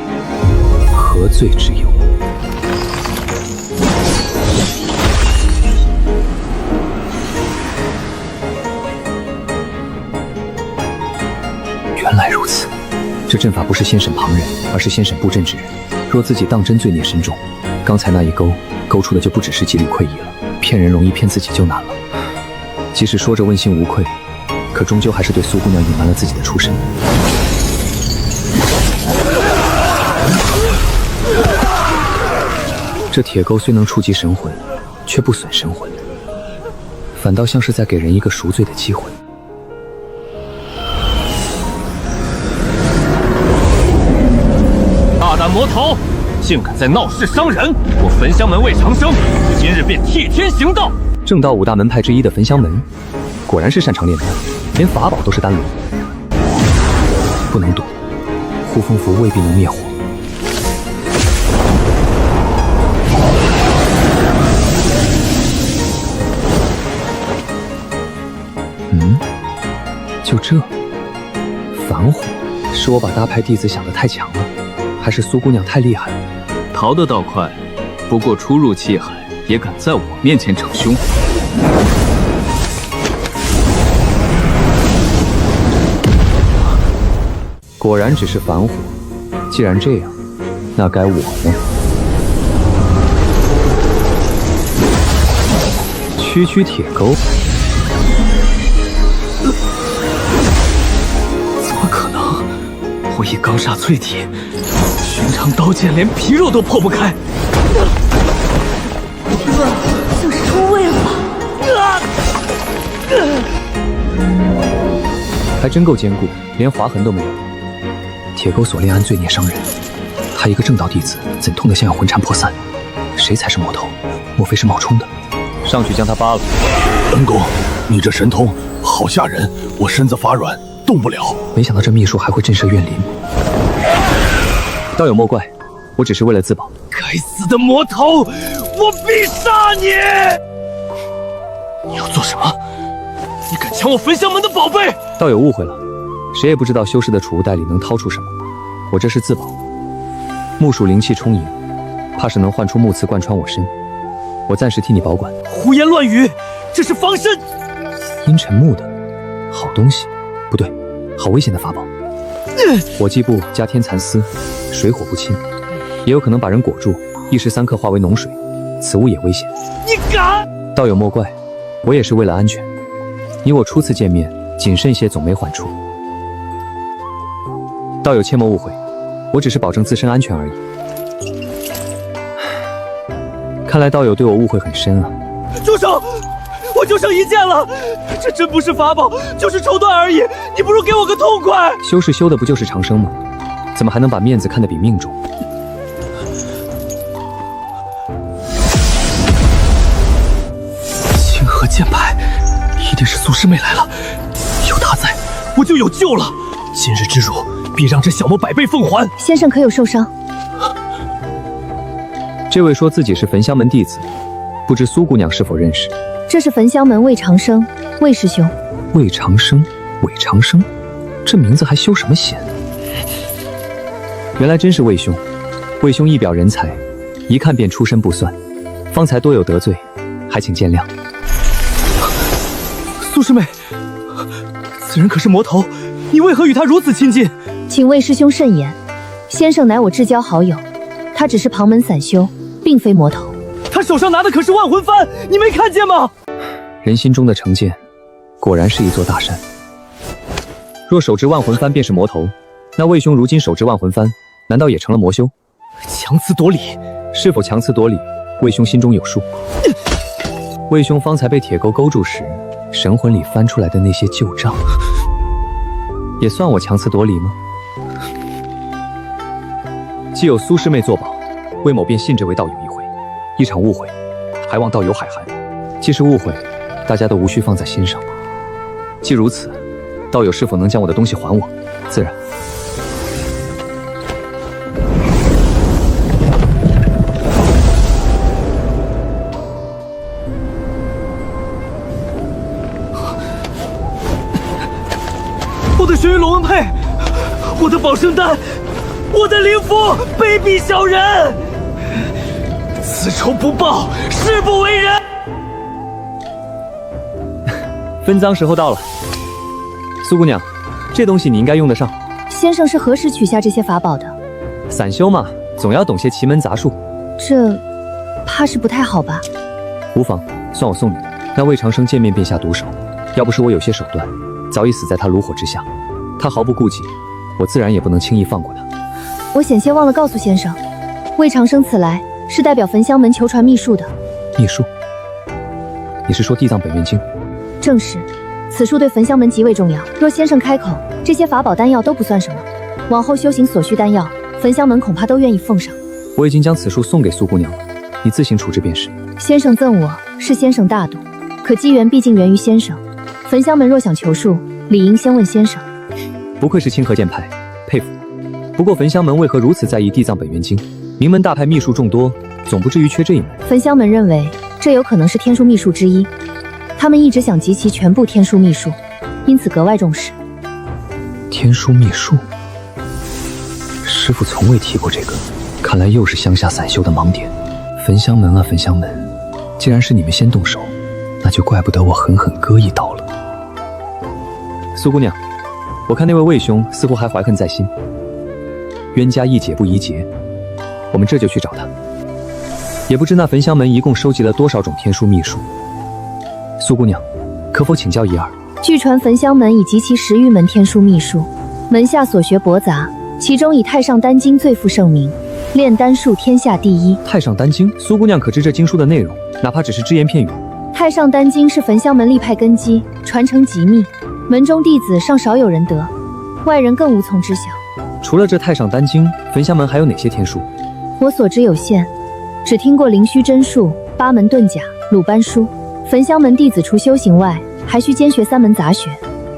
何罪之有？原来如此，这阵法不是先审旁人，而是先审布阵之人。若自己当真罪孽深重，刚才那一勾出的就不只是几缕愧意了。骗人容易，骗自己就难了。即使说着问心无愧，可终究还是对苏姑娘隐瞒了自己的出身。这铁钩虽能触及神魂，却不损神魂，反倒像是在给人一个赎罪的机会。大胆魔头，竟敢在闹市伤人！我焚香门魏长生，今日便替天行道。正道5大门派之一的焚香门，果然是擅长炼丹，连法宝都是丹炉。不能躲，护风符未必能灭火。就这，反火，是我把大派弟子想得太强了，还是苏姑娘太厉害了？逃得倒快，不过初入气海，也敢在我面前逞凶。果然只是反火，既然这样，那该我呢？区铁钩。怎么可能？我以钢煞淬体，寻常刀剑连皮肉都破不开。就是冲位了。还真够坚固，连划痕都没有。铁钩锁链安罪孽伤人，他一个正道弟子，怎痛得像要魂缠魄散？谁才是魔头？莫非是冒充的？上去将他扒了。恩公，你这神通好吓人，我身子发软，动不了。没想到这秘术还会震慑怨灵。道友莫怪，我只是为了自保。该死的魔头，我必杀你！你要做什么？你敢抢我焚香门的宝贝？道友误会了，谁也不知道修士的储物袋里能掏出什么。我这是自保。木属灵气充盈，怕是能唤出木刺贯穿我身。我暂时替你保管。胡言乱语，这是防身。阴沉木的，好东西，不对，好危险的法宝。火祭布加天蚕丝，水火不侵，也有可能把人裹住，一时三刻化为脓水，此物也危险。你敢？道友莫怪，我也是为了安全。你我初次见面，谨慎些总没坏处。道友切莫误会，我只是保证自身安全而已。看来道友对我误会很深啊！住手！我就剩一件了，这真不是法宝，就是绸缎而已。你不如给我个痛快！修士修的不就是长生吗？怎么还能把面子看得比命重？清河剑派，一定是苏师妹来了，有她在，我就有救了。今日之辱，必让这小魔百倍奉还。先生可有受伤？这位说自己是焚香门弟子，不知苏姑娘是否认识？这是焚香门魏长生，魏师兄。魏长生，韦长生，这名字还修什么仙？原来真是魏兄。魏兄一表人才，一看便出身不算，方才多有得罪，还请见谅。苏师妹，此人可是魔头，你为何与他如此亲近？请魏师兄慎言，先生乃我至交好友，他只是旁门散修，并非魔头。他手上拿的可是万魂幡，你没看见吗？人心中的成见，果然是一座大山。若手执万魂幡便是魔头，那魏兄如今手执万魂幡，难道也成了魔修？强词夺理，是否强词夺理，魏兄心中有数。魏兄方才被铁钩勾住时，神魂里翻出来的那些旧账，也算我强词夺理吗？既有苏师妹作保，魏某便信这位道友一回。一场误会，还望道友海涵。既是误会，大家都无需放在心上。既如此，道友是否能将我的东西还我？自然。我的玄玉龙纹佩，我的保生丹，我的灵符，卑鄙小人！此仇不报，誓不为人。分赃时候到了，苏姑娘，这东西你应该用得上。先生是何时取下这些法宝的？散修嘛，总要懂些奇门杂术。这怕是不太好吧？无妨，算我送你。那魏长生见面便下毒手，要不是我有些手段，早已死在他炉火之下。他毫不顾忌，我自然也不能轻易放过他。我险些忘了告诉先生，魏长生此来是代表焚香门求传秘术的。秘术？你是说地藏本愿经？正是，此术对焚香门极为重要。若先生开口，这些法宝丹药都不算什么，往后修行所需丹药，焚香门恐怕都愿意奉上。我已经将此术送给苏姑娘了，你自行处置便是。先生赠我是先生大度，可机缘毕竟源于先生。焚香门若想求术，理应先问先生。不愧是清河剑派，佩服。不过焚香门为何如此在意地藏本愿经？名门大派秘术众多，总不至于缺这一门。焚香门认为这有可能是天书秘术之一，他们一直想集齐全部天书秘术，因此格外重视。天书秘术，师父从未提过这个，看来又是乡下散修的盲点。焚香门啊焚香门，既然是你们先动手，那就怪不得我狠狠割一刀了。苏姑娘，我看那位魏兄似乎还怀恨在心，冤家宜解不宜结，我们这就去找他。也不知那焚香门一共收集了多少种天书秘术。苏姑娘，可否请教一二？据传焚香门已集齐10余门天书秘术，门下所学博杂，其中以太上丹经最负盛名，炼丹术天下第一。太上丹经，苏姑娘可知这经书的内容？哪怕只是只言片语。太上丹经是焚香门立派根基，传承极密，门中弟子尚少有人得，外人更无从知晓。除了这太上丹经，焚香门还有哪些天书？我所知有限，只听过灵虚真术、八门遁甲、鲁班书。焚香门弟子除修行外，还需兼学3门杂学，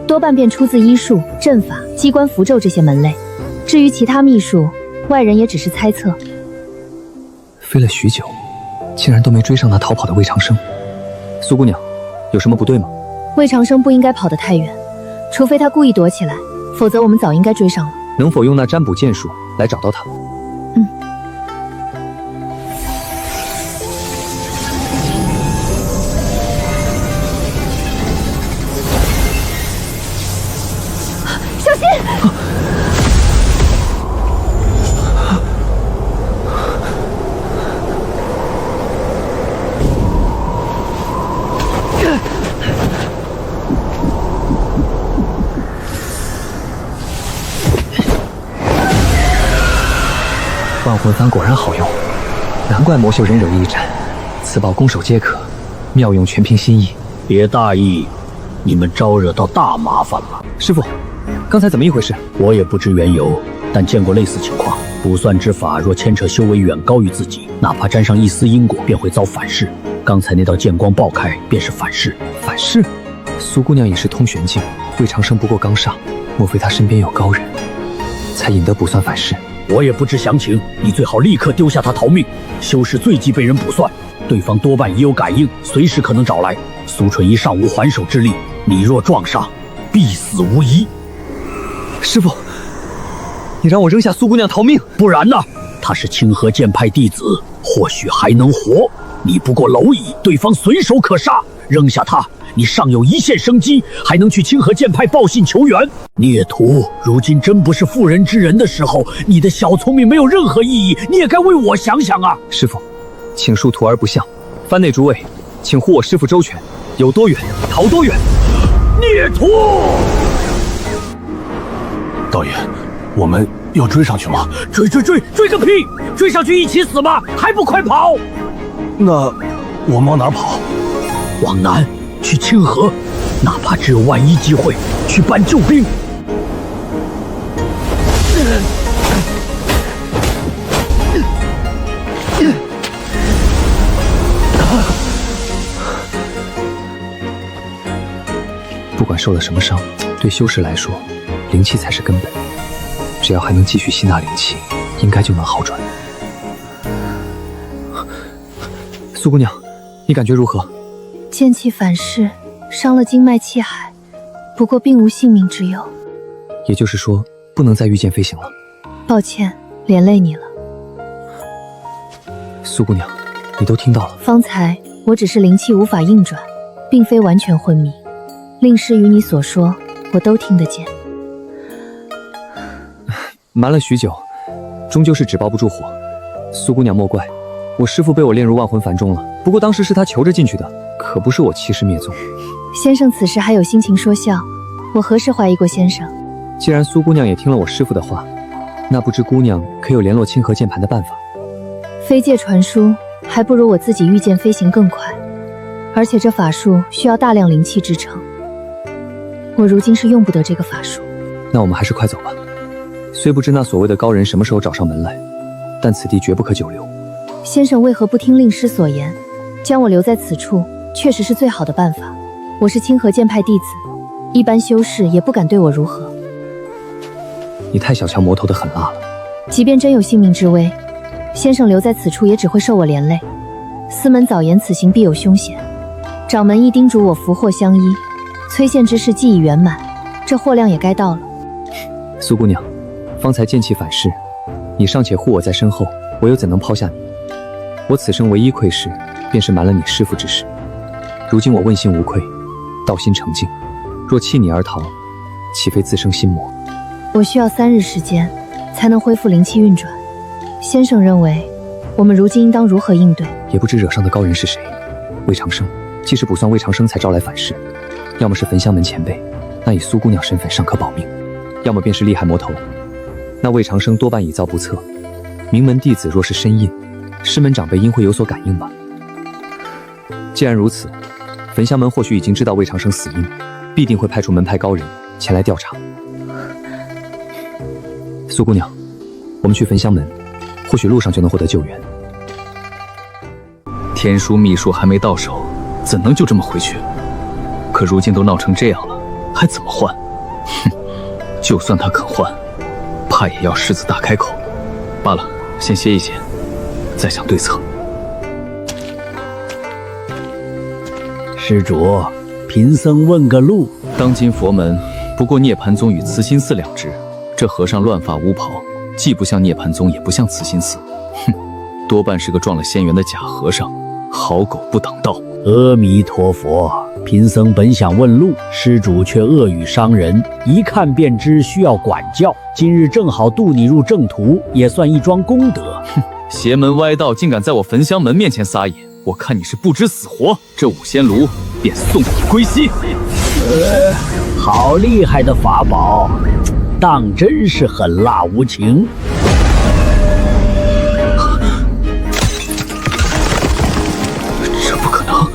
多半便出自医术、阵法、机关符咒这些门类。至于其他秘术，外人也只是猜测。飞了许久，竟然都没追上那逃跑的魏长生。苏姑娘，有什么不对吗？魏长生不应该跑得太远，除非他故意躲起来，否则我们早应该追上了。能否用那占卜剑术来找到他？小心！万魂幡果然好用，难怪魔修人惹一战，此宝攻守皆可，妙用全凭心意。别大意，你们招惹到大麻烦了。师傅，刚才怎么一回事？我也不知缘由，但见过类似情况。卜算之法若牵扯修为远高于自己，哪怕沾上一丝因果，便会遭反噬。刚才那道剑光爆开，便是反噬。反噬？苏姑娘也是通玄境，魏长生不过刚上，莫非他身边有高人，才引得卜算反噬？我也不知详情，你最好立刻丢下他逃命。修士最忌被人卜算，对方多半已有感应，随时可能找来。苏纯一尚无还手之力，你若撞上，必死无疑。师傅，你让我扔下苏姑娘逃命？不然呢？他是清河剑派弟子，或许还能活。你不过蝼蚁，对方随手可杀。扔下他，你尚有一线生机，还能去清河剑派报信求援。孽徒，如今真不是妇人之仁的时候，你的小聪明没有任何意义，你也该为我想想啊！师傅，请恕徒儿不孝。藩内诸位，请护我师傅周全，有多远逃多远。孽徒！道爷，我们要追上去吗？追个屁！追上去一起死吗？还不快跑！那我们往哪跑？往南，去清河，哪怕只有万一机会，去搬救兵。不管受了什么伤，对修士来说，灵气才是根本。只要还能继续吸纳灵气，应该就能好转。苏姑娘，你感觉如何？剑气反噬，伤了经脉气海，不过并无性命之忧。也就是说，不能再御剑飞行了。抱歉，连累你了。苏姑娘，你都听到了。方才我只是灵气无法运转，并非完全昏迷。令师与你所说，我都听得见。瞒了许久，终究是纸包不住火。苏姑娘莫怪，我师父被我炼入万魂幡中了。不过当时是他求着进去的，可不是我欺师灭宗。先生此时还有心情说笑，我何时怀疑过先生？既然苏姑娘也听了我师父的话，那不知姑娘可有联络清河剑盘的办法？飞界传书，还不如我自己御剑飞行更快，而且这法术需要大量灵气支撑。我如今是用不得这个法术。那我们还是快走吧。虽不知那所谓的高人什么时候找上门来，但此地绝不可久留。先生为何不听令师所言，将我留在此处，确实是最好的办法。我是清河剑派弟子，一般修士也不敢对我如何。你太小瞧魔头的狠辣了。即便真有性命之危，先生留在此处也只会受我连累。司门早言此行必有凶险，掌门亦叮嘱我福祸相依。催线之事既已圆满，这货量也该到了。苏姑娘，方才剑气反噬，你尚且护我在身后，我又怎能抛下你？我此生唯一愧事，便是瞒了你师父之事。如今我问心无愧，道心澄净，若弃你而逃，岂非自生心魔？我需要3日时间，才能恢复灵气运转。先生认为，我们如今应当如何应对？也不知惹上的高人是谁。魏长生，既是卜算魏长生才招来反噬，要么是焚香门前辈，那以苏姑娘身份尚可保命；要么便是厉害魔头，那魏长生多半已遭不测。名门弟子若是身印，师门长辈应会有所感应吧。既然如此，焚香门或许已经知道魏长生死因，必定会派出门派高人前来调查。苏姑娘，我们去焚香门，或许路上就能获得救援。天书秘术还没到手，怎能就这么回去？可如今都闹成这样了，还怎么换？哼，就算他肯换，怕也要狮子大开口。罢了，先歇一歇，再想对策。施主，贫僧问个路。当今佛门不过涅槃宗与慈心寺两支，这和尚乱发乌袍，既不像涅槃宗，也不像慈心寺，哼，多半是个撞了仙缘的假和尚，好狗不挡道。阿弥陀佛，贫僧本想问路，施主却恶语伤人，一看便知需要管教。今日正好渡你入正途，也算一桩功德。哼，邪门歪道，竟敢在我焚香门面前撒野！我看你是不知死活，这五仙炉便送你归西。好厉害的法宝，当真是狠辣无情。这不可能！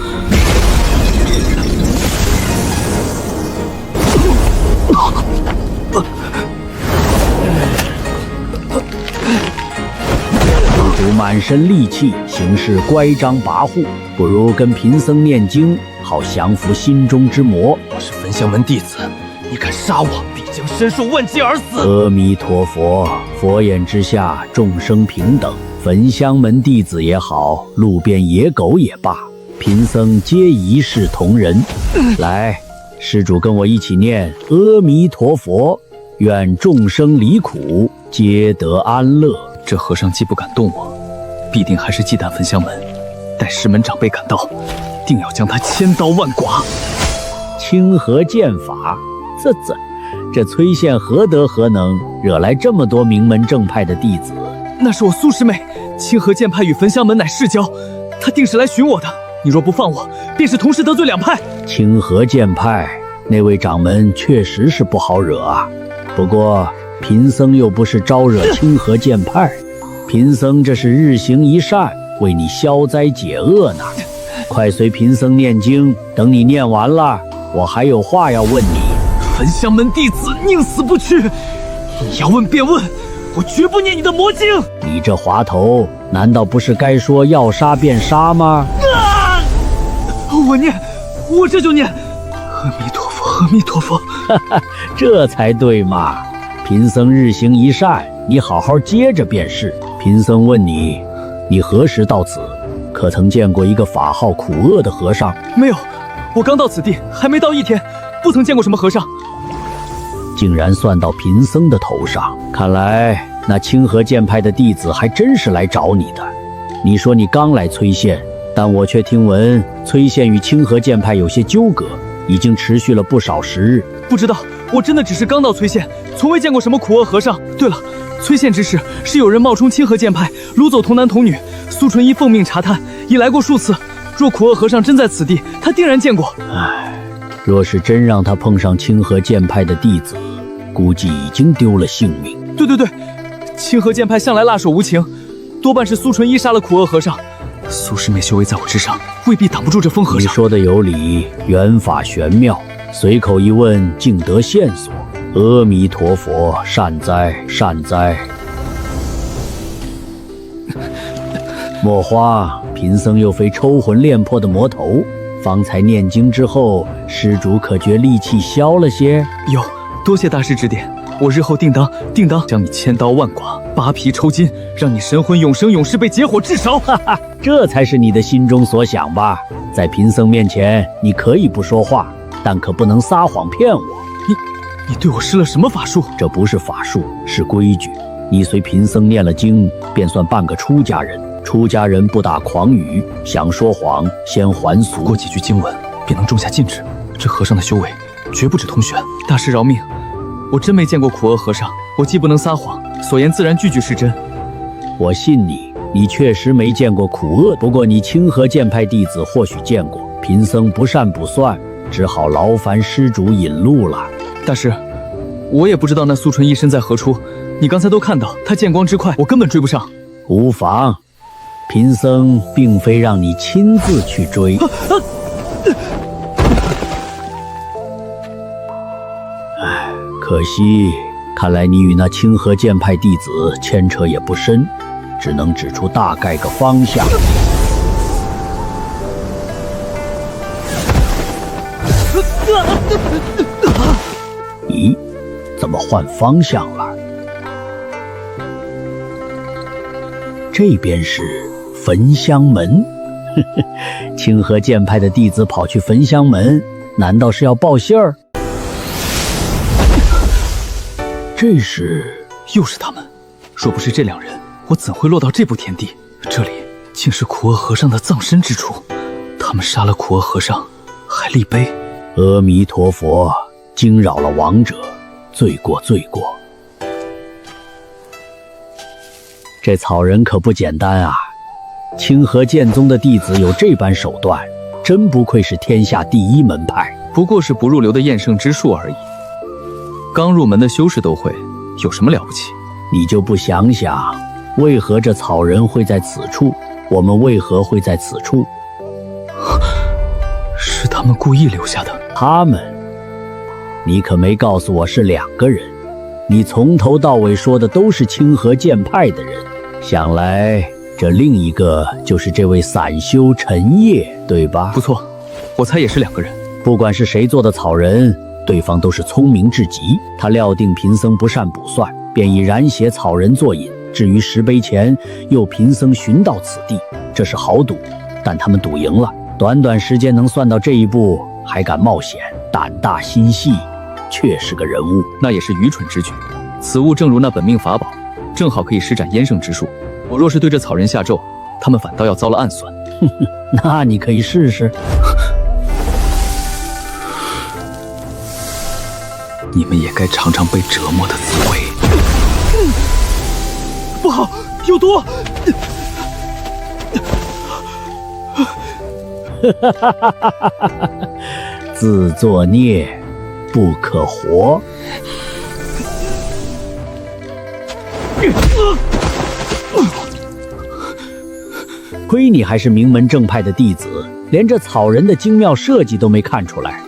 施主满身戾气，行事乖张跋扈，不如跟贫僧念经，好降服心中之魔。我是焚香门弟子，你敢杀我，必将身受万劫而死。阿弥陀佛，佛眼之下众生平等，焚香门弟子也好，路边野狗也罢，贫僧皆一视同仁。来，施主跟我一起念阿弥陀佛，愿众生离苦，皆得安乐。这和尚既不敢动我，必定还是忌惮焚香门。待师门长辈赶到，定要将他千刀万剐。清河剑法，这崔县何德何能，惹来这么多名门正派的弟子？那是我苏师妹，清河剑派与焚香门乃世交，她定是来寻我的。你若不放我，便是同时得罪两派。清河剑派那位掌门确实是不好惹啊，不过贫僧又不是招惹清河剑派，贫僧这是日行一善，为你消灾解厄呢。快随贫僧念经，等你念完了，我还有话要问你。焚香门弟子宁死不屈，你要问便问，我绝不念你的魔经。你这滑头，难道不是该说要杀便杀吗？我念，我这就念。阿弥陀佛，阿弥陀佛。这才对嘛。贫僧日行一善，你好好接着便是。贫僧问你，你何时到此？可曾见过一个法号苦厄的和尚？没有，我刚到此地，还没到一天，不曾见过什么和尚。竟然算到贫僧的头上，看来那清河剑派的弟子还真是来找你的。你说你刚来崔县，但我却听闻崔县与清河剑派有些纠葛，已经持续了不少时日。不知道，我真的只是刚到崔县，从未见过什么苦厄和尚。对了，崔县之事是有人冒充清河剑派，掳走童男童女。苏纯一奉命查探，已来过数次。若苦厄和尚真在此地，他定然见过。唉，若是真让他碰上清河剑派的弟子，估计已经丢了性命。对，清河剑派向来辣手无情，多半是苏纯一杀了苦厄和尚。苏师妹修为在我之上，未必挡不住这疯和尚。你说的有理，缘法玄妙，随口一问，竟得线索。阿弥陀佛，善哉善哉。莫慌，贫僧又非抽魂炼魄的魔头，方才念经之后，施主可觉戾气消了些？有，多谢大师指点，我日后定当将你千刀万剐，扒皮抽筋，让你神魂永生永世被劫火炙烧。哈哈，这才是你的心中所想吧？在贫僧面前，你可以不说话，但可不能撒谎骗我。你对我施了什么法术？这不是法术，是规矩。你随贫僧念了经，便算半个出家人。出家人不打诳语，想说谎先还俗。过几句经文，便能种下禁止。这和尚的修为绝不止同玄。大师饶命，我真没见过苦厄和尚，我既不能撒谎，所言自然句句是真。我信你，你确实没见过苦厄，不过你清河剑派弟子或许见过。贫僧不善不算，只好劳烦施主引路了。大师，我也不知道那苏纯一身在何处，你刚才都看到，他剑光之快，我根本追不上。无妨，贫僧并非让你亲自去追。可惜，看来你与那清河剑派弟子牵扯也不深，只能指出大概个方向。咦，怎么换方向了？这边是焚香门。清河剑派的弟子跑去焚香门，难道是要报信儿？这是又是他们！若不是这两人，我怎会落到这步田地？这里竟是苦厄和尚的葬身之处。他们杀了苦厄和尚，还立碑。阿弥陀佛，惊扰了亡者，罪过罪过。这草人可不简单啊！清河剑宗的弟子有这般手段，真不愧是天下第一门派。不过是不入流的厌胜之术而已。刚入门的修士都会，有什么了不起？你就不想想，为何这草人会在此处？我们为何会在此处？是他们故意留下的。他们？你可没告诉我是两个人。你从头到尾说的都是清河剑派的人，想来这另一个就是这位散修陈烨，对吧？不错，我猜也是两个人。不管是谁做的草人，对方都是聪明至极。他料定贫僧不善卜算，便以染血草人作引。至于石碑前，诱贫僧寻到此地，这是豪赌，但他们赌赢了。短短时间能算到这一步，还敢冒险，胆大心细，确是个人物。那也是愚蠢之举。此物正如那本命法宝，正好可以施展淹圣之术。我若是对这草人下咒，他们反倒要遭了暗算。那你可以试试。你们也该尝尝被折磨的滋味。不好，有毒！自作孽，不可活。亏你还是名门正派的弟子，连这草人的精妙设计都没看出来。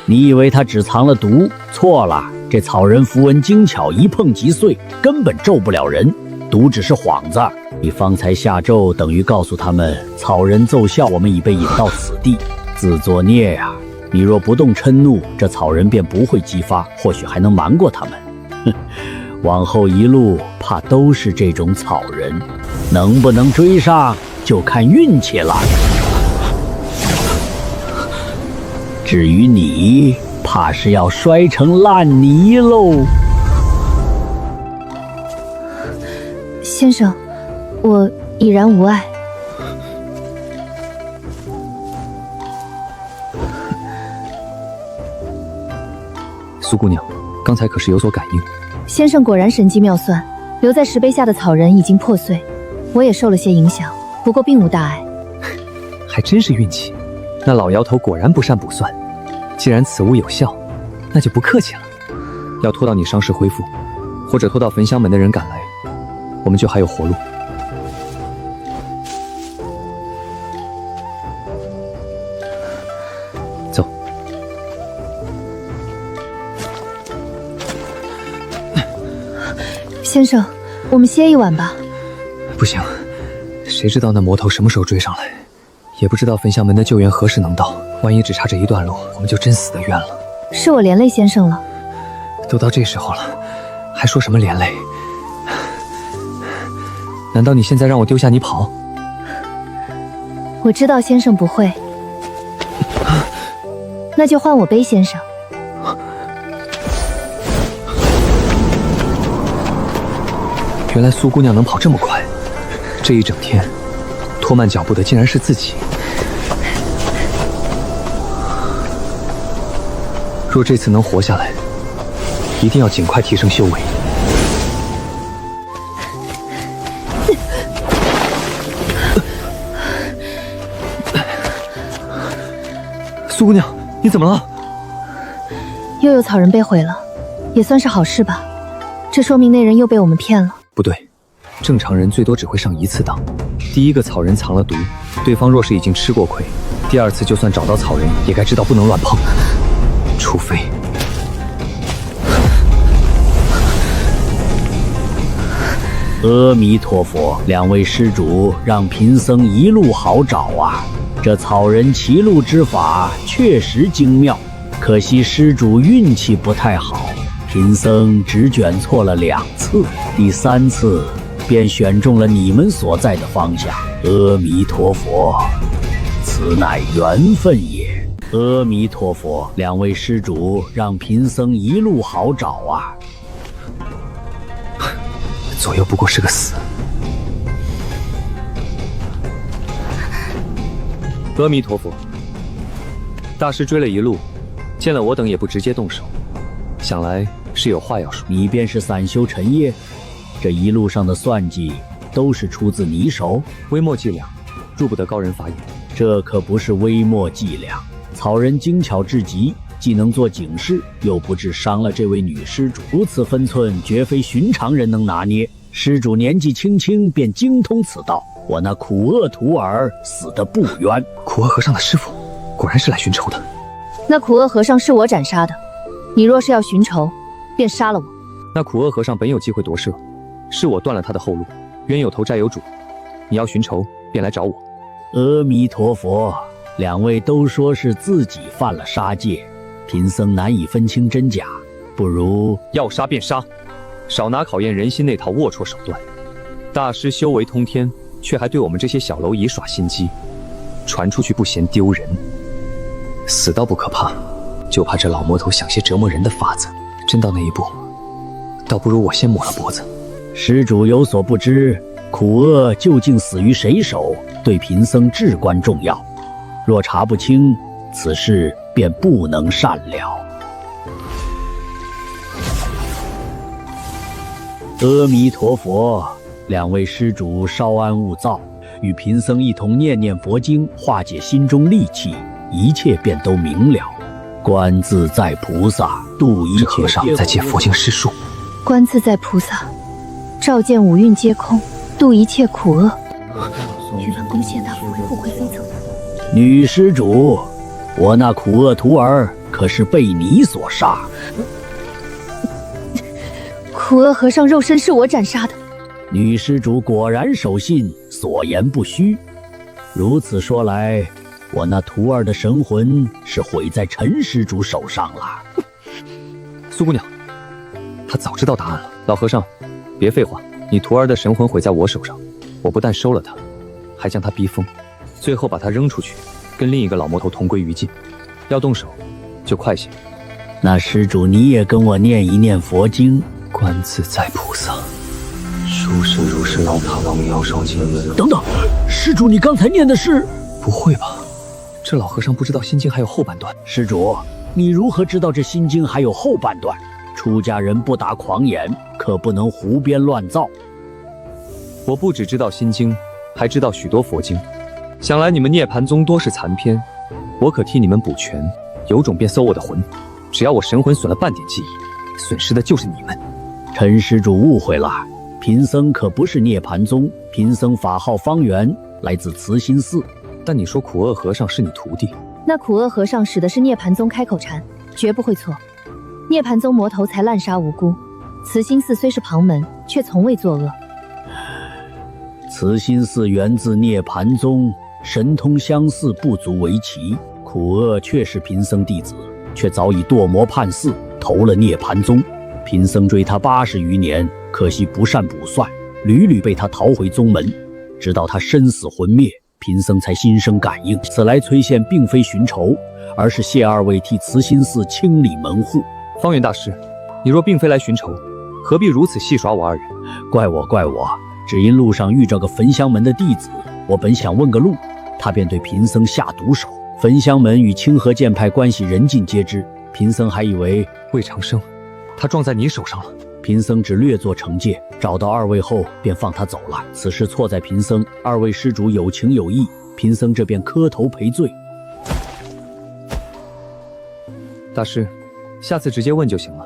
你以为他只藏了毒？错了，这草人符文精巧，一碰即碎，根本咒不了人。毒只是幌子。你方才下咒，等于告诉他们，草人奏效，我们已被引到此地。自作孽呀！你若不动嗔怒，这草人便不会激发，或许还能瞒过他们。哼，往后一路怕都是这种草人，能不能追上就看运气了。至于你，怕是要摔成烂泥喽。先生，我已然无碍。苏姑娘，刚才可是有所感应？先生果然神机妙算，留在石碑下的草人已经破碎，我也受了些影响，不过并无大碍。还真是运气，那老摇头果然不善卜算。既然此物有效，那就不客气了。要拖到你伤势恢复，或者拖到焚香门的人赶来，我们就还有活路。走。先生，我们歇一晚吧。不行，谁知道那魔头什么时候追上来，也不知道焚香门的救援何时能到。万一只差这一段路，我们就真死得冤了。是我连累先生了。都到这时候了，还说什么连累？难道你现在让我丢下你跑？我知道先生不会，那就换我背先生。原来苏姑娘能跑这么快，这一整天拖慢脚步的竟然是自己。若这次能活下来，一定要尽快提升修为。苏姑娘，你怎么了？又有草人被毁了，也算是好事吧。这说明那人又被我们骗了。不对，正常人最多只会上一次当。第一个草人藏了毒，对方若是已经吃过亏，第二次就算找到草人，也该知道不能乱碰。除非……阿弥陀佛，两位施主让贫僧一路好找啊！这草人骑鹿之法确实精妙，可惜施主运气不太好，贫僧只卷错了2次，第3次便选中了你们所在的方向。阿弥陀佛，此乃缘分也。阿弥陀佛，两位施主让贫僧一路好找啊！左右不过是个死。阿弥陀佛，大师追了一路，见了我等也不直接动手，想来是有话要说。你便是散修陈业，这一路上的算计都是出自你手？微末伎俩，入不得高人法眼。这可不是微末伎俩，草人精巧至极，既能做警示，又不致伤了这位女施主，如此分寸绝非寻常人能拿捏。施主年纪轻轻便精通此道，我那苦厄徒儿死得不冤。苦厄和尚的师傅果然是来寻仇的。那苦厄和尚是我斩杀的，你若是要寻仇，便杀了我。那苦厄和尚本有机会夺舍，是我断了他的后路。冤有头债有主，你要寻仇便来找我。阿弥陀佛，两位都说是自己犯了杀戒，贫僧难以分清真假，不如要杀便杀，少拿考验人心那套龌龊手段。大师修为通天，却还对我们这些小蝼蚁耍心机，传出去不嫌丢人。死倒不可怕，就怕这老魔头想些折磨人的法子。真到那一步，倒不如我先抹了脖子。施主有所不知，苦厄究竟死于谁手，对贫僧至关重要。若查不清，此事便不能善了。阿弥陀佛，两位施主稍安勿躁，与贫僧一同念念佛经，化解心中戾气，一切便都明了。观自在菩萨度一切。这和尚在借佛经施术。观自在菩萨，照见五蕴皆空，度一切苦厄。与本宫现大福富贵非曾。女施主，我那苦厄徒儿可是被你所杀。苦厄和尚肉身是我斩杀的。女施主果然守信，所言不虚。如此说来，我那徒儿的神魂是毁在陈施主手上了。苏姑娘，她早知道答案了。老和尚，别废话，你徒儿的神魂毁在我手上，我不但收了他，还将他逼疯，最后把他扔出去，跟另一个老魔头同归于尽。要动手，就快些。那施主你也跟我念一念佛经。观自在菩萨，书生如是老塔王妖烧经文。等等，施主你刚才念的是？不会吧？这老和尚不知道心经还有后半段。施主，你如何知道这心经还有后半段？出家人不打诳言，可不能胡编乱造。我不只知道心经，还知道许多佛经。想来你们涅槃宗多是残篇，我可替你们补全。有种便搜我的魂，只要我神魂损了半点记忆，损失的就是你们。陈施主误会了，贫僧可不是涅槃宗，贫僧法号方圆，来自慈心寺。但你说苦厄和尚是你徒弟，那苦厄和尚使的是涅槃宗开口禅，绝不会错。涅槃宗魔头才滥杀无辜，慈心寺虽是旁门，却从未作恶。慈心寺源自涅槃宗，神通相似，不足为奇。苦厄却是贫僧弟子，却早已堕魔叛寺，投了涅槃宗。贫僧追他80余年，可惜不善卜算，屡屡被他逃回宗门。直到他身死魂灭，贫僧才心生感应。此来崔县并非寻仇，而是谢二位替慈心寺清理门户。方圆大师，你若并非来寻仇，何必如此戏耍我二人？怪我，只因路上遇着个焚香门的弟子，我本想问个路，他便对贫僧下毒手。焚香门与清河剑派关系人尽皆知，贫僧还以为魏长生他撞在你手上了。贫僧只略作惩戒，找到二位后便放他走了。此事错在贫僧，二位施主有情有义，贫僧这便磕头赔罪。大师，下次直接问就行了，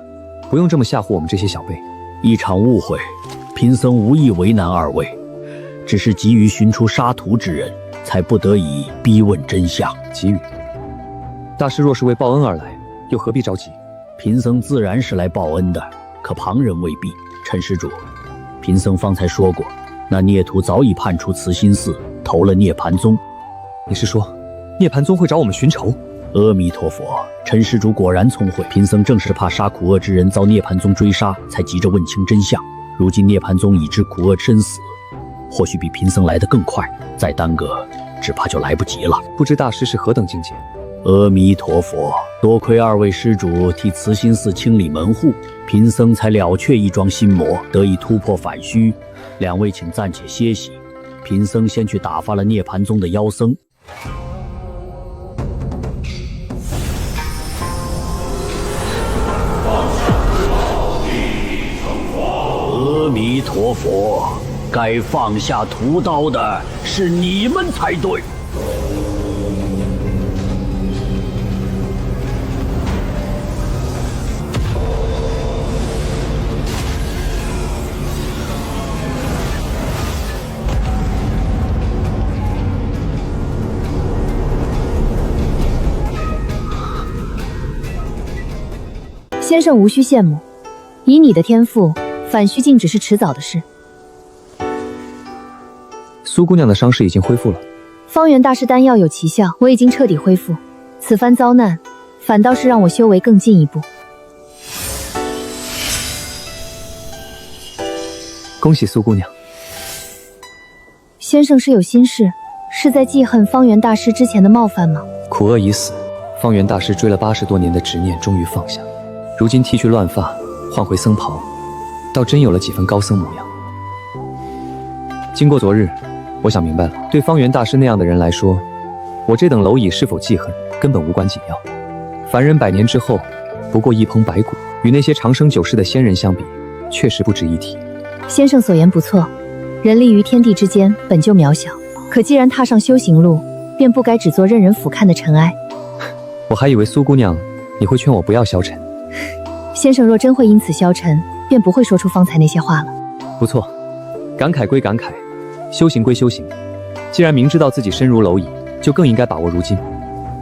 不用这么吓唬我们这些小辈。一场误会，贫僧无意为难二位，只是急于寻出杀徒之人，才不得已逼问真相。急于？大师若是为报恩而来，又何必着急？贫僧自然是来报恩的，可旁人未必。陈施主，贫僧方才说过，那孽徒早已叛出慈心寺，投了涅槃宗。你是说，涅槃宗会找我们寻仇？阿弥陀佛，陈施主果然聪慧。贫僧正是怕杀苦厄之人遭涅槃宗追杀，才急着问清真相。如今涅槃宗已知苦厄身死，或许比贫僧来得更快，再耽搁，只怕就来不及了。不知大师是何等境界？阿弥陀佛，多亏二位施主替慈心寺清理门户，贫僧才了却一桩心魔，得以突破反虚。两位请暂且歇息，贫僧先去打发了涅槃宗的妖僧。阿弥陀佛，该放下屠刀的是你们才对。先生无需羡慕，以你的天赋，反虚境只是迟早的事。苏姑娘的伤势已经恢复了。方圆大师丹药有奇效，我已经彻底恢复。此番遭难，反倒是让我修为更进一步。恭喜苏姑娘。先生是有心事，是在记恨方圆大师之前的冒犯吗？苦厄已死，方圆大师追了80多年的执念终于放下，如今剃去乱发，换回僧袍，倒真有了几分高僧模样。经过昨日，我想明白了，对方圆大师那样的人来说，我这等蝼蚁是否记恨，根本无关紧要。凡人100年之后，不过一抔白骨，与那些长生久世的仙人相比，确实不值一提。先生所言不错，人立于天地之间，本就渺小，可既然踏上修行路，便不该只做任人俯瞰的尘埃。我还以为苏姑娘你会劝我不要消沉。先生若真会因此消沉，便不会说出方才那些话了。不错，感慨归感慨，修行归修行，既然明知道自己身如蝼蚁，就更应该把握如今。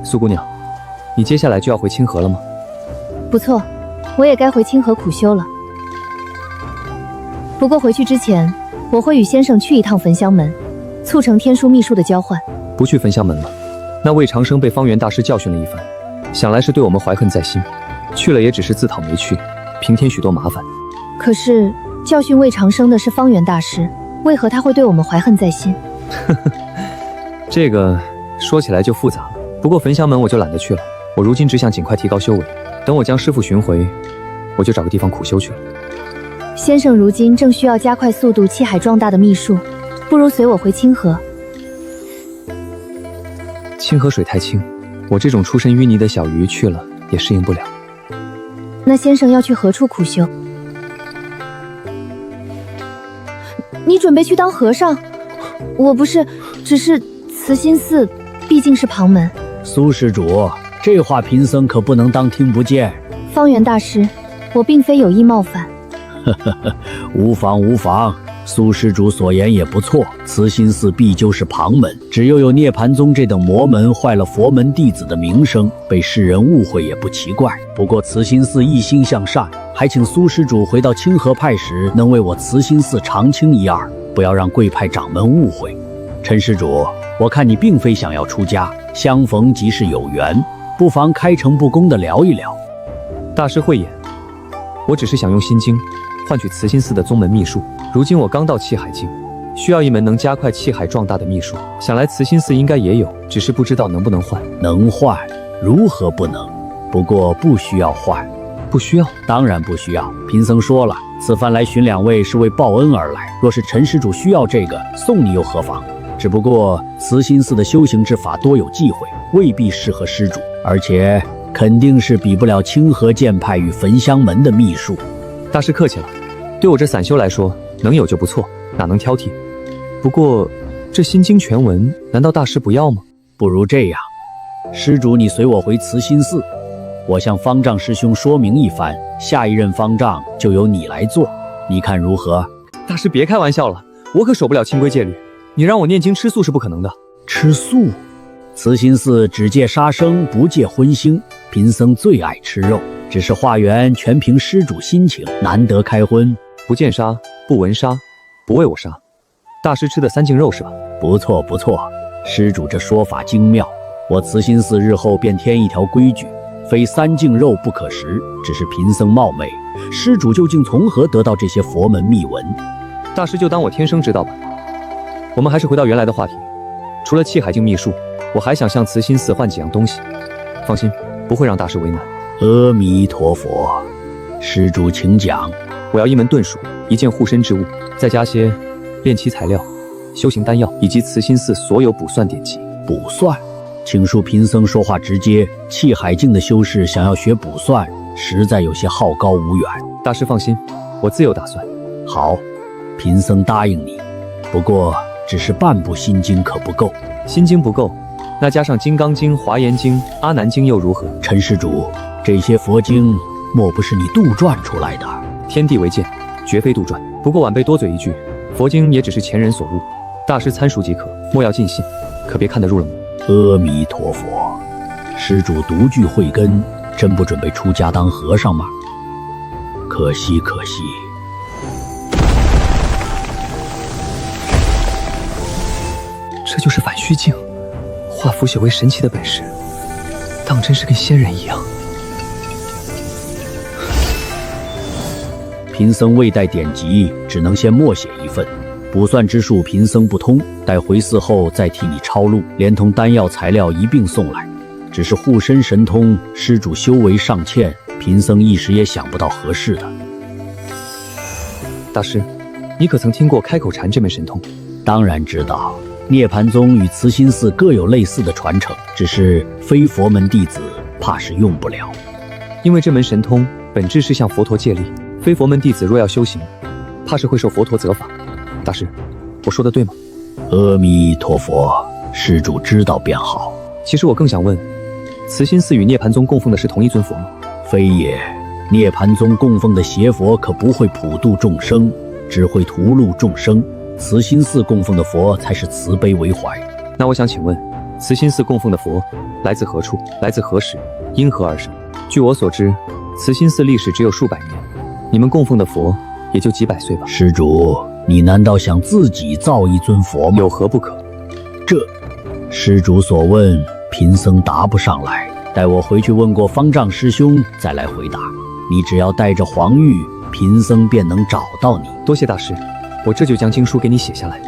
苏姑娘，你接下来就要回清河了吗？不错，我也该回清河苦修了。不过回去之前，我会与先生去一趟焚香门，促成天书秘术的交换。不去焚香门了，那魏长生被方圆大师教训了一番，想来是对我们怀恨在心，去了也只是自讨没趣，平添许多麻烦。可是教训魏长生的是方圆大师，为何他会对我们怀恨在心？这个说起来就复杂了。不过焚香门我就懒得去了，我如今只想尽快提高修为，等我将师父寻回，我就找个地方苦修去了。先生如今正需要加快速度气海壮大的秘术，不如随我回清河。清河水太清，我这种出身淤泥的小鱼去了也适应不了。那先生要去何处苦修？你准备去当和尚？我不是，只是慈心寺毕竟是旁门。苏施主，这话贫僧可不能当听不见。方圆大师，我并非有意冒犯。无妨无妨，苏施主所言也不错。慈心寺毕究是旁门，只有涅槃宗这等魔门坏了佛门弟子的名声，被世人误会也不奇怪。不过慈心寺一心向善，还请苏施主回到清河派时，能为我慈心寺长青一二，不要让贵派掌门误会。陈施主，我看你并非想要出家，相逢即是有缘，不妨开诚布公地聊一聊。大师慧眼，我只是想用心经换取慈心寺的宗门秘术。如今我刚到气海境，需要一门能加快气海壮大的秘术，想来慈心寺应该也有，只是不知道能不能换。能换，如何不能？不过不需要换。不需要？当然不需要。贫僧说了，此番来寻两位是为报恩而来，若是陈施主需要这个，送你又何妨？只不过慈心寺的修行之法多有忌讳，未必适合施主，而且肯定是比不了清河剑派与焚香门的秘术。大师客气了，对我这散修来说，能有就不错，哪能挑剔。不过这心经全文，难道大师不要吗？不如这样，施主你随我回慈心寺，我向方丈师兄说明一番，下一任方丈就由你来做，你看如何？大师别开玩笑了，我可守不了清规戒律，你让我念经吃素是不可能的。吃素？慈心寺只戒杀生，不戒荤腥，贫僧最爱吃肉，只是化缘全凭施主心情，难得开荤。不见杀，不闻杀，不为我杀。大师吃的3净肉是吧？不错不错，施主这说法精妙。我慈心寺日后便添一条规矩，非3净肉不可食。只是贫僧冒昧，施主究竟从何得到这些佛门秘闻？大师就当我天生知道吧。我们还是回到原来的话题，除了气海境秘术，我还想向慈心寺换几样东西。放心，不会让大师为难。阿弥陀佛，施主请讲。我要一门遁术，1件护身之物，再加些炼气材料、修行丹药，以及慈心寺所有卜算典籍。卜算？请恕贫僧说话直接，气海境的修士想要学卜算，实在有些好高骛远。大师放心，我自有打算。好，贫僧答应你。不过只是半部心经可不够。心经不够，那加上金刚经、华严经、阿难经又如何？陈施主，这些佛经莫不是你杜撰出来的？天地为鉴，绝非杜撰。不过晚辈多嘴一句，佛经也只是前人所悟，大师参熟即可，莫要尽信，可别看得入了魔。阿弥陀佛，施主独具慧根，真不准备出家当和尚吗？可惜可惜。这就是反虚境，化腐朽为神奇的本事，当真是跟仙人一样。贫僧未带典籍，只能先默写一份。卜算之术贫僧不通，待回寺后再替你抄录，连同丹药材料一并送来。只是护身神通，施主修为尚欠，贫僧一时也想不到合适的。大师，你可曾听过开口禅这门神通？当然知道，涅槃宗与慈心寺各有类似的传承，只是非佛门弟子怕是用不了。因为这门神通本质是向佛陀借力，非佛门弟子若要修行，怕是会受佛陀责罚。大师，我说的对吗？阿弥陀佛，施主知道便好。其实我更想问，慈心寺与涅槃宗供奉的是同一尊佛吗？非也，涅槃宗供奉的邪佛可不会普度众生，只会屠戮众生。慈心寺供奉的佛才是慈悲为怀。那我想请问，慈心寺供奉的佛来自何处？来自何时？因何而生？据我所知，慈心寺历史只有数百年，你们供奉的佛也就几百岁吧。施主，你难道想自己造一尊佛吗？有何不可？这施主所问，贫僧答不上来，待我回去问过方丈师兄再来回答。你只要带着黄玉，贫僧便能找到你。多谢大师，我这就将经书给你写下来。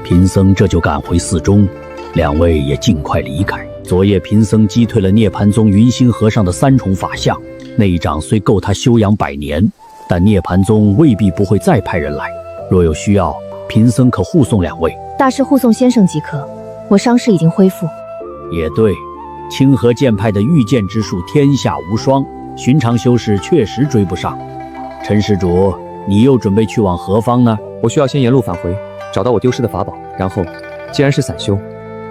贫僧这就赶回寺中，两位也尽快离开。昨夜贫僧击退了涅槃宗云心和尚的3重法相，那一掌虽够他休养100年，但涅槃宗未必不会再派人来。若有需要，贫僧可护送2位。大师护送先生即可，我伤势已经恢复。也对，清河剑派的御剑之术天下无双，寻常修士确实追不上。陈施主，你又准备去往何方呢？我需要先沿路返回，找到我丢失的法宝，然后既然是散修，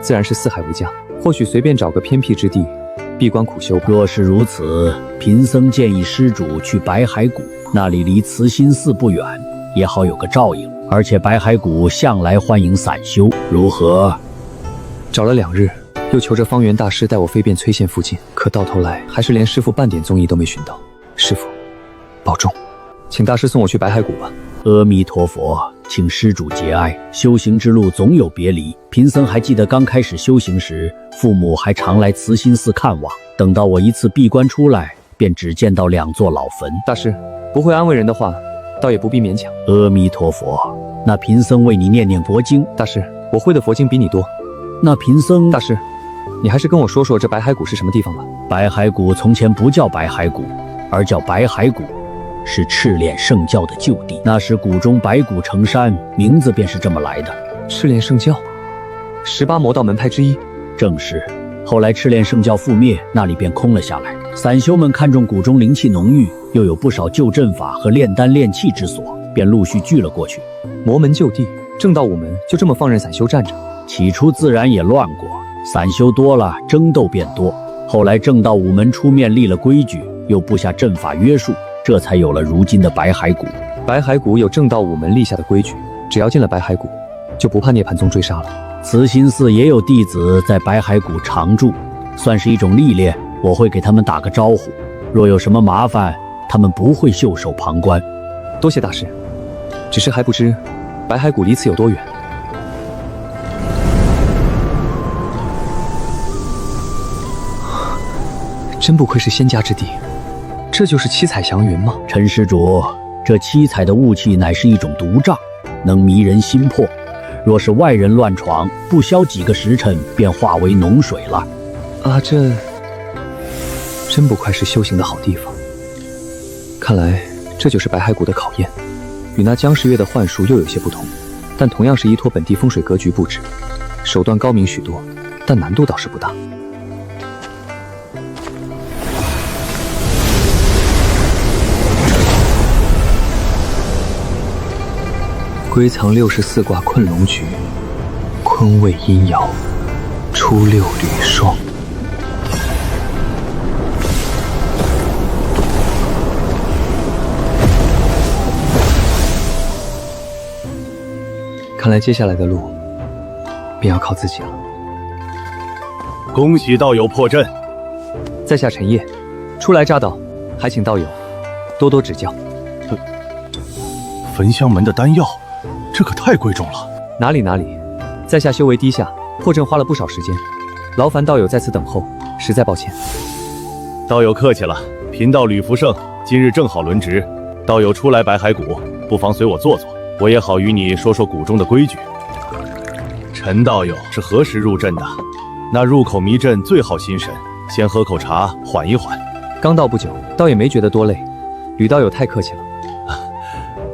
自然是四海为家。或许随便找个偏僻之地闭关苦修吧。若是如此，贫僧建议施主去白海谷，那里离慈心寺不远，也好有个照应。而且白海谷向来欢迎散修，如何？找了2日，又求着方圆大师带我飞遍崔县附近，可到头来还是连师父半点踪影都没寻到。师父，保重，请大师送我去白海谷吧。阿弥陀佛，请施主节哀。修行之路总有别离，贫僧还记得刚开始修行时，父母还常来慈心寺看望。等到我一次闭关出来，便只见到2座老坟。大师不会安慰人的话，倒也不必勉强。阿弥陀佛，那贫僧为你念念佛经。大师，我会的佛经比你多。那贫僧……大师，你还是跟我说说这白海谷是什么地方吧。白海谷从前不叫白海谷，而叫白海谷。是赤炼圣教的旧地，那时谷中白骨成山，名字便是这么来的。赤炼圣教，18魔道门派之一。正是。后来赤炼圣教覆灭，那里便空了下来。散修们看中谷中灵气浓郁，又有不少旧阵法和炼丹炼气之所，便陆续聚了过去。魔门就地，正道5门就这么放任散修站着？起初自然也乱过，散修多了，争斗便多。后来正道5门出面立了规矩，又布下阵法约束，这才有了如今的白海谷。白海谷有正道5门立下的规矩，只要进了白海谷，就不怕涅槃宗追杀了。慈心寺也有弟子在白海谷常住，算是一种历练，我会给他们打个招呼，若有什么麻烦，他们不会袖手旁观。多谢大师，只是还不知白海谷离此有多远。真不愧是仙家之地，这就是七彩祥云吗？陈施主，这七彩的雾气乃是一种毒瘴，能迷人心魄。若是外人乱闯，不消几个时辰便化为脓水了。啊，这真不愧是修行的好地方。看来这就是白海谷的考验，与那江时月的幻术又有些不同，但同样是依托本地风水格局布置，手段高明许多，但难度倒是不大。归藏64卦困龙局，坤位阴爻，初六履霜。看来接下来的路便要靠自己了。恭喜道友破阵，在下陈烨，初来乍到，还请道友多多指教。焚香门的丹药，这可太贵重了。哪里，在下修为低下，破阵花了不少时间，劳烦道友在此等候，实在抱歉。道友客气了。贫道吕福胜今日正好轮值，道友初来白海谷，不妨随我坐坐，我也好与你说说谷中的规矩。陈道友是何时入阵的？那入口迷阵最耗心神，先喝口茶缓一缓。刚到不久，倒也没觉得多累。吕道友太客气了。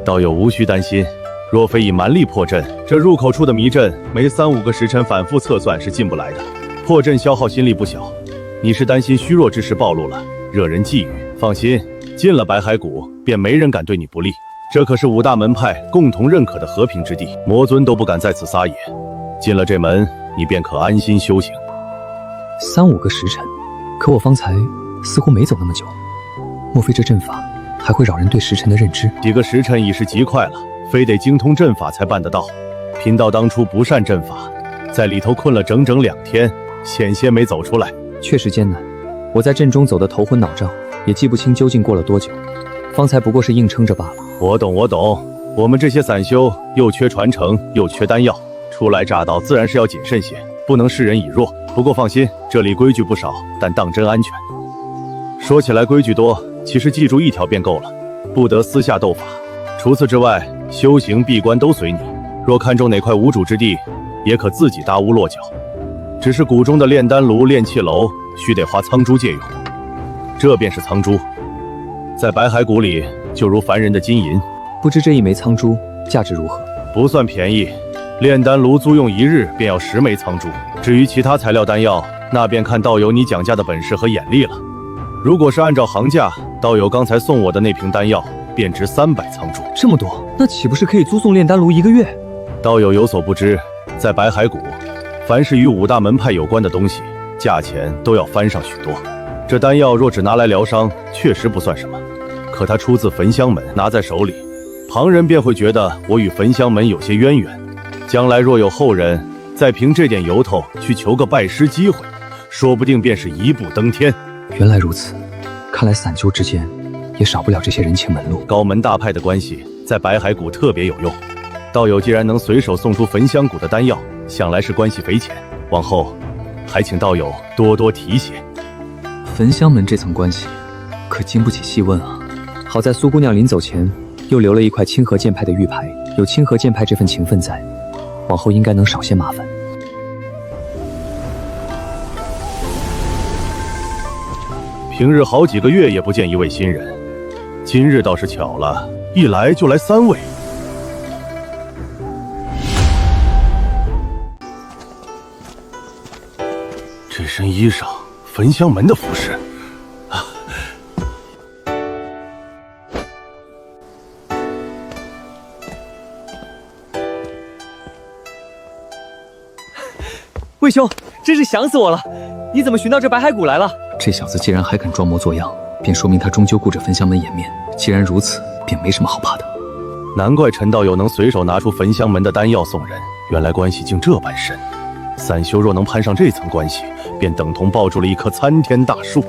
道友无需担心，若非以蛮力破阵，这入口处的迷阵没3-5个时辰反复测算是进不来的。破阵消耗心力不小，你是担心虚弱之时暴露了，惹人觊觎。放心，进了白海谷，便没人敢对你不利。这可是5大门派共同认可的和平之地，魔尊都不敢在此撒野。进了这门，你便可安心修行。3-5个时辰，可我方才似乎没走那么久，莫非这阵法还会扰人对时辰的认知？几个时辰已是极快了，非得精通阵法才办得到。贫道当初不善阵法，在里头困了整整2天，险些没走出来。确实艰难，我在阵中走得头昏脑胀，也记不清究竟过了多久，方才不过是硬撑着罢了。我懂，我们这些散修又缺传承，又缺丹药，初来乍到自然是要谨慎些，不能视人以弱。不过放心，这里规矩不少，但当真安全。说起来规矩多，其实记住一条便够了，不得私下斗法。除此之外，修行闭关都随你。若看中哪块无主之地，也可自己搭屋落脚。只是谷中的炼丹炉、炼气楼须得花苍珠借用，这便是苍珠，在白海谷里就如凡人的金银。不知这一枚苍珠价值如何？不算便宜，炼丹炉租用1日便要10枚苍珠。至于其他材料丹药，那便看道友你讲价的本事和眼力了。如果是按照行价，道友刚才送我的那瓶丹药便值300苍珠。这么多，那岂不是可以租送炼丹炉1个月？道友有所不知，在白海谷，凡是与5大门派有关的东西，价钱都要翻上许多。这丹药若只拿来疗伤，确实不算什么，可它出自焚香门，拿在手里，旁人便会觉得我与焚香门有些渊源。将来若有后人再凭这点由头去求个拜师机会，说不定便是一步登天。原来如此，看来散修之间也少不了这些人情门路。高门大派的关系在白海谷特别有用，道友既然能随手送出焚香谷的丹药，想来是关系匪浅，往后还请道友多多提携。焚香门这层关系可经不起细问啊。好在苏姑娘临走前又留了一块清河剑派的玉牌，有清河剑派这份情分在，往后应该能少些麻烦。平日好几个月也不见一位新人，今日倒是巧了，一来就来3位。这身衣裳，焚香门的服饰啊！魏兄，真是想死我了！你怎么寻到这白海谷来了？这小子既然还肯装模作样，便说明他终究顾着焚香门颜面。既然如此，便没什么好怕的。难怪陈道友能随手拿出焚香门的丹药送人，原来关系竟这般深。散修若能攀上这层关系，便等同抱住了一棵参天大树。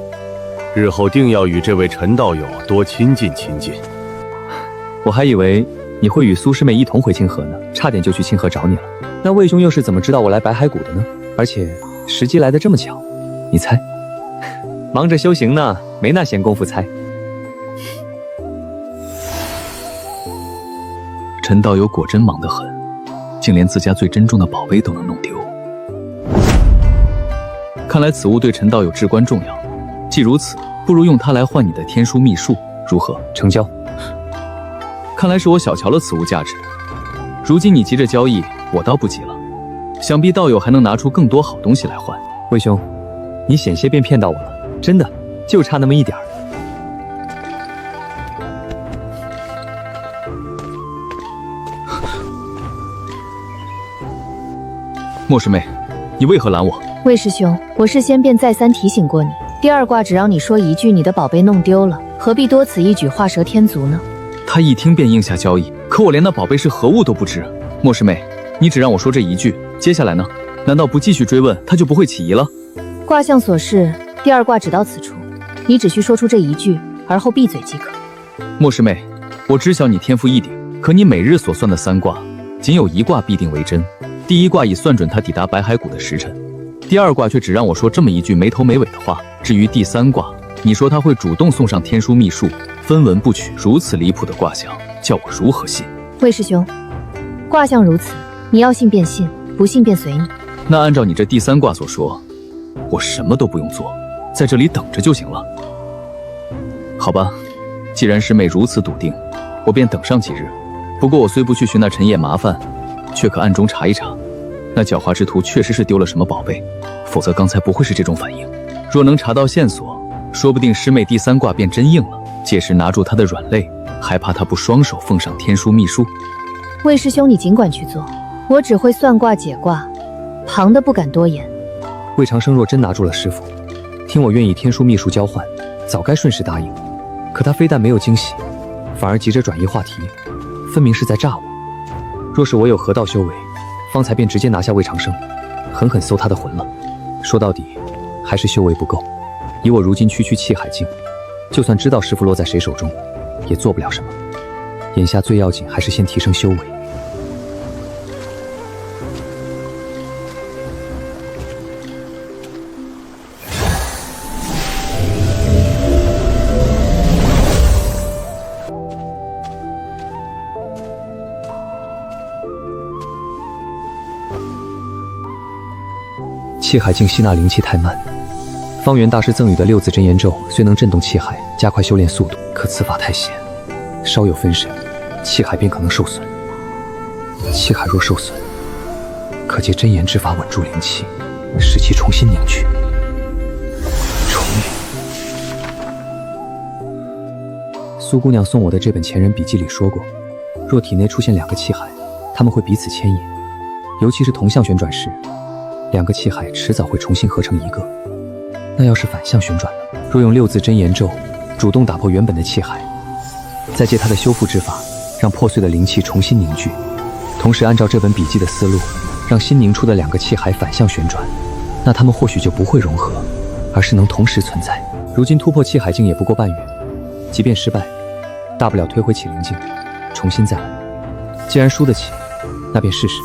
日后定要与这位陈道友多亲近亲近。我还以为你会与苏师妹一同回清河呢，差点就去清河找你了。那魏兄又是怎么知道我来白骸谷的呢？而且时机来得这么巧，你猜？忙着修行呢，没那闲工夫猜。陈道友果真忙得很，竟连自家最珍重的宝贝都能弄丢。看来此物对陈道友至关重要。既如此，不如用它来换你的天书秘术，如何？成交。看来是我小瞧了此物价值。如今你急着交易，我倒不急了。想必道友还能拿出更多好东西来换。魏兄，你险些便骗到我了，真的，就差那么一点儿。莫师妹，你为何拦我？魏师兄，我事先便再三提醒过你，第二卦只让你说一句你的宝贝弄丢了，何必多此一举画蛇添足呢？他一听便应下交易，可我连那宝贝是何物都不知。莫师妹，你只让我说这一句，接下来呢？难道不继续追问，他就不会起疑了？卦象所示，第二卦只到此处，你只需说出这一句，而后闭嘴即可。莫师妹，我知晓你天赋异禀，可你每日所算的3卦，仅有1卦必定为真。第1卦已算准他抵达白骸谷的时辰，第2卦却只让我说这么一句没头没尾的话。至于第3卦，你说他会主动送上天书秘术，分文不取，如此离谱的卦象，叫我如何信？魏师兄，卦象如此，你要信便信，不信便随你。那按照你这第3卦所说，我什么都不用做，在这里等着就行了。好吧，既然师妹如此笃定，我便等上几日。不过我虽不去寻那陈烨麻烦，却可暗中查一查，那狡猾之徒确实是丢了什么宝贝，否则刚才不会是这种反应。若能查到线索，说不定师妹第3卦便真应了，届时拿住她的软肋，还怕她不双手奉上天书秘术？魏师兄，你尽管去做，我只会算卦解卦，旁的不敢多言。魏长生若真拿住了师傅，听我愿意天书秘术交换，早该顺势答应。可他非但没有惊喜，反而急着转移话题，分明是在诈我。若是我有河道修为，方才便直接拿下魏长生，狠狠搜他的魂了。说到底，还是修为不够。以我如今区区气海境，就算知道师傅落在谁手中，也做不了什么。眼下最要紧还是先提升修为。气海境吸纳灵气太慢，方圆大师赠予的6字真言咒虽能震动气海，加快修炼速度，可此法太险，稍有分神，气海便可能受损。气海若受损，可借真言之法稳住灵气，使其重新凝聚。重灵。苏姑娘送我的这本前人笔记里说过，若体内出现2个气海，他们会彼此牵引，尤其是同向旋转时，2个气海迟早会重新合成一个。那要是反向旋转呢？若用6字真言咒主动打破原本的气海，再借它的修复之法，让破碎的灵气重新凝聚，同时按照这本笔记的思路，让新凝出的2个气海反向旋转，那它们或许就不会融合，而是能同时存在。如今突破气海境也不过半月，即便失败，大不了推回启灵境，重新再来。既然输得起，那便试试。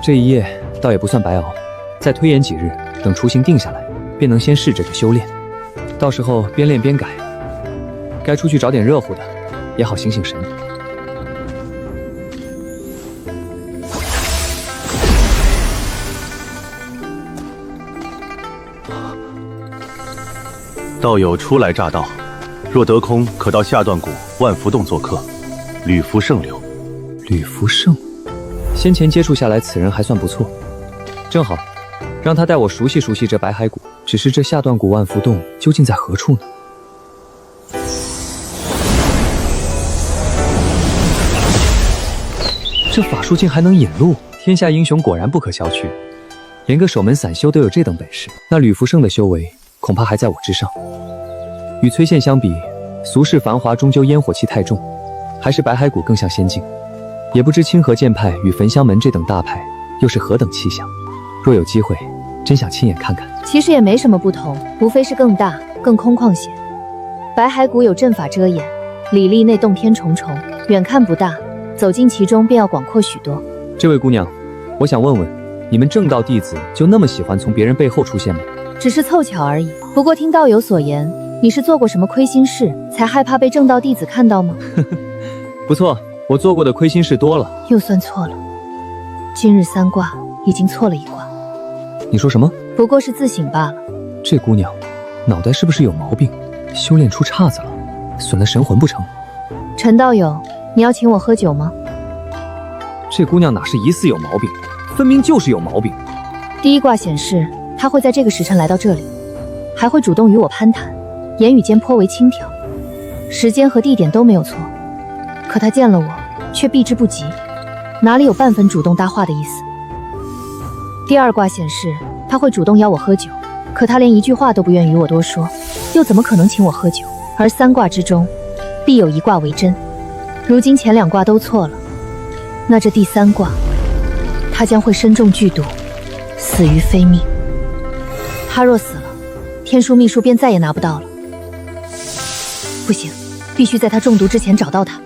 这一夜倒也不算白熬，再推延几日，等雏形定下来，便能先试着修炼，到时候边练边改。该出去找点热乎的，也好醒醒神。道友初来乍到，若得空，可到下段谷万福洞做客，吕福胜留。吕福胜，先前接触下来，此人还算不错，正好让他带我熟悉熟悉这白骸谷。只是这下段谷万福洞究竟在何处呢？这法术竟还能引路，天下英雄果然不可小觑，连个守门散修都有这等本事。那吕福胜的修为恐怕还在我之上。与崔宪相比，俗世繁华终究烟火气太重，还是白骸谷更像仙境？也不知清河剑派与焚香门这等大派又是何等气象。若有机会，真想亲眼看看。其实也没什么不同，无非是更大、更空旷些。白骸谷有阵法遮掩，里立内洞天重重，远看不大，走进其中便要广阔许多。这位姑娘，我想问问，你们正道弟子就那么喜欢从别人背后出现吗？只是凑巧而已。不过听道友所言，你是做过什么亏心事，才害怕被正道弟子看到吗？不错，我做过的亏心事多了。又算错了，今日3卦已经错了1卦。你说什么？不过是自省罢了。这姑娘脑袋是不是有毛病？修炼出岔子了，损了神魂不成？陈道友，你要请我喝酒吗？这姑娘哪是疑似有毛病，分明就是有毛病。第1卦显示，她会在这个时辰来到这里，还会主动与我攀谈，言语间颇为轻佻，时间和地点都没有错。可她见了我，却避之不及，哪里有半分主动搭话的意思？第2卦显示，她会主动邀我喝酒，可她连一句话都不愿与我多说，又怎么可能请我喝酒？而3卦之中，必有1卦为真。如今前2卦都错了，那这第3卦，他将会身中剧毒，死于非命。他若死了，天书秘术便再也拿不到了。不行，必须在他中毒之前找到他。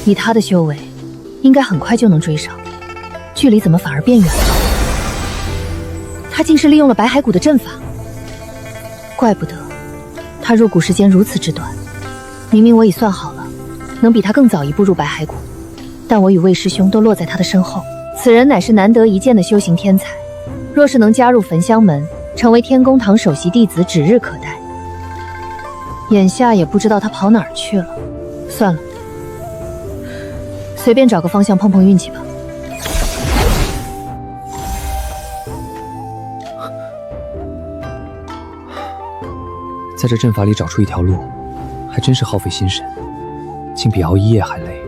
以他的修为，应该很快就能追上，距离怎么反而变远了？他竟是利用了白骸谷的阵法，怪不得他入谷时间如此之短。明明我已算好了，能比他更早一步入白骸谷，但我与魏师兄都落在他的身后。此人乃是难得一见的修行天才，若是能加入焚香门，成为天宫堂首席弟子，指日可待。眼下也不知道他跑哪儿去了，算了，随便找个方向碰碰运气吧。在这阵法里找出一条路，还真是耗费心神，竟比熬一夜还累。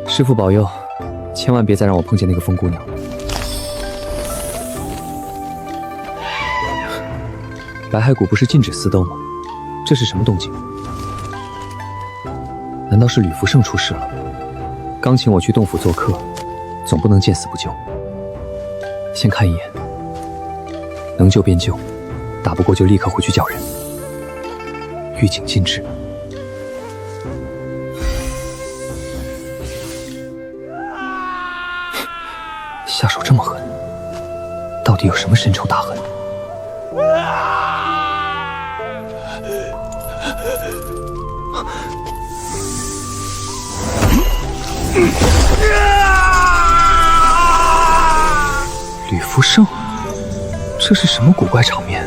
师父保佑，千万别再让我碰见那个疯姑娘。白骸谷不是禁止私斗吗？这是什么动静？难道是吕福胜出事了？刚请我去洞府做客，总不能见死不救。先看一眼，能救便救，打不过就立刻回去叫人。预警禁止。下手这么狠，到底有什么深仇大恨？吕福胜，这是什么古怪场面？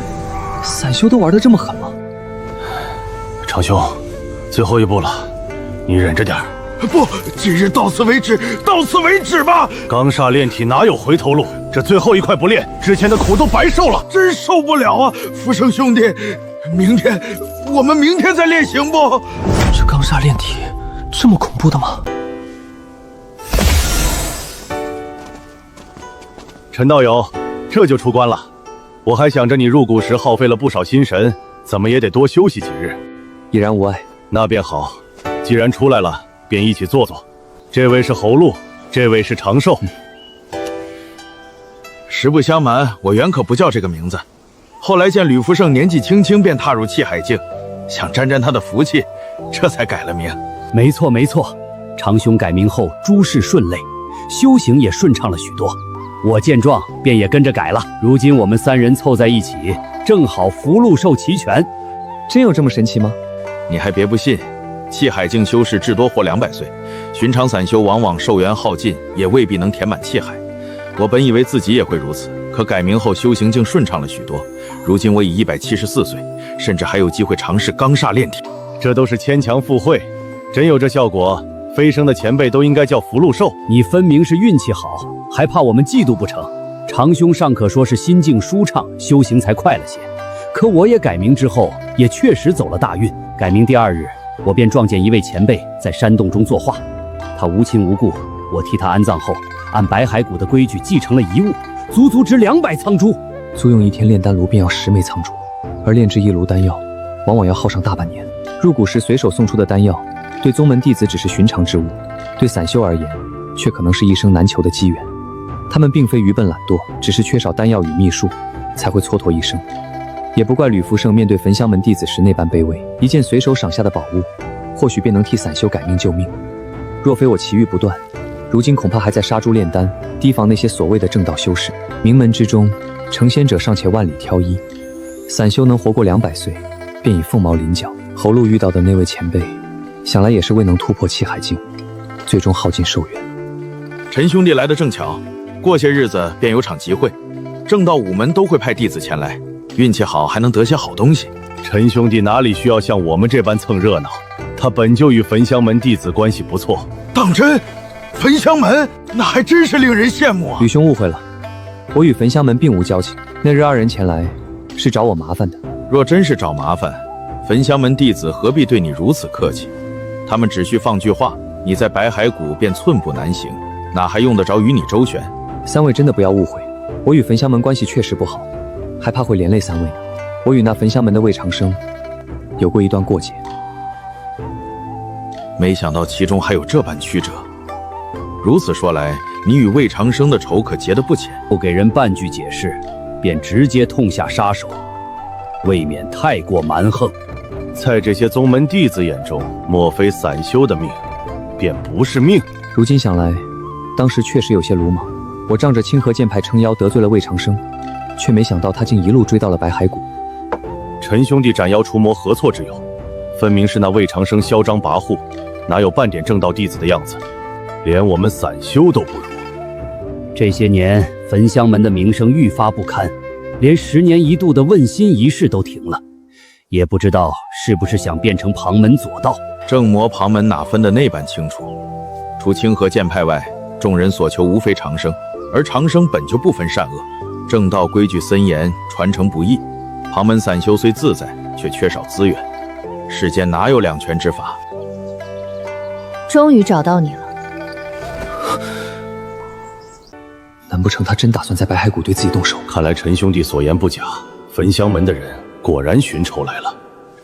散修都玩得这么狠吗？长兄，最后一步了，你忍着点儿。不，今日到此为止，到此为止吧。钢煞炼体哪有回头路？这最后一块不练，之前的苦都白受了。真受不了啊！福生兄弟，我们明天再练行不？这钢煞炼体这么恐怖的吗？陈道友，这就出关了。我还想着你入谷时耗费了不少心神，怎么也得多休息几日。已然无碍。那便好，既然出来了，便一起坐坐。这位是侯禄，这位是长寿。实不相瞒，我原可不叫这个名字，后来见吕福胜年纪轻轻便踏入气海境，想沾沾他的福气，这才改了名。没错没错，长兄改名后诸事顺累，修行也顺畅了许多。我见状便也跟着改了。如今我们3人凑在一起，正好福禄寿齐全。真有这么神奇吗？你还别不信，气海境修士至多活200岁，寻常散修往往寿元耗尽，也未必能填满气海。我本以为自己也会如此，可改名后修行竟顺畅了许多。如今我已174岁，甚至还有机会尝试钢煞炼体。这都是牵强附会，真有这效果，飞升的前辈都应该叫福禄寿。你分明是运气好，还怕我们嫉妒不成？长兄尚可说是心境舒畅，修行才快了些。可我也改名之后，也确实走了大运。改名第2日，我便撞见一位前辈在山洞中作画，他无亲无故，我替他安葬后，按白骸谷的规矩继承了遗物，足值200苍珠。租用1天炼丹炉便要10枚苍竹，而炼制1炉丹药，往往要耗上大半年。入谷时随手送出的丹药，对宗门弟子只是寻常之物，对散修而言，却可能是一生难求的机缘。他们并非愚笨懒惰，只是缺少丹药与秘术，才会蹉跎一生。也不怪吕福胜面对焚香门弟子时那般卑微，一件随手赏下的宝物，或许便能替散修改命救命。若非我奇遇不断，如今恐怕还在杀猪炼丹，提防那些所谓的正道修士。名门之中，成仙者尚且万里挑一，散修能活过200岁，便已凤毛麟角。侯路遇到的那位前辈，想来也是未能突破气海境，最终耗尽寿元。陈兄弟来的正巧，过些日子便有场集会，正道5门都会派弟子前来，运气好还能得些好东西。陈兄弟哪里需要像我们这般蹭热闹？他本就与焚香门弟子关系不错。当真？焚香门那还真是令人羡慕啊！吕兄误会了，我与焚香门并无交情。那日2人前来，是找我麻烦的。若真是找麻烦，焚香门弟子何必对你如此客气？他们只需放句话，你在白骸谷便寸步难行，哪还用得着与你周旋？3位真的不要误会，我与焚香门关系确实不好，还怕会连累3位。我与那焚香门的魏长生有过一段过节。没想到其中还有这般曲折。如此说来，你与魏长生的仇可结得不浅。不给人半句解释，便直接痛下杀手，未免太过蛮横。在这些宗门弟子眼中，莫非散修的命便不是命？如今想来，当时确实有些鲁莽。我仗着清河剑派撑腰得罪了魏长生，却没想到他竟一路追到了白骸谷。陈兄弟斩妖除魔何错之有？分明是那魏长生嚣张跋扈，哪有半点正道弟子的样子？连我们散修都不如。这些年，焚香门的名声愈发不堪，连10年一度的问心仪式都停了，也不知道是不是想变成旁门左道。正魔旁门哪分得那般清楚？除清河剑派外，众人所求无非长生，而长生本就不分善恶，正道规矩森严，传承不易。旁门散修虽自在，却缺少资源。世间哪有两全之法？终于找到你了。难不成他真打算在白骸谷对自己动手？看来陈兄弟所言不假，焚香门的人果然寻仇来了，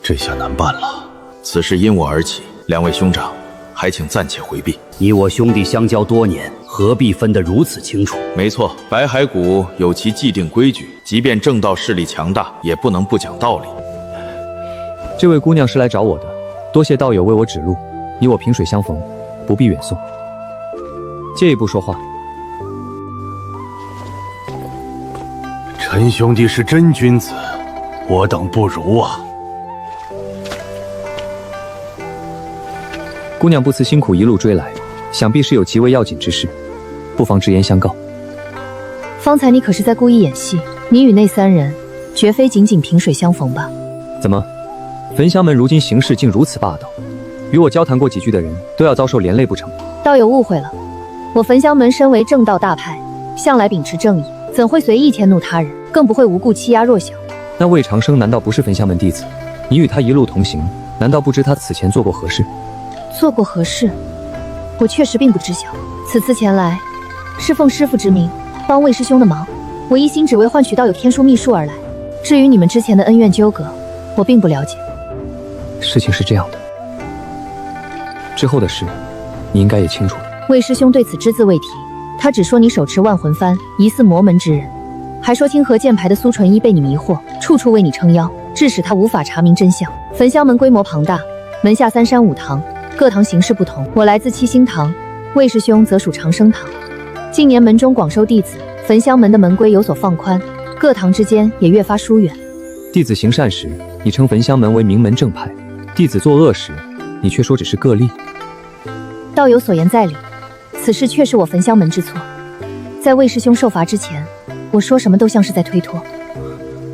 这下难办了。此事因我而起，2位兄长，还请暂且回避。你我兄弟相交多年，何必分得如此清楚？没错，白骸谷有其既定规矩，即便正道势力强大，也不能不讲道理。这位姑娘是来找我的，多谢道友为我指路，你我萍水相逢，不必远送。借一步说话。陈兄弟是真君子，我等不如啊。姑娘不辞辛苦一路追来，想必是有极为要紧之事，不妨直言相告。方才你可是在故意演戏？你与那3人绝非仅仅萍水相逢吧？怎么，焚香门如今行事竟如此霸道，与我交谈过几句的人都要遭受连累不成？道友误会了，我焚香门身为正道大派，向来秉持正义，怎会随意迁怒他人，更不会无故欺压弱小。那魏长生难道不是焚香门弟子？你与他一路同行，难道不知他此前做过何事？做过何事？我确实并不知晓。此次前来，是奉师父之命，帮魏师兄的忙。我一心只为换取道友天书秘术而来。至于你们之前的恩怨纠葛，我并不了解。事情是这样的，之后的事，你应该也清楚了。魏师兄对此只字未提，他只说你手持万魂幡，疑似魔门之人，还说清河剑派的苏纯一被你迷惑，处处为你撑腰，致使他无法查明真相。焚香门规模庞大，门下3山5堂。各堂形式不同，我来自七星堂，魏师兄则属长生堂。近年门中广收弟子，焚香门的门规有所放宽，各堂之间也越发疏远。弟子行善时，你称焚香门为名门正派；弟子作恶时，你却说只是个例。道友所言在理，此事确是我焚香门之错。在魏师兄受罚之前，我说什么都像是在推脱。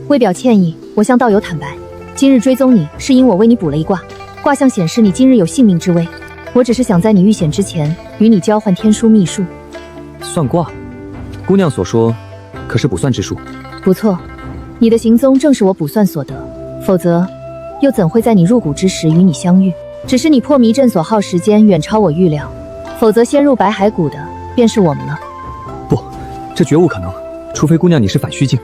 为表歉意，我向道友坦白，今日追踪你，是因我为你卜了一卦。卦象显示你今日有性命之危，我只是想在你遇险之前与你交换天书秘术。算卦？姑娘所说，可是卜算之术？不错，你的行踪正是我卜算所得，否则又怎会在你入谷之时与你相遇？只是你破迷阵所耗时间远超我预料，否则先入白骸谷的便是我们了。不，这绝无可能，除非姑娘你是反虚境。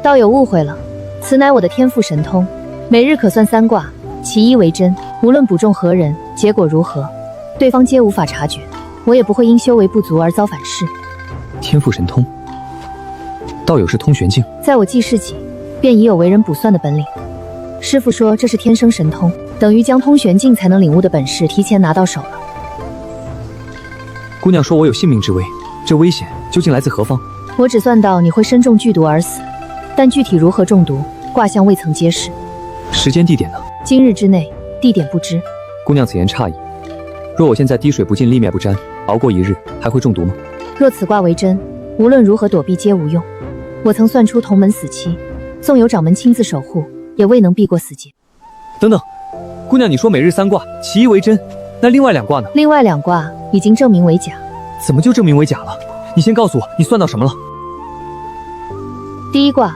道友误会了，此乃我的天赋神通，每日可算3卦，其一为真。无论卜中何人，结果如何，对方皆无法察觉，我也不会因修为不足而遭反噬。天赋神通，道友是通玄镜，在我记事起，便已有为人卜算的本领。师傅说这是天生神通，等于将通玄镜才能领悟的本事提前拿到手了。姑娘说我有性命之危，这危险究竟来自何方？我只算到你会身中剧毒而死，但具体如何中毒，卦象未曾揭示。时间地点呢？今日之内，地点不知。姑娘此言差矣。若我现在滴水不进，立面不沾，熬过一日，还会中毒吗？若此卦为真，无论如何躲避皆无用。我曾算出同门死期，纵有掌门亲自守护，也未能避过死劫。等等，姑娘，你说每日3卦，其一为真，那另外2卦呢？另外2卦已经证明为假。怎么就证明为假了？你先告诉我，你算到什么了？第一卦，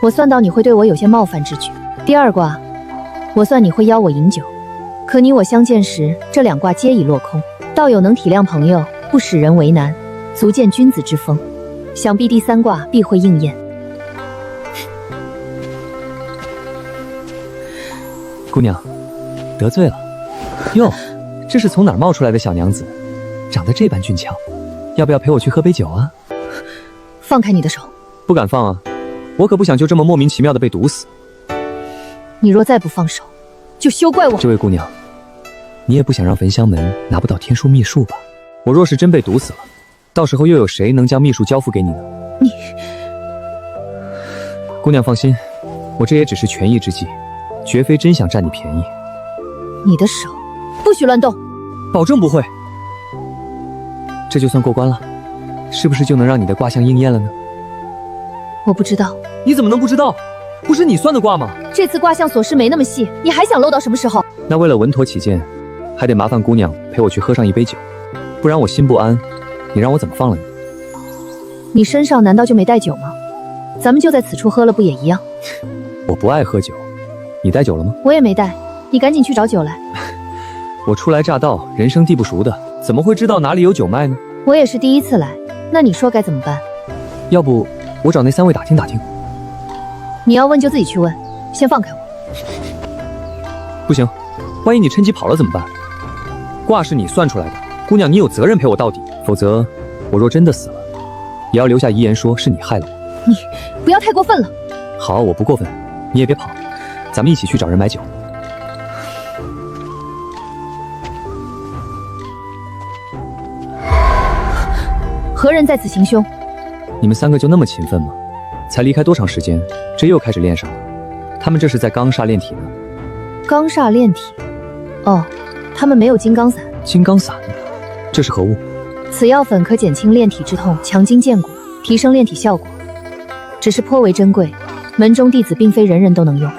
我算到你会对我有些冒犯之举。第二卦，我算你会邀我饮酒。可你我相见时，这2卦皆已落空。道友能体谅朋友，不使人为难，足见君子之风。想必第3卦必会应验。姑娘，得罪了。哟，这是从哪儿冒出来的小娘子，长得这般俊俏，要不要陪我去喝杯酒啊？放开你的手！不敢放啊，我可不想就这么莫名其妙的被毒死。你若再不放手，就休怪我。这位姑娘，你也不想让焚香门拿不到天书秘术吧？我若是真被毒死了，到时候又有谁能将秘术交付给你呢？你，姑娘放心，我这也只是权宜之计，绝非真想占你便宜。你的手不许乱动，保证不会。这就算过关了，是不是就能让你的卦象应验了呢？我不知道。你怎么能不知道？不是你算的卦吗？这次卦象所示没那么细，你还想漏到什么时候？那为了稳妥起见，还得麻烦姑娘陪我去喝上一杯酒，不然我心不安，你让我怎么放了你？你身上难道就没带酒吗？咱们就在此处喝了不也一样？我不爱喝酒，你带酒了吗？我也没带，你赶紧去找酒来。我初来乍到，人生地不熟的，怎么会知道哪里有酒卖呢？我也是第一次来，那你说该怎么办？要不我找那3位打听打听。你要问就自己去问，先放开我。不行，万一你趁机跑了怎么办？卦是你算出来的，姑娘你有责任陪我到底，否则我若真的死了，也要留下遗言说是你害了我。你不要太过分了。好，我不过分，你也别跑，咱们一起去找人买酒。何人在此行凶？你们3个就那么勤奋吗？才离开多长时间，这又开始练上了？他们这是在刚煞炼体呢。刚煞炼体？哦，他们没有金刚散。金刚散，这是何物？此药粉可减轻炼体之痛，强筋健骨，提升炼体效果，只是颇为珍贵，门中弟子并非人人都能用。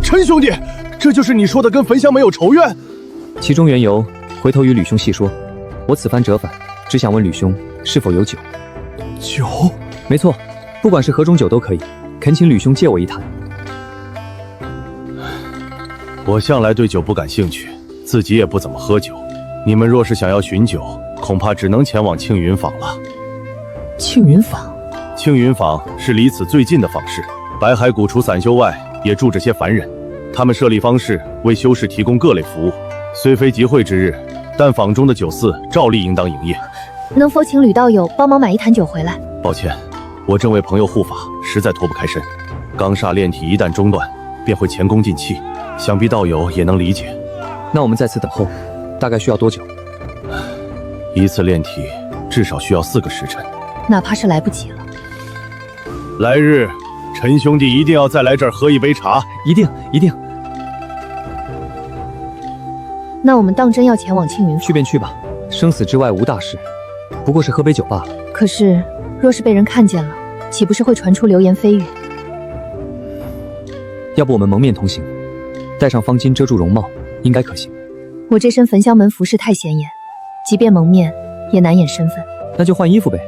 陈兄弟，这就是你说的跟焚香门有仇怨？其中缘由，回头与吕兄细说。我此番折返，只想问吕兄是否有酒。酒？没错，不管是何种酒都可以，恳请吕兄借我一坛。我向来对酒不感兴趣，自己也不怎么喝酒。你们若是想要寻酒，恐怕只能前往庆云坊了。庆云坊？庆云坊是离此最近的坊市。白海谷除散修外，也住着些凡人。他们设立坊市，为修士提供各类服务。虽非集会之日，但坊中的酒肆照例应当营业。能否请吕道友帮忙买一坛酒回来？抱歉，我正为朋友护法，实在脱不开身。刚煞炼体一旦中断，便会前功尽弃，想必道友也能理解。那我们在此等候，大概需要多久？一次炼体至少需要4个时辰，哪怕是来不及了。来日，陈兄弟一定要再来这儿喝一杯茶。一定，一定。那我们当真要前往庆云坊？去便去吧，生死之外无大事，不过是喝杯酒罢了。可是，若是被人看见了，岂不是会传出流言蜚语？要不我们蒙面同行，戴上方巾遮住容貌，应该可行。我这身焚香门服饰太显眼，即便蒙面，也难掩身份。那就换衣服呗。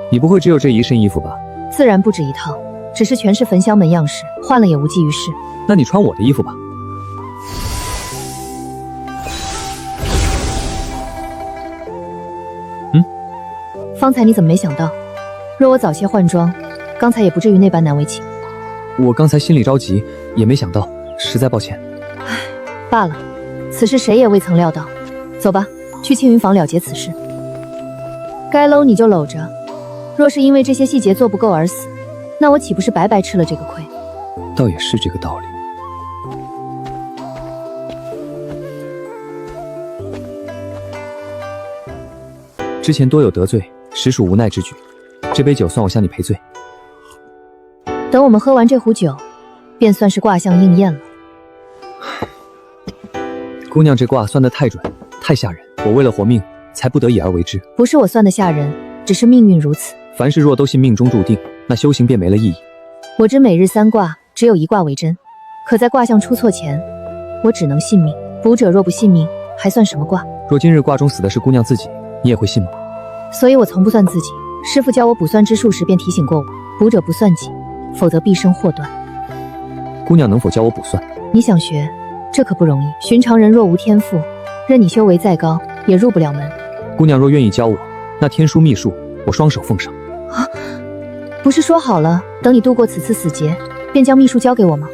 你不会只有这一身衣服吧？自然不止一套，只是全是焚香门样式，换了也无济于事。那你穿我的衣服吧。方才你怎么没想到？若我早些换装，刚才也不至于那般难为情。我刚才心里着急，也没想到，实在抱歉。唉，罢了，此事谁也未曾料到。走吧，去青云坊了结此事。该搂你就搂着，若是因为这些细节做不够而死，那我岂不是白白吃了这个亏？倒也是这个道理。之前多有得罪，实属无奈之举。这杯酒算我向你赔罪。等我们喝完这壶酒，便算是卦象应验了。姑娘这卦算得太准，太吓人。我为了活命，才不得已而为之。不是我算得吓人，只是命运如此。凡事若都信命中注定，那修行便没了意义。我知每日3卦，只有1卦为真，可在卦象出错前，我只能信命。卜者若不信命，还算什么卦？若今日卦中死的是姑娘自己，你也会信吗？所以我从不算自己。师父教我卜算之术时便提醒过我，卜者不算己，否则必生祸端。姑娘能否教我卜算？你想学，这可不容易。寻常人若无天赋，任你修为再高，也入不了门。姑娘若愿意教我，那天书秘术我双手奉上。啊，不是说好了，等你度过此次死劫，便将秘术交给我吗？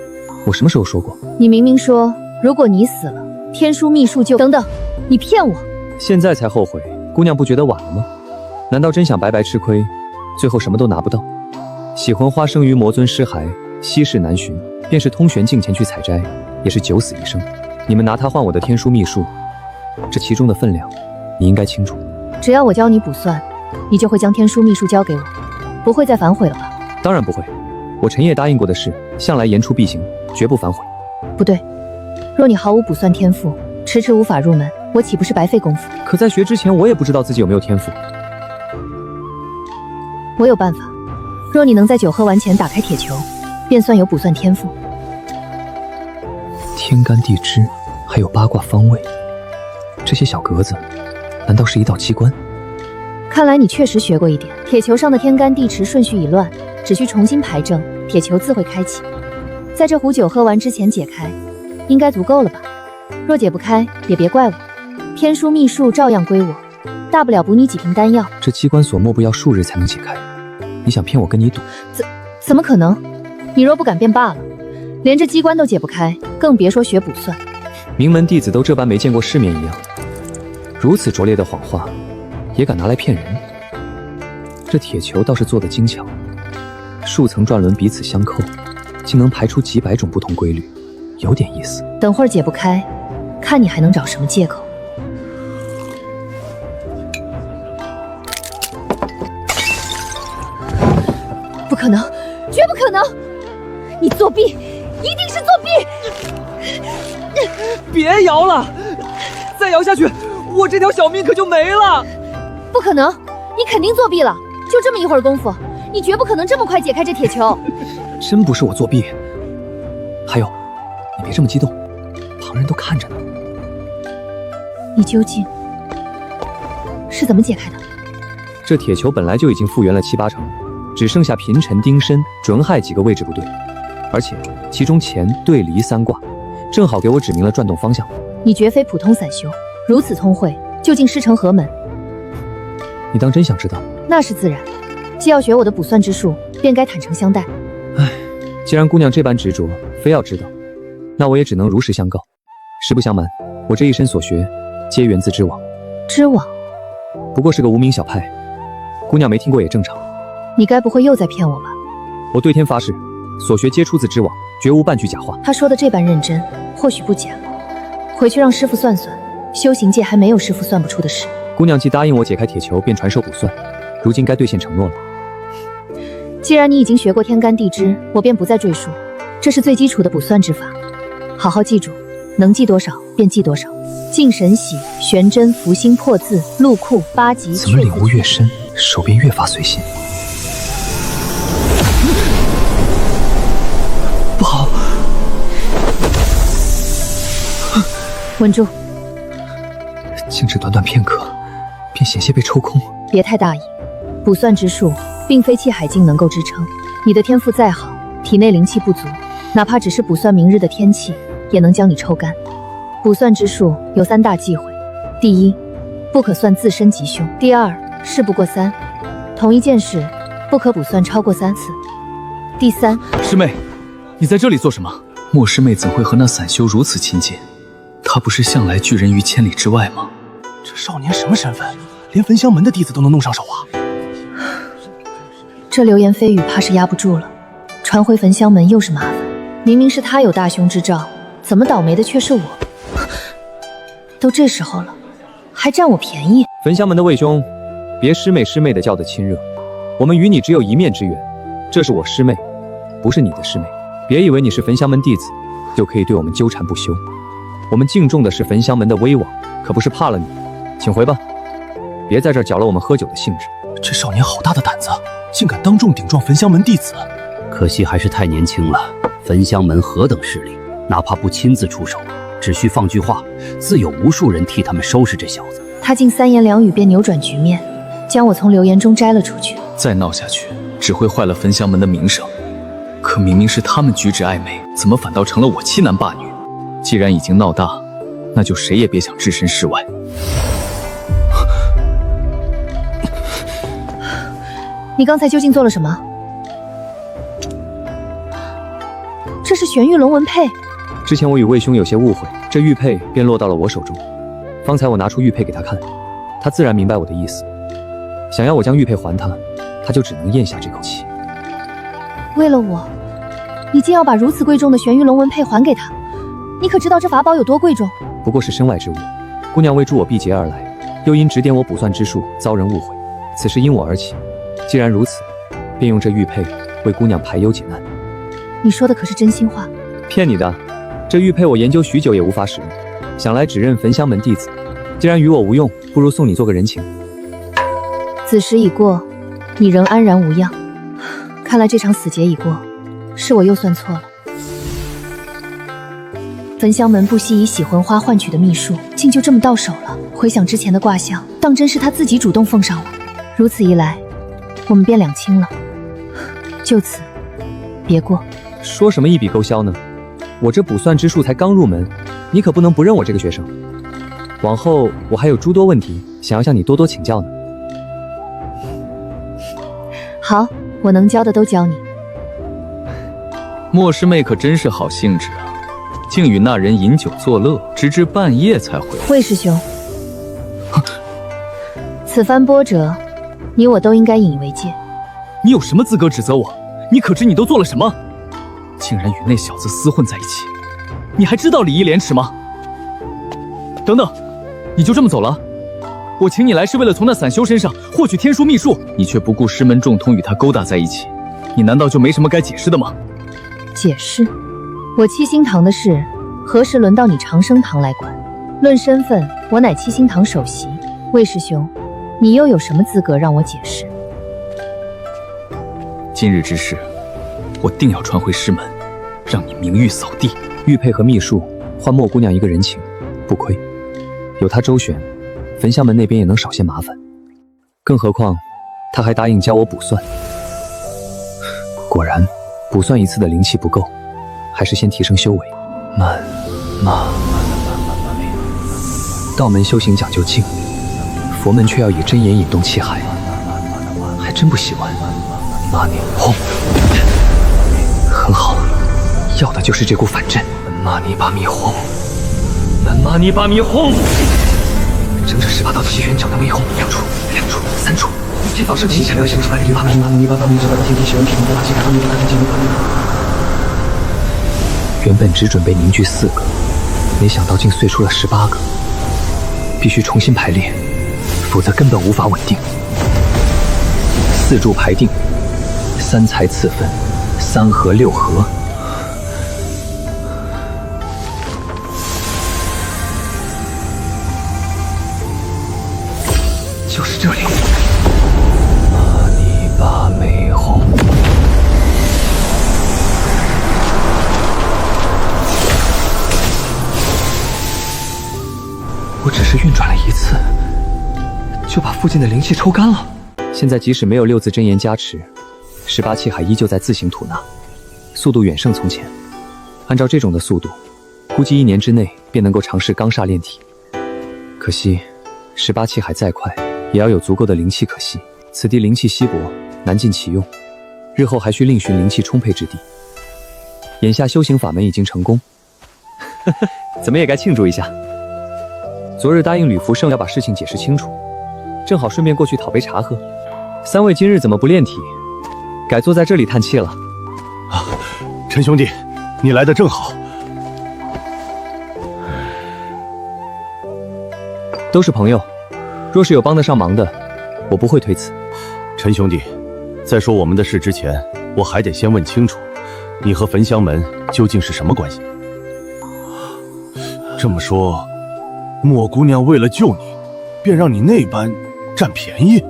我什么时候说过？你明明说，如果你死了，天书秘术就……等等，你骗我！现在才后悔，姑娘不觉得晚了吗？难道真想白白吃亏，最后什么都拿不到？洗魂花生于魔尊尸骸，稀世难寻，便是通玄境前去采摘，也是九死一生。你们拿它换我的天书秘术，这其中的分量，你应该清楚。只要我教你卜算，你就会将天书秘术交给我，不会再反悔了吧？当然不会，我陈烨答应过的事，向来言出必行，绝不反悔。不对，若你毫无卜算天赋，迟迟无法入门，我岂不是白费功夫？可在学之前，我也不知道自己有没有天赋。我有办法，若你能在酒喝完前打开铁球，便算有卜算天赋。天干地支，还有8卦方位，这些小格子，难道是一道机关？看来你确实学过一点。铁球上的天干地支顺序已乱，只需重新排正，铁球自会开启。在这壶酒喝完之前解开，应该足够了吧？若解不开，也别怪我，天书秘术照样归我，大不了补你几瓶丹药。这机关锁莫不要数日才能解开？你想骗我跟你赌？怎么可能？你若不敢便罢了，连这机关都解不开，更别说学卜算。名门弟子都这般没见过世面一样，如此拙劣的谎话，也敢拿来骗人？这铁球倒是做得精巧，数层转轮彼此相扣，竟能排出几百种不同规律，有点意思。等会儿解不开，看你还能找什么借口。不可能，绝不可能！你作弊，一定是作弊！别摇了，再摇下去，我这条小命可就没了！不可能，你肯定作弊了！就这么一会儿功夫，你绝不可能这么快解开这铁球。真不是我作弊。还有，你别这么激动，旁人都看着呢。你究竟是怎么解开的？这铁球本来就已经复原了7、8成，只剩下平辰、丁申、准亥几个位置不对，而且其中乾、兑、离3卦，正好给我指明了转动方向。你绝非普通散修，如此聪慧，究竟师承何门？你当真想知道？那是自然，既要学我的卜算之术，便该坦诚相待。唉，既然姑娘这般执着，非要知道，那我也只能如实相告。实不相瞒，我这一身所学，皆源自织网。织网不过是个无名小派，姑娘没听过也正常。你该不会又在骗我吧？我对天发誓，所学皆出自织网，绝无半句假话。他说的这般认真，或许不假。回去让师傅算算，修行界还没有师傅算不出的事。姑娘既答应我解开铁球，便传授卜算，如今该兑现承诺了。既然你已经学过天干地支，我便不再赘述，这是最基础的卜算之法，好好记住，能记多少便记多少。敬神喜、玄真、福星、破字、禄库、八极。怎么领悟越深，手便越发随心？不好！稳住！竟只短短片刻，便险些被抽空。别太大意，卜算之术并非气海境能够支撑。你的天赋再好，体内灵气不足，哪怕只是卜算明日的天气，也能将你抽干。卜算之术有3大忌讳：第一，不可算自身吉凶；第二，事不过3，同一件事，不可卜算超过3次。第3，师妹，你在这里做什么？莫师妹怎会和那散修如此亲近？她不是向来拒人于千里之外吗？这少年什么身份？连焚香门的弟子都能弄上手啊！这流言蜚语怕是压不住了，传回焚香门又是麻烦。明明是他有大凶之兆，怎么倒霉的却是我？都这时候了，还占我便宜？焚香门的魏兄，别师妹师妹的叫得亲热，我们与你只有一面之缘。这是我师妹，不是你的师妹。别以为你是焚香门弟子，就可以对我们纠缠不休。我们敬重的是焚香门的威望，可不是怕了你。请回吧，别在这儿搅了我们喝酒的兴致。这少年好大的胆子，竟敢当众顶撞焚香门弟子！可惜还是太年轻了。焚香门何等势力，哪怕不亲自出手，只需放句话，自有无数人替他们收拾这小子。他竟3言2语便扭转局面，将我从流言中摘了出去。再闹下去，只会坏了焚香门的名声。可明明是他们举止暧昧，怎么反倒成了我欺男霸女？既然已经闹大，那就谁也别想置身事外。你刚才究竟做了什么？这是玄玉龙纹佩。之前我与魏兄有些误会，这玉佩便落到了我手中。方才我拿出玉佩给他看，他自然明白我的意思。想要我将玉佩还他，他就只能咽下这口气。为了我，你竟要把如此贵重的玄玉龙纹佩还给他？你可知道这法宝有多贵重？不过是身外之物。姑娘为助我避劫而来，又因指点我卜算之术遭人误会，此事因我而起。既然如此，便用这玉佩为姑娘排忧解难。你说的可是真心话？骗你的，这玉佩我研究许久也无法使用，想来只认焚香门弟子。既然与我无用，不如送你做个人情。子时已过，你仍安然无恙。看来这场死劫已过，是我又算错了。焚香门不惜以洗魂花换取的秘术，竟就这么到手了。回想之前的卦象，当真是他自己主动奉上了。如此一来，我们便两清了。就此，别过。说什么一笔勾销呢？我这卜算之术才刚入门，你可不能不认我这个学生。往后我还有诸多问题想要向你多多请教呢。好，我能教的都教你。莫师妹可真是好兴致啊，竟与那人饮酒作乐，直至半夜才回来。魏师兄，此番波折，你我都应该引以为戒。你有什么资格指责我？你可知你都做了什么？竟然与那小子厮混在一起，你还知道礼义廉耻吗？等等，你就这么走了？我请你来是为了从那散修身上获取天书秘术，你却不顾师门重通与他勾搭在一起，你难道就没什么该解释的吗？解释？我七星堂的事，何时轮到你长生堂来管？论身份，我乃七星堂首席。魏师兄，你又有什么资格让我解释？今日之事，我定要传回师门，让你名誉扫地。玉佩和秘术，换莫姑娘一个人情，不亏。有她周旋，焚香门那边也能少些麻烦。更何况，她还答应教我卜算。果然，卜算一次的灵气不够，还是先提升修为。道门修行讲究静，佛门却要以真言引动气海，还真不喜欢。轰！很好，要的就是这股反震。玛尼巴密轰！玛尼巴密轰！整整18道气旋掌的微轰，2处、2处、3处，这法是气响要响出来的。原本只准备凝聚4个，没想到竟碎出了18个，必须重新排列，否则根本无法稳定。4柱排定，3才次分，3合6合。就是这里。玛尼巴美红。我只是运转了1次，就把附近的灵气抽干了。现在即使没有6字真言加持，18气海依旧在自行吐纳，速度远胜从前。按照这种的速度，估计1年之内便能够尝试钢煞炼体。可惜，18气海再快，也要有足够的灵气可吸。此地灵气稀薄，难尽其用，日后还需另寻灵气充沛之地。眼下修行法门已经成功，怎么也该庆祝一下。昨日答应吕福胜要把事情解释清楚，正好顺便过去讨杯茶喝。三位今日怎么不炼体，改坐在这里叹气了？啊，陈兄弟，你来的正好。都是朋友，若是有帮得上忙的，我不会推辞。陈兄弟，在说我们的事之前，我还得先问清楚，你和焚香门究竟是什么关系？这么说，莫姑娘为了救你，便让你那般占便宜？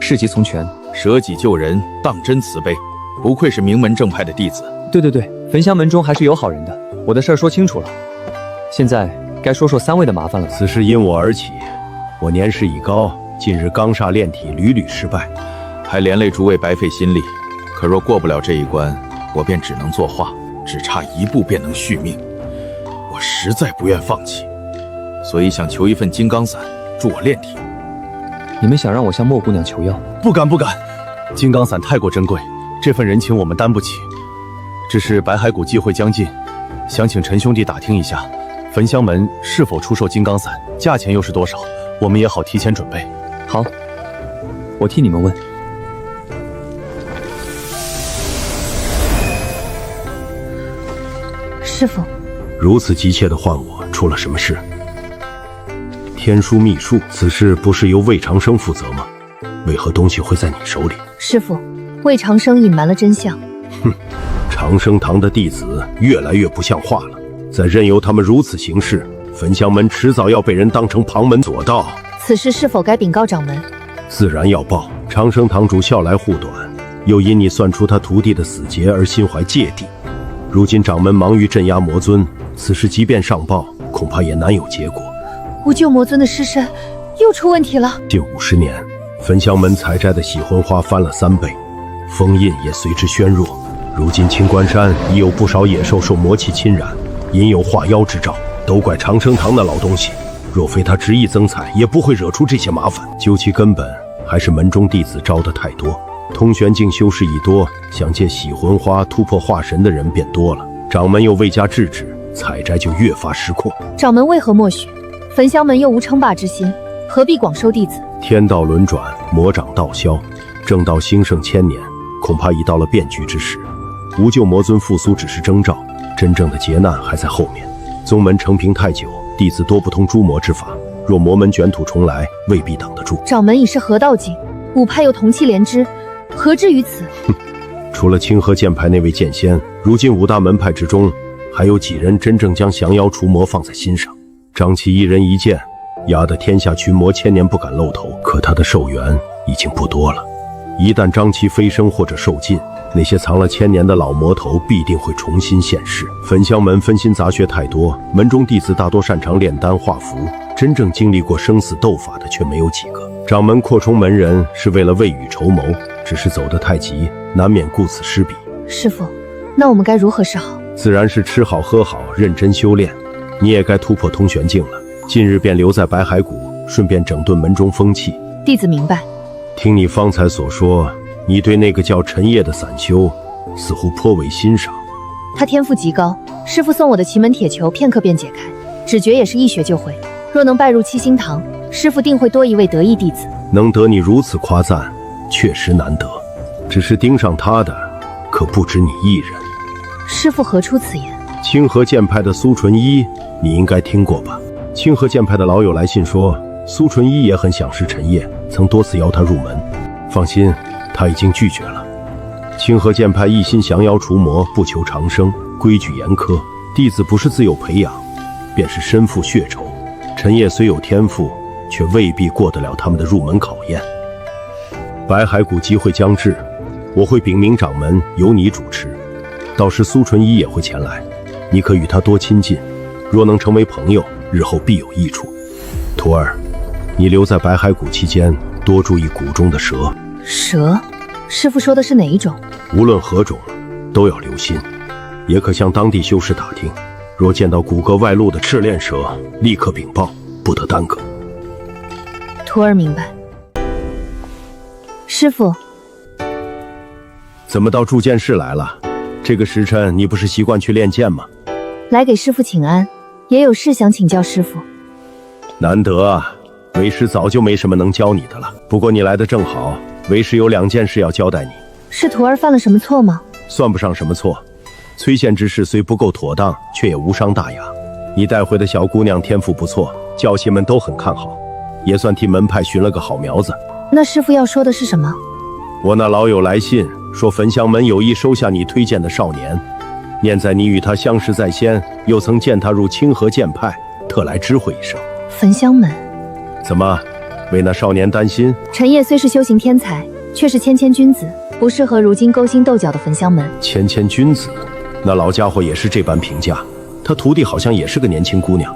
事急从权，舍己救人，当真慈悲，不愧是名门正派的弟子。对，焚香门中还是有好人的。我的事儿说清楚了，现在该说说三位的麻烦了。此事因我而起，我年事已高，近日刚煞炼体屡屡失败，还连累诸位白费心力。可若过不了这一关，我便只能作画，只差一步便能续命。我实在不愿放弃，所以想求一份金刚伞助我炼体。你们想让我向莫姑娘求要？不敢，金刚伞太过珍贵，这份人情我们担不起。只是白骸谷忌讳将近，想请陈兄弟打听一下，焚香门是否出售金刚伞，价钱又是多少，我们也好提前准备。好，我替你们问。师父，如此急切地唤我，出了什么事？天书秘术，此事不是由魏长生负责吗？为何东西会在你手里？师父，魏长生隐瞒了真相。哼，长生堂的弟子越来越不像话了，再任由他们如此行事，焚香门迟早要被人当成旁门左道。此事是否该禀告掌门？自然要报。长生堂主笑来护短，又因你算出他徒弟的死劫而心怀芥蒂。如今掌门忙于镇压魔尊，此事即便上报，恐怕也难有结果。无救魔尊的尸身又出问题了。近50年，焚香门采摘的喜魂花翻了3倍，封印也随之削弱。如今青关山已有不少野兽受魔气侵染，隐有化妖之兆，都怪长生堂的老东西。若非他执意增采，也不会惹出这些麻烦。究其根本，还是门中弟子招得太多。通玄境修士一多，想借喜魂花突破化神的人便多了。掌门又未加制止，采摘就越发失控。掌门为何默许？焚香门又无称霸之心，何必广收弟子？天道轮转，魔掌道消，正道兴盛1000年，恐怕已到了变局之时。无救魔尊复苏只是征兆，真正的劫难还在后面。宗门承平太久，弟子多不通诸魔之法，若魔门卷土重来，未必挡得住。掌门已是河道境，五派又同气连枝，何至于此？除了清河剑派那位剑仙，如今5大门派之中，还有几人真正将降妖除魔放在心上？张琪一人一剑，压得天下群魔1000年不敢露头。可他的寿元已经不多了，一旦张琪飞升或者受尽，那些藏了1000年的老魔头必定会重新现世。焚香门分心杂学太多，门中弟子大多擅长炼丹画符，真正经历过生死斗法的却没有几个。掌门扩充门人是为了未雨绸缪，只是走得太急，难免顾此失彼。师父，那我们该如何是好？自然是吃好喝好，认真修炼。你也该突破通玄境了，近日便留在白骸谷，顺便整顿门中风气。弟子明白。听你方才所说，你对那个叫陈烨的散修似乎颇为欣赏。他天赋极高，师父送我的奇门铁球片刻便解开，指诀也是一学就会。若能拜入七星堂，师父定会多一位得意弟子。能得你如此夸赞，确实难得。只是盯上他的，可不止你一人。师父何出此言？清河剑派的苏纯一，你应该听过吧？清河剑派的老友来信说，苏纯一也很想识陈烨，曾多次邀他入门。放心，他已经拒绝了。清河剑派一心降妖除魔，不求长生，规矩严苛，弟子不是自幼培养，便是身负血仇。陈烨虽有天赋，却未必过得了他们的入门考验。白骸谷机会将至，我会禀明掌门，由你主持，到时苏纯一也会前来，你可与他多亲近，若能成为朋友，日后必有益处。徒儿，你留在白骸谷期间，多注意谷中的蛇。蛇？师父说的是哪一种？无论何种，都要留心。也可向当地修士打听，若见到骨骼外露的赤练蛇，立刻禀报，不得耽搁。徒儿明白。师傅，怎么到铸剑室来了？这个时辰你不是习惯去练剑吗？来给师傅请安，也有事想请教师傅。难得啊，为师早就没什么能教你的了。不过你来的正好，为师有2件事要交代你。是徒儿犯了什么错吗？算不上什么错，崔县之事虽不够妥当，却也无伤大雅。你带回的小姑娘天赋不错，教习们都很看好，也算替门派寻了个好苗子。那师傅要说的是什么？我那老友来信说，焚香门有意收下你推荐的少年，念在你与他相识在先，又曾见他入清河剑派，特来知会一声。焚香门？怎么，为那少年担心？陈烨虽是修行天才，却是谦谦君子，不适合如今勾心斗角的焚香门。谦谦君子，那老家伙也是这般评价。他徒弟好像也是个年轻姑娘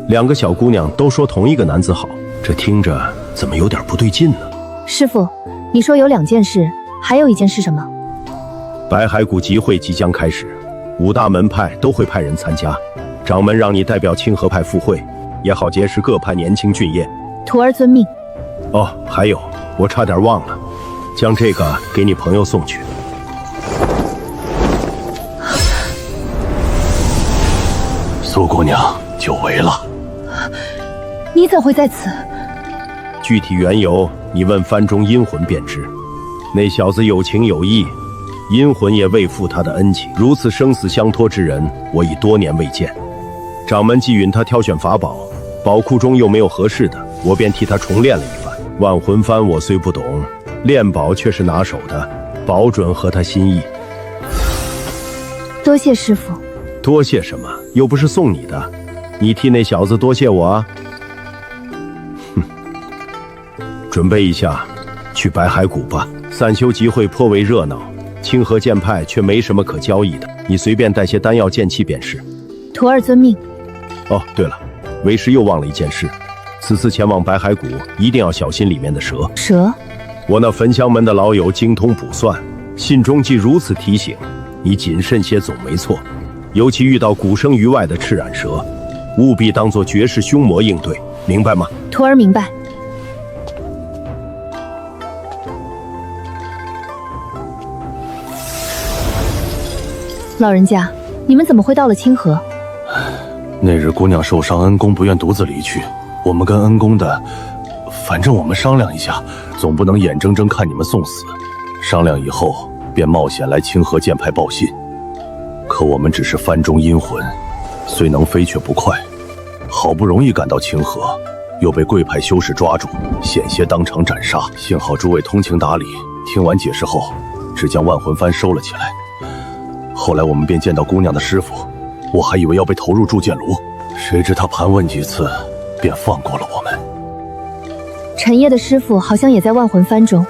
，2个小姑娘都说同一个男子好，这听着怎么有点不对劲呢？师傅，你说有2件事，还有1件是什么？白海谷集会即将开始，5大门派都会派人参加，掌门让你代表清河派赴会，也好结识各派年轻俊彦。徒儿遵命。哦，还有，我差点忘了，将这个给你朋友送去。苏姑娘久违了。你怎会在此？具体缘由，你问番中阴魂便知。那小子有情有义，阴魂也未负他的恩情。如此生死相托之人，我已多年未见。掌门既允他挑选法宝，宝库中又没有合适的，我便替他重练了一番。万魂幡我虽不懂，炼宝却是拿手的，保准合他心意。多谢师傅。多谢什么？又不是送你的，你替那小子多谢我啊。哼，准备一下，去白海谷吧。散修集会颇为热闹，清河剑派却没什么可交易的，你随便带些丹药剑器便是。徒儿遵命。哦，对了，为师又忘了一件事，此次前往白海谷一定要小心里面的蛇。蛇？我那焚香门的老友精通卜算，信中既如此提醒，你谨慎些总没错。尤其遇到古生于外的赤染蛇，务必当作绝世凶魔应对，明白吗？徒儿明白。老人家，你们怎么会到了清河？那日姑娘受伤，恩公不愿独自离去，我们跟恩公的，反正我们商量一下，总不能眼睁睁看你们送死。商量以后，便冒险来清河剑派报信。可我们只是番中阴魂，虽能飞却不快，好不容易赶到清河，又被贵派修士抓住，险些当场斩杀。幸好诸位通情达理，听完解释后，只将万魂幡收了起来。后来我们便见到姑娘的师傅，我还以为要被投入铸剑炉，谁知他盘问几次，便放过了我们。陈烨的师傅好像也在万魂幡中，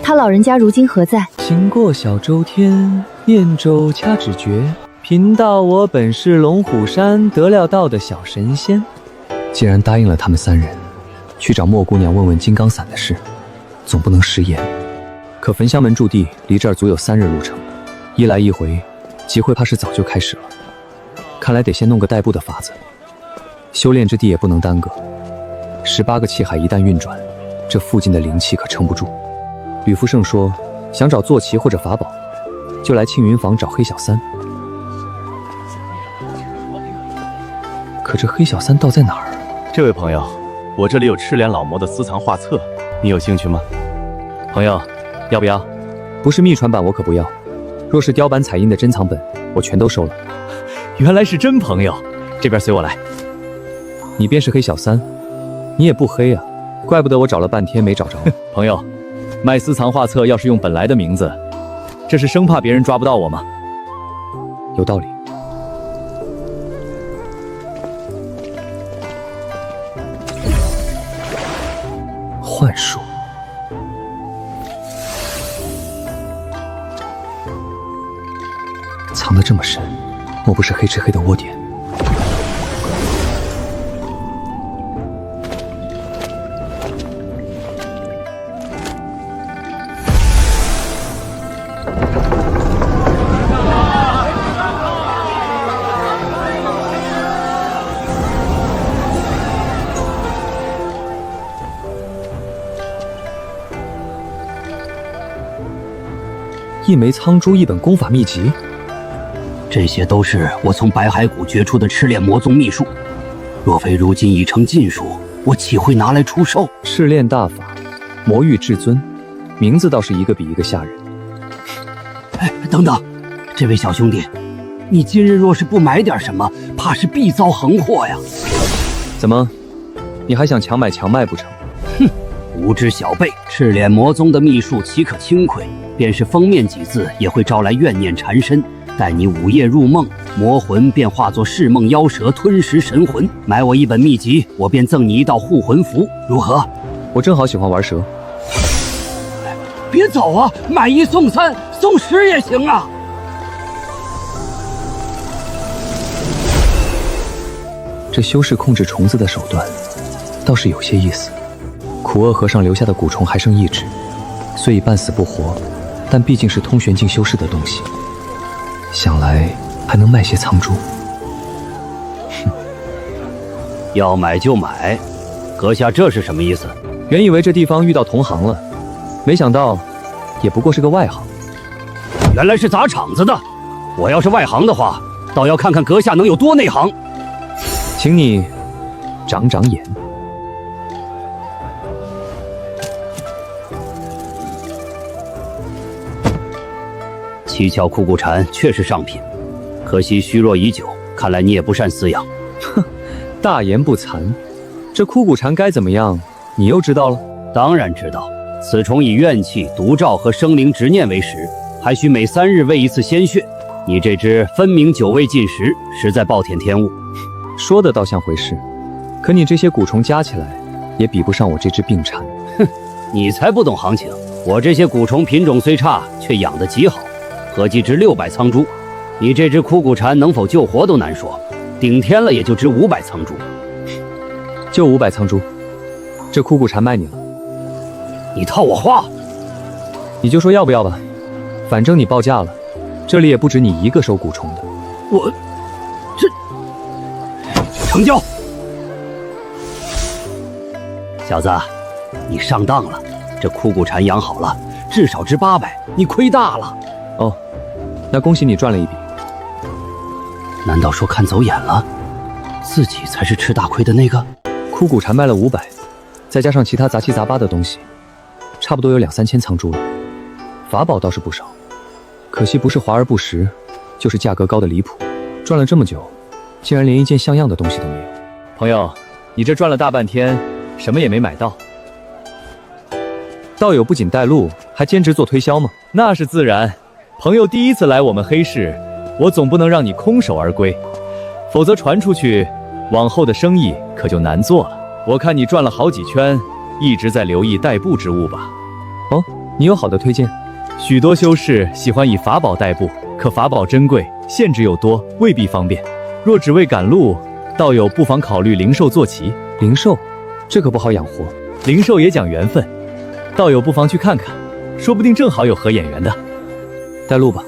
他老人家如今何在？行过小周天，念咒掐指诀，贫道我本是龙虎山得了道的小神仙。既然答应了他们3人，去找莫姑娘问问金刚伞的事，总不能食言。可焚香门驻地离这儿足有3日路程，一来一回，集会怕是早就开始了。看来得先弄个代步的法子，修炼之地也不能耽搁。18个气海一旦运转，这附近的灵气可撑不住。吕福胜说，想找坐骑或者法宝，就来庆云坊找黑小三。可这黑小三道在哪儿？这位朋友，我这里有赤脸老魔的私藏画册，你有兴趣吗？朋友，要不要？不是秘传版我可不要，若是雕版彩印的珍藏本，我全都收了。原来是真朋友，这边随我来。你便是黑小三，你也不黑啊，怪不得我找了半天没找着。朋友，卖私藏画册要是用本来的名字，这是生怕别人抓不到我吗？有道理。幻术，藏得这么深，莫不是黑吃黑的窝点？一枚苍珠，一本功法秘籍，这些都是我从白骸谷掘出的赤炼魔宗秘术。若非如今已成禁术，我岂会拿来出售？赤炼大法，魔域至尊，名字倒是一个比一个吓人。等等，这位小兄弟，你今日若是不买点什么，怕是必遭横祸呀！怎么，你还想强买不成？哼，无知小辈！赤炼魔宗的秘术岂可轻窥？便是封面几字，也会招来怨念缠身。待你午夜入梦，魔魂便化作噬梦妖蛇，吞食神魂。买我一本秘籍，我便赠你一道护魂符，如何？我正好喜欢玩蛇。别走啊！买1送3，送10也行啊！这修士控制虫子的手段，倒是有些意思。苦厄和尚留下的蛊虫还剩1只，虽已半死不活，但毕竟是通玄境修士的东西，想来还能卖些苍珠。要买就买，阁下这是什么意思？原以为这地方遇到同行了，没想到也不过是个外行。原来是砸场子的。我要是外行的话，倒要看看阁下能有多内行。请你长长眼。七窍枯骨蝉确是上品，可惜虚弱已久，看来你也不善饲养。哼，大言不惭。这枯骨蝉该怎么样，你又知道了？当然知道，此虫以怨气、毒兆和生灵执念为食，还需每3日喂一次鲜血。你这只分明久未进食，实在暴殄天物。说的倒像回事，可你这些蛊虫加起来，也比不上我这只病蝉。哼，你才不懂行情。我这些蛊虫品种虽差，却养得极好，合计值600苍珠。你这只枯骨蝉能否救活都难说，顶天了也就值500苍珠。就500苍珠，这枯骨蝉卖你了。你套我话？你就说要不要吧，反正你报价了，这里也不止你一个收蛊虫的。我这成交。小子，你上当了，这枯骨蝉养好了，至少值800，你亏大了。哦，那恭喜你赚了一笔。难道说看走眼了？自己才是吃大亏的那个？枯骨蝉卖了500，再加上其他杂七杂八的东西，差不多有2、3千苍珠了。法宝倒是不少，可惜不是华而不实，就是价格高的离谱。赚了这么久，竟然连一件像样的东西都没有。朋友，你这赚了大半天，什么也没买到。道友不仅带路，还兼职做推销吗？那是自然。朋友第一次来我们黑市，我总不能让你空手而归，否则传出去，往后的生意可就难做了。我看你转了好几圈，一直在留意代步之物吧？哦，你有好的推荐？许多修士喜欢以法宝代步，可法宝珍贵，限制又多，未必方便。若只为赶路，道友不妨考虑灵兽坐骑。灵兽，这可不好养活。灵兽也讲缘分，道友不妨去看看，说不定正好有合眼缘的。带路吧。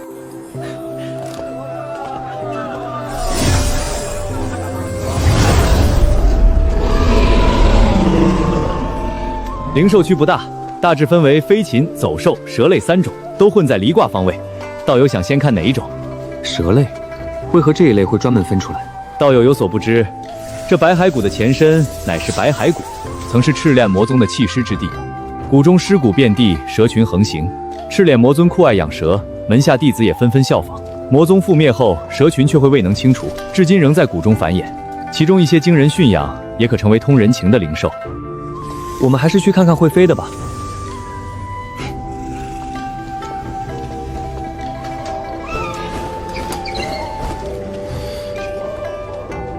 灵兽区不大，大致分为飞禽、走兽、蛇类3种，都混在离卦方位。道友想先看哪一种？蛇类，为何这一类会专门分出来？道友有所不知，这白骸谷的前身乃是白骸谷，曾是赤炼魔宗的弃尸之地，谷中尸骨遍地，蛇群横行。赤炼魔尊酷爱养蛇，门下弟子也纷纷效仿。魔宗覆灭后，蛇群却会未能清除，至今仍在谷中繁衍。其中一些经人驯养，也可成为通人情的灵兽。我们还是去看看会飞的吧。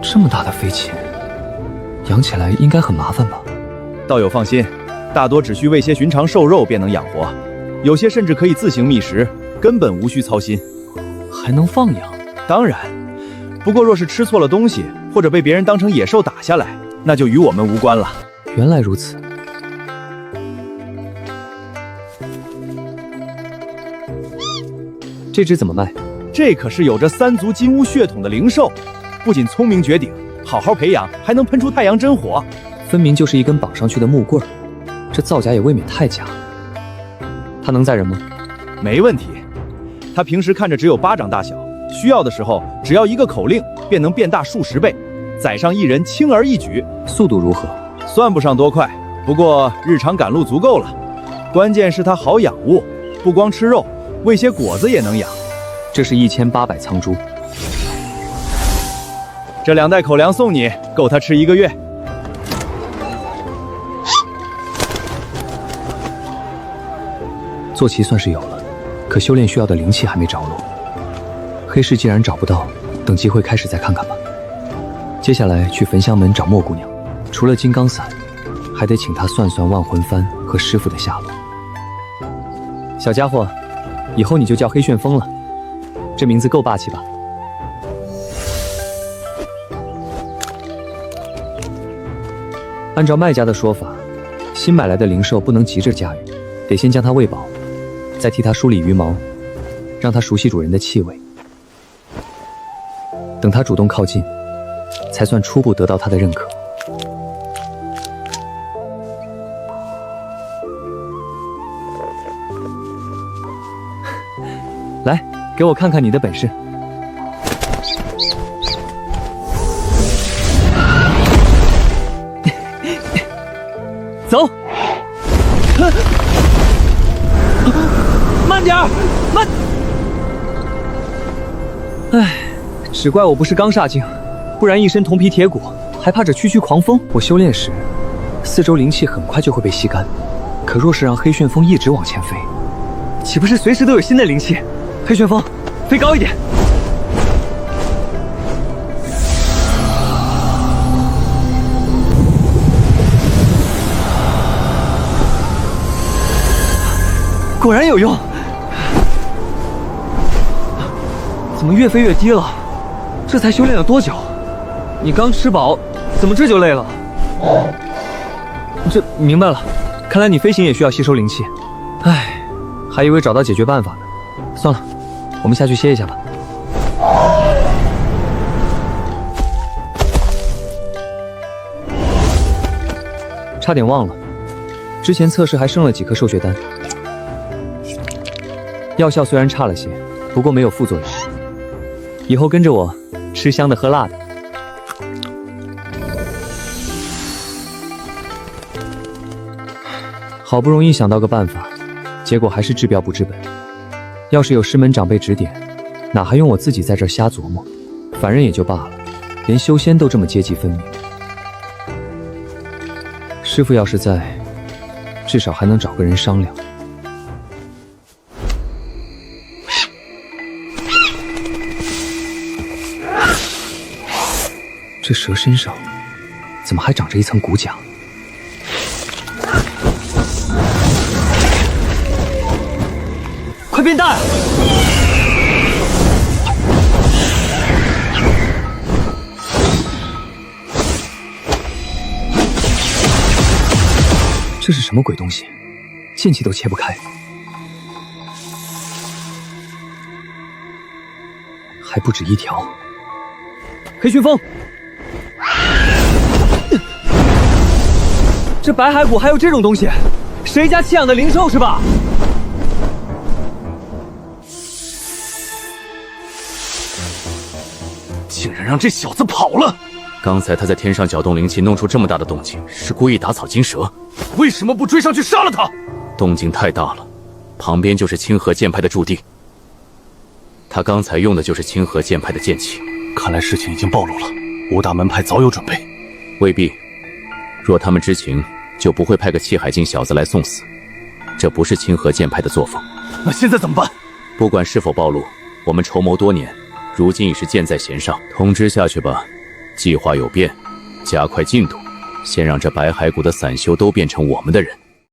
这么大的飞禽，养起来应该很麻烦吧？道友放心，大多只需喂些寻常兽肉便能养活，有些甚至可以自行觅食，根本无需操心。还能放养？当然，不过若是吃错了东西，或者被别人当成野兽打下来，那就与我们无关了。原来如此。这只怎么卖？这可是有着3族金乌血统的灵兽，不仅聪明绝顶，好好培养还能喷出太阳真火。分明就是一根绑上去的木棍儿，这造假也未免太假了。它能载人吗？没问题，它平时看着只有巴掌大小，需要的时候只要一个口令便能变大数十倍，载上1人轻而易举。速度如何？算不上多快，不过日常赶路足够了。关键是它好养物，不光吃肉，喂些果子也能养。这是1800仓猪，这2袋口粮送你，够它吃1个月。坐骑算是有了，可修炼需要的灵气还没着落。黑市既然找不到，等机会开始再看看吧。接下来去焚香门找莫姑娘，除了金刚伞，还得请她算算万魂幡和师傅的下落。小家伙，以后你就叫黑旋风了，这名字够霸气吧？按照卖家的说法，新买来的灵兽不能急着驾驭，得先将它喂饱，再替它梳理羽毛，让它熟悉主人的气味。等它主动靠近，才算初步得到它的认可。来，给我看看你的本事。走。慢点儿，慢。唉，只怪我不是刚煞境，不然一身铜皮铁骨，还怕这区区狂风。我修炼时，四周灵气很快就会被吸干，可若是让黑旋风一直往前飞，岂不是随时都有新的灵气？黑旋风，飞高一点！果然有用，怎么越飞越低了？这才修炼了多久？你刚吃饱，怎么这就累了？这明白了，看来你飞行也需要吸收灵气。唉，还以为找到解决办法呢。算了，我们下去歇一下吧。差点忘了，之前测试还剩了几颗兽血丹。药效虽然差了些，不过没有副作用。以后跟着我，吃香的喝辣的。好不容易想到个办法，结果还是治标不治本。要是有师门长辈指点，哪还用我自己在这儿瞎琢磨？凡人也就罢了，连修仙都这么阶级分明。师傅要是在，至少还能找个人商量。这蛇身上怎么还长着一层骨甲？快变大！这是什么鬼东西？剑气都切不开，还不止一条。黑旋风！这白骸谷还有这种东西？谁家弃养的灵兽是吧？竟然让这小子跑了！刚才他在天上搅动灵气，弄出这么大的动静，是故意打草惊蛇。为什么不追上去杀了他？动静太大了，旁边就是清河剑派的驻地，他刚才用的就是清河剑派的剑气。看来事情已经暴露了，五大门派早有准备。未必，若他们知情，就不会派个气海境小子来送死。这不是清河剑派的作风。那现在怎么办？不管是否暴露，我们筹谋多年，如今已是箭在弦上。通知下去吧，计划有变，加快进度，先让这白骸谷的散修都变成我们的人。